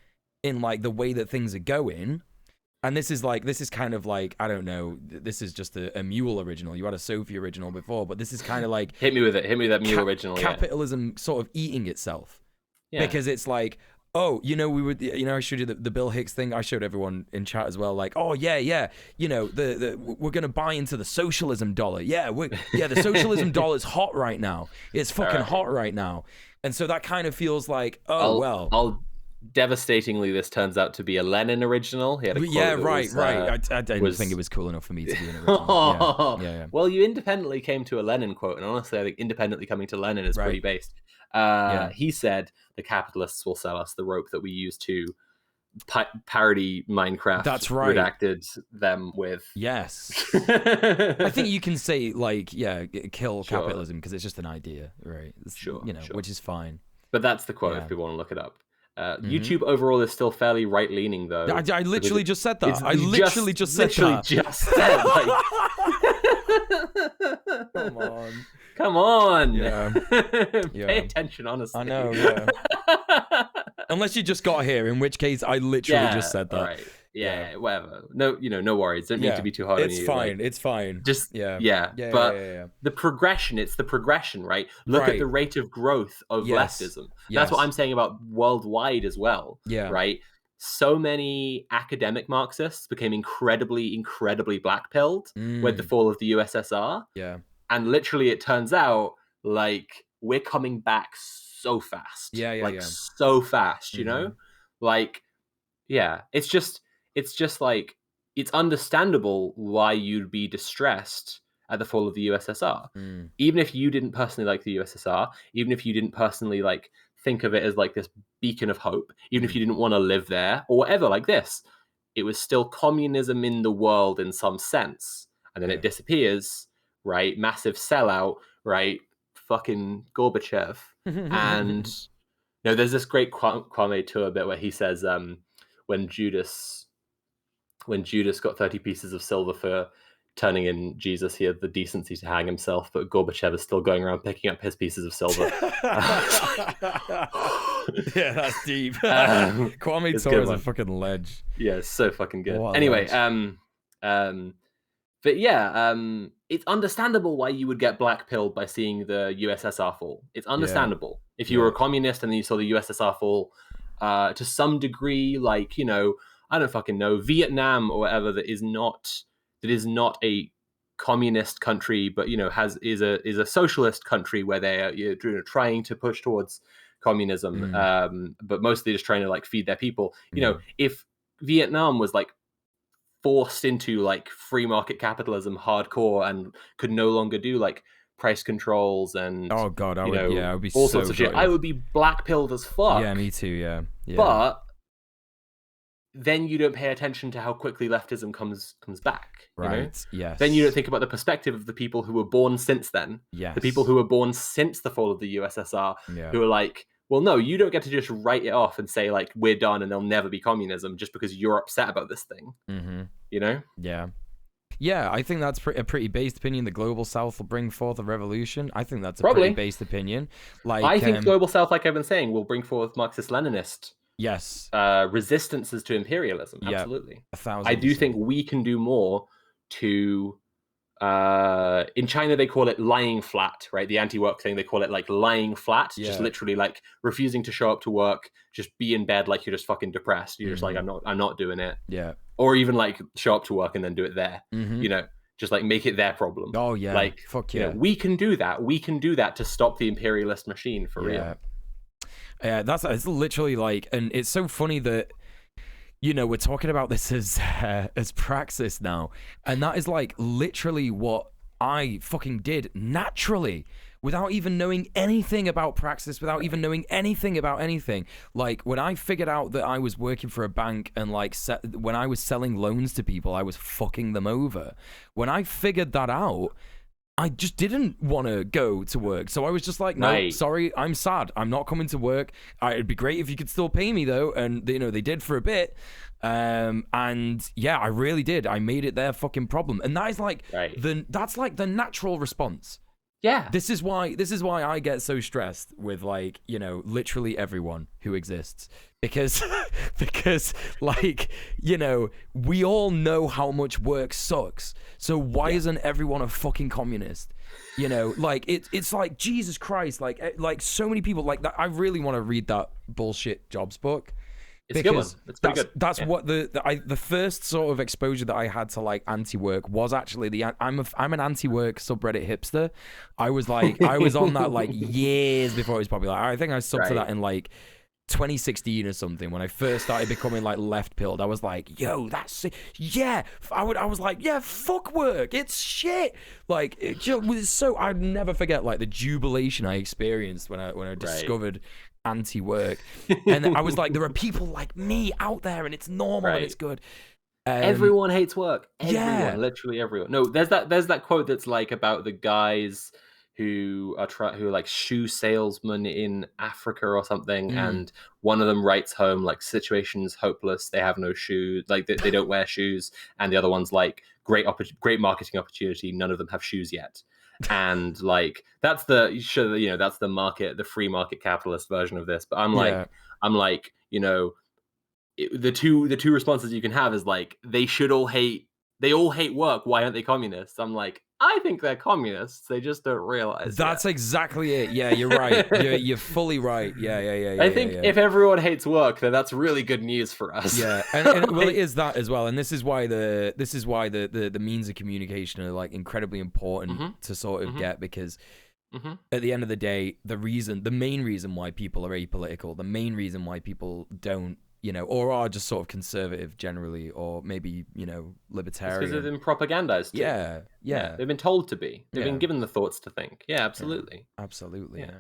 in like the way that things are going. And this is kind of like, I don't know, this is just a Muel original. You had a Sophie original before, but this is kind of like... Hit me with that Muel original, capitalism sort of eating itself. Yeah. Because it's like, I showed you the Bill Hicks thing. I showed everyone in chat as well, like, oh, yeah. We're going to buy into the socialism dollar. Yeah, the socialism dollar is hot right now. It's fucking hot right now. And so that kind of feels like, devastatingly, this turns out to be a Lenin original. He had a quote right. I didn't think it was cool enough for me to be an original. Yeah. Well, you independently came to a Lenin quote, and honestly, I think independently coming to Lenin is pretty based. He said, "The capitalists will sell us the rope that we use to parody Minecraft." That's right. Redacted them with. Yes. I think you can say kill capitalism because it's just an idea, right? Sure. Which is fine. But that's the quote if people want to look it up. YouTube overall is still fairly right-leaning, though. I literally just said that. I literally just said that. Come on. Yeah. Pay attention, honestly. I know, yeah. Unless you just got here, in which case I literally just said that. Right. Yeah, whatever. No, no worries. Don't need to be too hard on you. It's fine. Just the progression. It's the progression, right? Look at the rate of growth of leftism. That's what I'm saying about worldwide as well. Yeah. Right. So many academic Marxists became incredibly black-pilled with the fall of the USSR. Yeah. And literally, it turns out like we're coming back so fast. So fast. You know, like. Yeah, it's just like, it's understandable why you'd be distressed at the fall of the USSR. Even if you didn't personally like the USSR, even if you didn't personally like think of it as like this beacon of hope, even if you didn't want to live there or whatever like this, it was still communism in the world in some sense. And then it disappears, right? Massive sellout, right? Fucking Gorbachev. And there's this great Kwame Ture bit where he says, when Judas got 30 pieces of silver for turning in Jesus, he had the decency to hang himself, but Gorbachev is still going around picking up his pieces of silver. Yeah, that's deep. Kwame Ture is a fucking ledge. Yeah, it's so fucking good. Anyway, but yeah, it's understandable why you would get blackpilled by seeing the USSR fall. It's understandable. If you were a communist and then you saw the USSR fall, to some degree, like, I don't fucking know, Vietnam or whatever, that is not a communist country, but is a socialist country where they are trying to push towards communism, but mostly just trying to like feed their people. If Vietnam was like forced into like free market capitalism hardcore and could no longer do like price controls and oh god, I would be all so sorts of shit, gutted. I would be black-pilled as fuck. Yeah, me too. Yeah. But then you don't pay attention to how quickly leftism comes back. Right. Yes. Then you don't think about the perspective of the people who were born since then. Yes. The people who were born since the fall of the USSR, Yeah. who are like, well, no, you don't get to just write it off and say like we're done and there'll never be communism just because you're upset about this thing. Yeah. Yeah, I think that's a pretty based opinion. The global south will bring forth a revolution. I think that's a pretty based opinion. Like, I think global south, like I've been saying, will bring forth Marxist-Leninist resistances to imperialism. Absolutely. 1,000%. I do think we can do more to... in China, they call it lying flat, right? The anti-work thing, they call it like lying flat. Just literally like refusing to show up to work, just be in bed like you're just fucking depressed. You're just like, I'm not doing it. Yeah. Or even like show up to work and then do it there. Just like make it their problem. Oh yeah. Like, fuck yeah. We can do that. We can do that to stop the imperialist machine for real. Yeah, it's literally like, and it's so funny that we're talking about this as praxis now, and that is like literally what I fucking did naturally, without even knowing anything about praxis, without even knowing anything about anything. Like when I figured out that I was working for a bank and like when I was selling loans to people, I was fucking them over. When I figured that out, I just didn't want to go to work. So I was just like, no, sorry, I'm sad. I'm not coming to work. It'd be great if you could still pay me though. And they did for a bit. And yeah, I really did. I made it their fucking problem. And that is like, that's like the natural response. Yeah. This is why I get so stressed with like, literally everyone who exists. Because like, we all know how much work sucks. So why isn't everyone a fucking communist? Like it's like, Jesus Christ, like so many people like that. I really want to read that bullshit jobs book. It's a good one. It's pretty good. That's what the first sort of exposure that I had to like anti-work was actually I'm an anti-work subreddit hipster. I was on that like years before it was popular. I think I subbed to that in like 2016 or something when I first started becoming like left pilled. I was like, yo, that's it. Yeah. I was like, yeah, fuck work. It's shit. Like it was so, I'd never forget like the jubilation I experienced when I discovered anti-work. And I was like, there are people like me out there and it's normal and it's good. Everyone hates work. Everyone, literally everyone. No, there's that quote that's like about the guys who are like shoe salesmen in Africa or something, and one of them writes home like situation's hopeless, they have no shoes, like they don't wear shoes, and the other one's like great marketing opportunity, none of them have shoes yet. And like that's the free market capitalist version of this. But I'm like the two responses you can have is like they all hate work, why aren't they communists? I'm like, I think they're communists, they just don't realize that's exactly it. Yeah, you're right. You're fully right. Yeah. I think if everyone hates work, then that's really good news for us. Yeah, and well, it is that as well. And this is why the means of communication are like incredibly important to sort of get, because at the end of the day, the main reason why people are apolitical, the main reason why people don't, or are just sort of conservative generally, or maybe, libertarian. Because they've been propagandized. Yeah. They've been told to be. They've been given the thoughts to think. Yeah, absolutely. Yeah, absolutely. Yeah.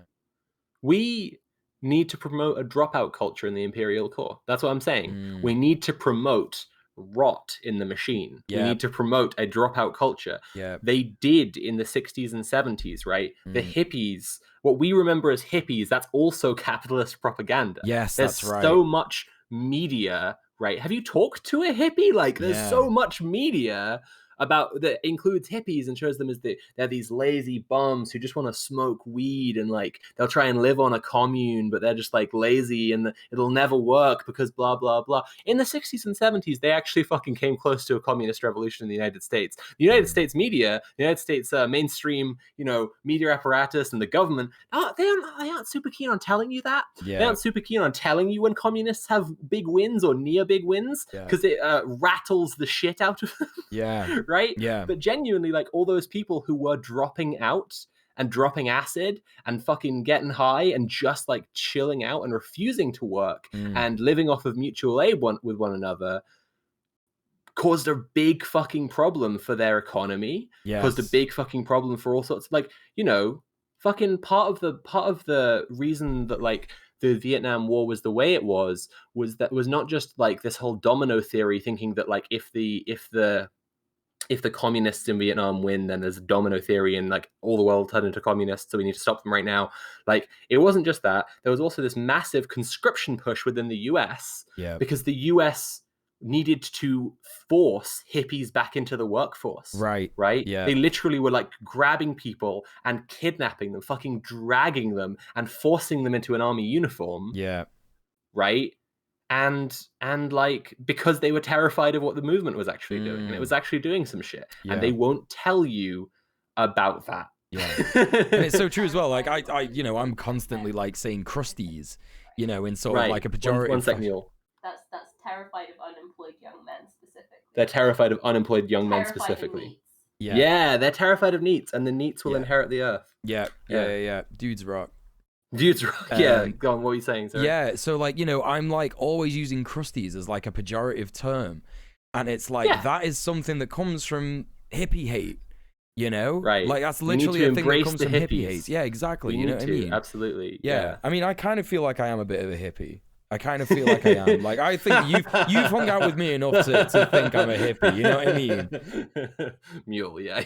We need to promote a dropout culture in the imperial core. That's what I'm saying. We need to promote rot in the machine. We need to promote a dropout culture. They did in the 60s and 70s, right? The hippies, what we remember as hippies, that's also capitalist propaganda. Yes, that's right. There's so much media, right? Have you talked to a hippie? Like there's so much media that includes hippies and shows them as they're these lazy bums who just want to smoke weed, and like they'll try and live on a commune, but they're just like lazy and it'll never work because blah blah blah. In the 60s and 70s, they actually fucking came close to a communist revolution in the United States. The United States media, the United States mainstream, media apparatus and the government, they aren't super keen on telling you that. Yeah. They aren't super keen on telling you when communists have big wins or near big wins, because it rattles the shit out of them. Yeah. Right? Yeah. But genuinely, like, all those people who were dropping out and dropping acid and fucking getting high and just like chilling out and refusing to work and living off of mutual aid with one another caused a big fucking problem for their economy. Caused a big fucking problem for all sorts of, like, fucking part of the reason that like the Vietnam War was the way it was not just like this whole domino theory, thinking that like if the communists in Vietnam win, then there's a domino theory and like all the world turned into communists, so we need to stop them right now. Like, it wasn't just that. There was also this massive conscription push within the US because the US needed to force hippies back into the workforce. Right? Yeah. They literally were like grabbing people and kidnapping them, fucking dragging them and forcing them into an army uniform. Yeah. Right? And like, because they were terrified of what the movement was actually doing, and it was actually doing some shit, and they won't tell you about that. Yeah. And it's so true as well. Like I'm constantly like saying crusties, in sort of like a pejorative. One sec, Neil. That's terrified of unemployed young men specifically. They're terrified of unemployed young men specifically. Yeah, they're terrified of neets, and the neets will inherit the earth. Yeah. Dudes rock. Dudes rock. Yeah, go on, what were you saying? Sorry. Yeah, so like, I'm like always using crusties as like a pejorative term. And it's like, that is something that comes from hippie hate, Right. Like, that's literally a thing that comes from hippie hate. Yeah, exactly. You know what I mean? Absolutely. Yeah. I mean, I kind of feel like I am a bit of a hippie. I kind of feel like I am. Like, I think you've hung out with me enough to think I'm a hippie. You know what I mean? Mule, yeah.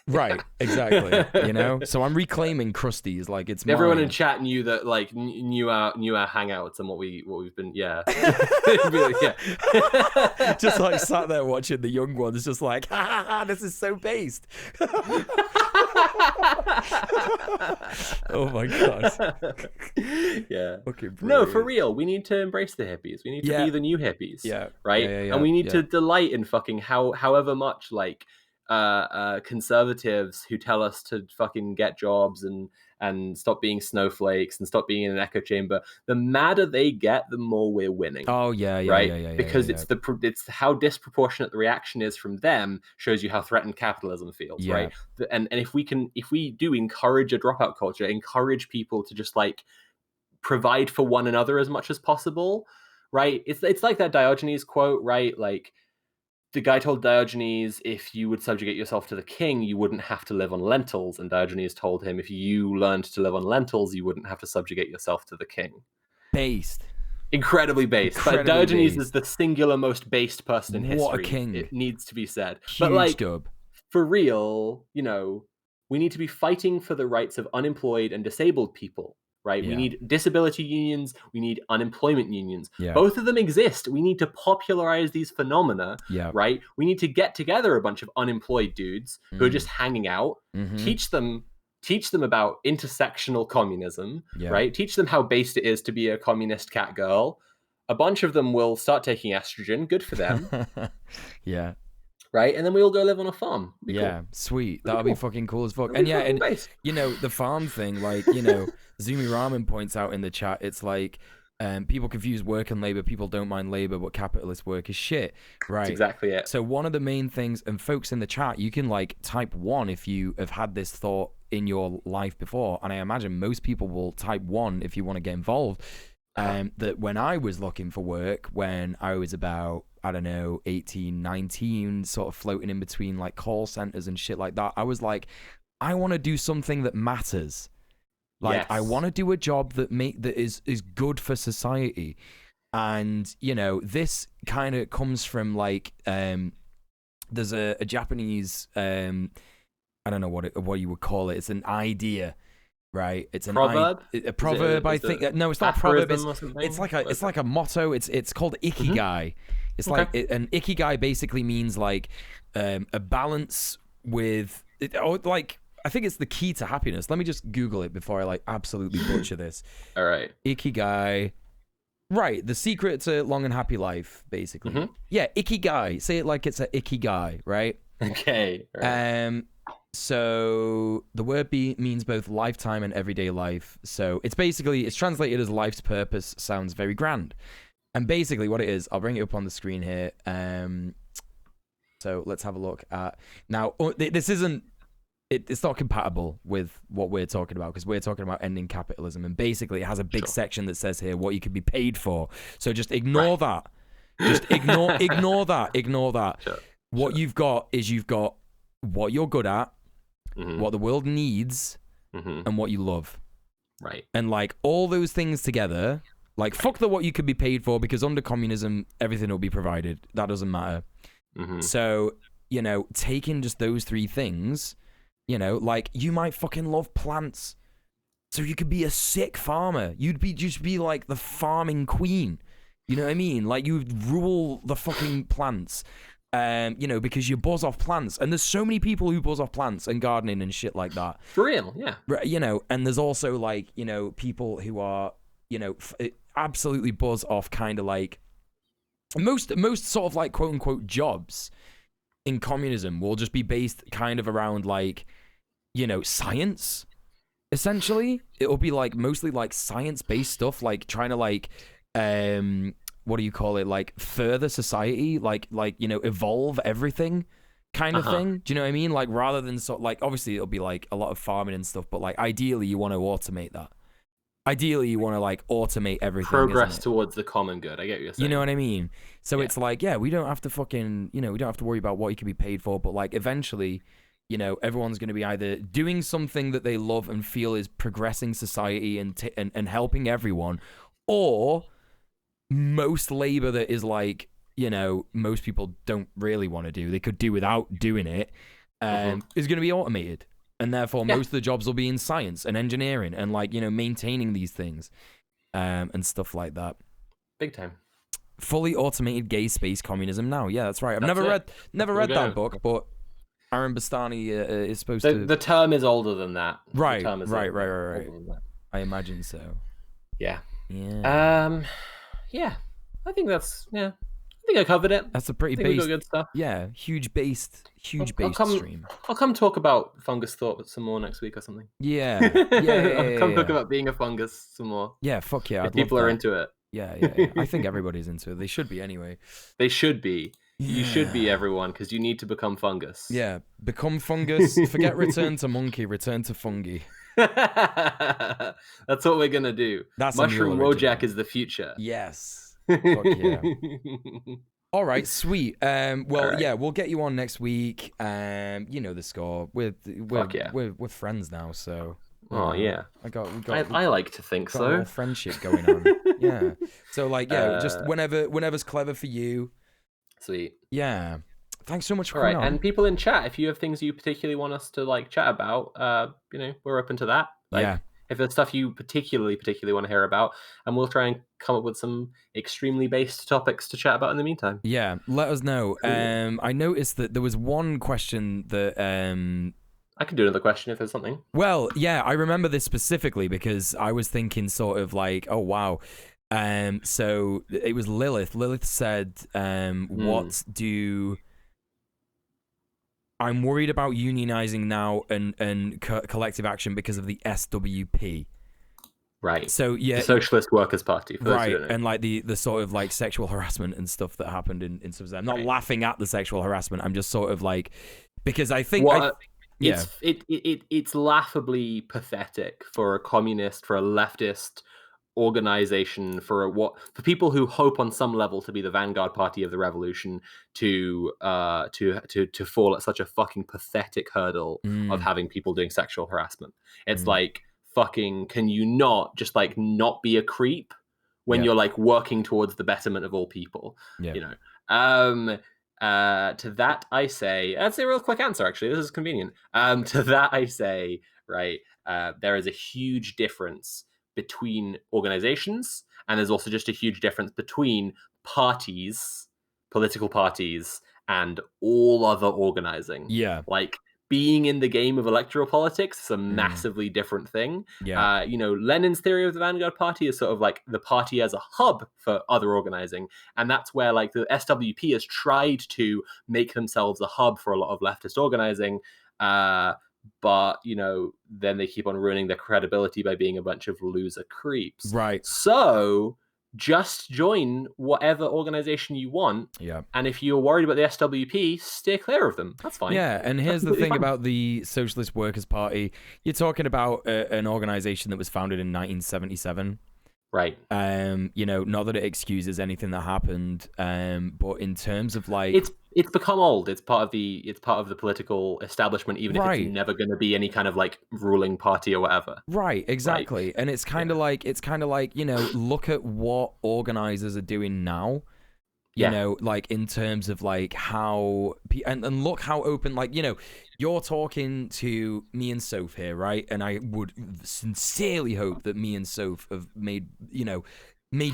Right, exactly. So I'm reclaiming crusties, like it's everyone mine. in chat knew that, like, knew our hangouts and what we've been. Just like sat there watching the young ones, just like, this is so based. Oh my god. Yeah. Okay. No, for real. We need to embrace the hippies. We need to be the new hippies. Yeah. Right. Yeah, and we need to delight in fucking however much like conservatives who tell us to fucking get jobs and stop being snowflakes and stop being in an echo chamber. The madder they get, the more we're winning. Oh yeah, right? Yeah, because it's how disproportionate the reaction is from them shows you how threatened capitalism feels, right? And if we do encourage a dropout culture, encourage people to just like provide for one another as much as possible, right? It's like that Diogenes quote, right? Like, the guy told Diogenes, if you would subjugate yourself to the king, you wouldn't have to live on lentils. And Diogenes told him, if you learned to live on lentils, you wouldn't have to subjugate yourself to the king. Based. Incredibly based. But Diogenes is the singular most based person in history. What a king. It needs to be said. Huge but like, dub. For real, we need to be fighting for the rights of unemployed and disabled people. Right? Yeah. We need disability unions. We need unemployment unions. Yeah. Both of them exist. We need to popularize these phenomena. Yeah. Right? We need to get together a bunch of unemployed dudes who are just hanging out, teach them about intersectional communism, right? Teach them how based it is to be a communist cat girl. A bunch of them will start taking estrogen. Good for them. Yeah. Right, and then we all go live on a farm. Cool. Sweet. That'll be fucking cool as fuck. And yeah, and the farm thing, like, Zumi Ramen points out in the chat, it's like people confuse work and labor. People don't mind labor, but capitalist work is shit. Right. That's exactly it. So one of the main things, and folks in the chat, you can like type 1 if you have had this thought in your life before, and I imagine most people will type 1 if you want to get involved. That when I was looking for work, when I was about, I don't know, 18, 19, sort of floating in between like call centers and shit like that, I was like, I want to do something that matters. Like, I want to do a job that is good for society. And, this kind of comes from like, there's a Japanese, I don't know what you would call it. It's an idea. Right, it's proverb. A proverb, I think. No, it's not a proverb. It's like a motto. It's called ikigai. It's like an ikigai basically means like a balance with like I think it's the key to happiness. Let me just Google it before I like absolutely butcher this. All right. Ikigai. Right, the secret to long and happy life, basically. Yeah, ikigai. Say it like it's a ikigai, right? Okay. Right. So the word means both lifetime and everyday life. So it's translated as life's purpose. Sounds very grand. And basically what it is, I'll bring it up on the screen here. So let's have a look at now. This isn't. It's not compatible with what we're talking about because we're talking about ending capitalism, and basically it has a big section that says here what you could be paid for. So just ignore that. Just ignore that. Sure. What you've got is you've got what you're good at, what the world needs, and what you love. Right. And like all those things together, like fuck what you could be paid for because under communism everything will be provided. That doesn't matter. So, you know, taking just those three things. You know, like you might fucking love plants, so you could be a sick farmer. You'd just be like the farming queen. You know what I mean? Like you'd rule the fucking plants. You know, because you buzz off plants, and there's so many people who buzz off plants and gardening and shit like that. For real, yeah. You know, and there's also like people who are absolutely buzz off kind of like most sort of like quote unquote jobs in communism will just be based kind of around like, science, essentially. It'll be like mostly like science-based stuff, like trying to like, what do you call it? Like further society, like, evolve everything kind of thing. Do you know what I mean? Like rather than like, obviously it'll be like a lot of farming and stuff, but like ideally you want to automate that. Ideally, you want to like automate everything. Progress towards the common good. I get what you're saying. You know what I mean? So it's like, yeah, we don't have to fucking, we don't have to worry about what you can be paid for. But like, eventually, everyone's going to be either doing something that they love and feel is progressing society and helping everyone, or most labor that is like, most people don't really want to do. They could do without doing it. Is going to be automated. And therefore, most of the jobs will be in science and engineering and like, maintaining these things and stuff like that. Big time. Fully automated gay space communism now. Yeah, that's right. I've never read that book, but Aaron Bastani is supposed to... The term is older than that. Right. I imagine so. Yeah. Yeah. Yeah. I think that's... Yeah. I think I covered it. That's a pretty we got good stuff. Yeah, huge based stream. I'll come talk about Fungus Thought some more next week or something. Yeah. I'll come talk about being a fungus some more. Yeah, fuck yeah. If people are into it. Yeah. I think everybody's into it. They should be anyway. They should be. Yeah. You should be, everyone, because you need to become fungus. Yeah, become fungus. Forget return to monkey, return to fungi. That's what we're gonna do. That's Mushroom Wojak is the future. Yes. Fuck yeah. All right, sweet. Yeah, we'll get you on next week. You know the score. We're friends now, so. Yeah. I like to think got so. A little friendship going on. Yeah. So like, just whenever's clever for you. Sweet. Yeah. Thanks so much for coming coming on. And people in chat, if you have things you particularly want us to like chat about, we're open to that. Like, if there's stuff you particularly want to hear about, and we'll try and come up with some extremely based topics to chat about in the meantime. Yeah, let us know. Cool. I noticed that there was one question that I can do another question if there's something. Well, yeah, I remember this specifically because I was thinking sort of like, oh wow. So it was Lilith. Lilith said, what do... I'm worried about unionizing now and collective action because of the SWP. Right. So yeah, the Socialist Workers' Party. Right, and like the sort of like sexual harassment and stuff that happened in some of them. I'm not laughing at the sexual harassment. I'm just sort of like, because I think it's laughably pathetic for a communist, for a leftist organization, for people who hope on some level to be the vanguard party of the revolution to fall at such a fucking pathetic hurdle of having people doing sexual harassment. It's like, fucking, can you not just like not be a creep when you're like working towards the betterment of all people? To that I say, that's a real quick answer actually, this is convenient. To that I say, right, there is a huge difference between organizations, and there's also just a huge difference between parties, political parties and all other organizing. Yeah. Like, being in the game of electoral politics is a massively different thing. Yeah. Lenin's theory of the Vanguard Party is sort of like the party as a hub for other organizing. And that's where like the SWP has tried to make themselves a hub for a lot of leftist organizing. But, then they keep on ruining their credibility by being a bunch of loser creeps. Right. So just join whatever organization you want. Yeah. And if you're worried about the SWP, steer clear of them. That's fine. Yeah, and here's the thing about the Socialist Workers' Party. You're talking about an organization that was founded in 1977. Right. Not that it excuses anything that happened, but in terms of like it's become old. It's part of the political establishment, even if it's never going to be any kind of like ruling party or whatever. Right, exactly. And it's kind of like look at what organizers are doing now. Like in terms of like how and look how open, like, you're talking to me and Soph here, right? And I would sincerely hope that me and Soph have made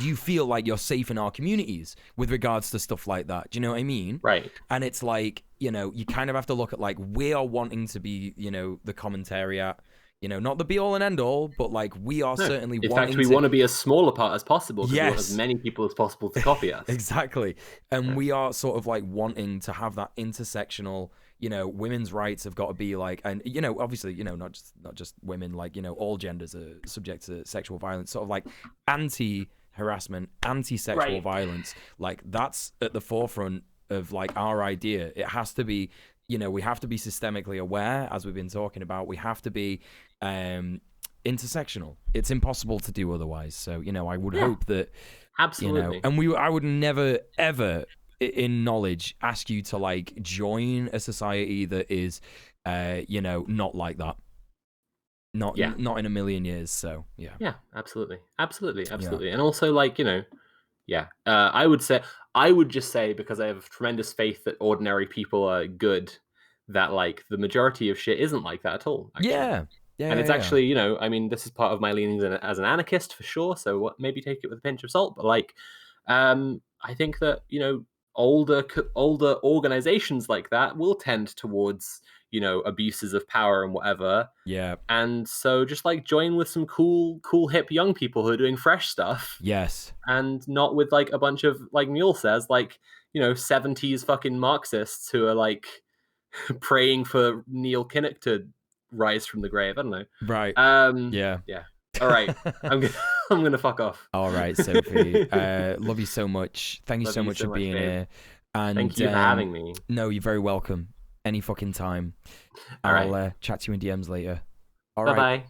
you feel like you're safe in our communities with regards to stuff like that. Do you know what I mean? Right. And it's like, you kind of have to look at like, we are wanting to be, the commentariat, not the be all and end all, but like we are certainly in fact, we want to be as small a part as possible. Yes. We want as many people as possible to copy us. Exactly. And we are sort of like wanting to have that intersectional, women's rights have got to be like, and, obviously, not just women, like, all genders are subject to sexual violence, sort of like anti-harassment, anti-sexual violence. Like that's at the forefront of like our idea. It has to be, we have to be systemically aware, as we've been talking about. We have to be intersectional. It's impossible to do otherwise. So, I would hope that, absolutely. And I would never, ever in knowledge ask you to like join a society that is, not like that. Not in a million years. So, yeah. Yeah, absolutely. And also like, I would just say, because I have tremendous faith that ordinary people are good, that like the majority of shit isn't like that at all. Actually. Yeah. And it's actually, I mean, this is part of my leanings as an anarchist for sure. So maybe take it with a pinch of salt. But like, I think that, older organizations like that will tend towards, abuses of power and whatever. Yeah. And so just like join with some cool hip young people who are doing fresh stuff. Yes. And not with like a bunch of, like Muel says, like, 70s fucking Marxists who are like praying for Neil Kinnock to rise from the grave. I don't know. Right. Yeah. All right. I'm gonna fuck off. All right, Sophie. Love you so much. Thank you so much for being here. And thank you for having me. No, you're very welcome. Any fucking time. All I'll chat to you in DMs later. All Bye-bye. right.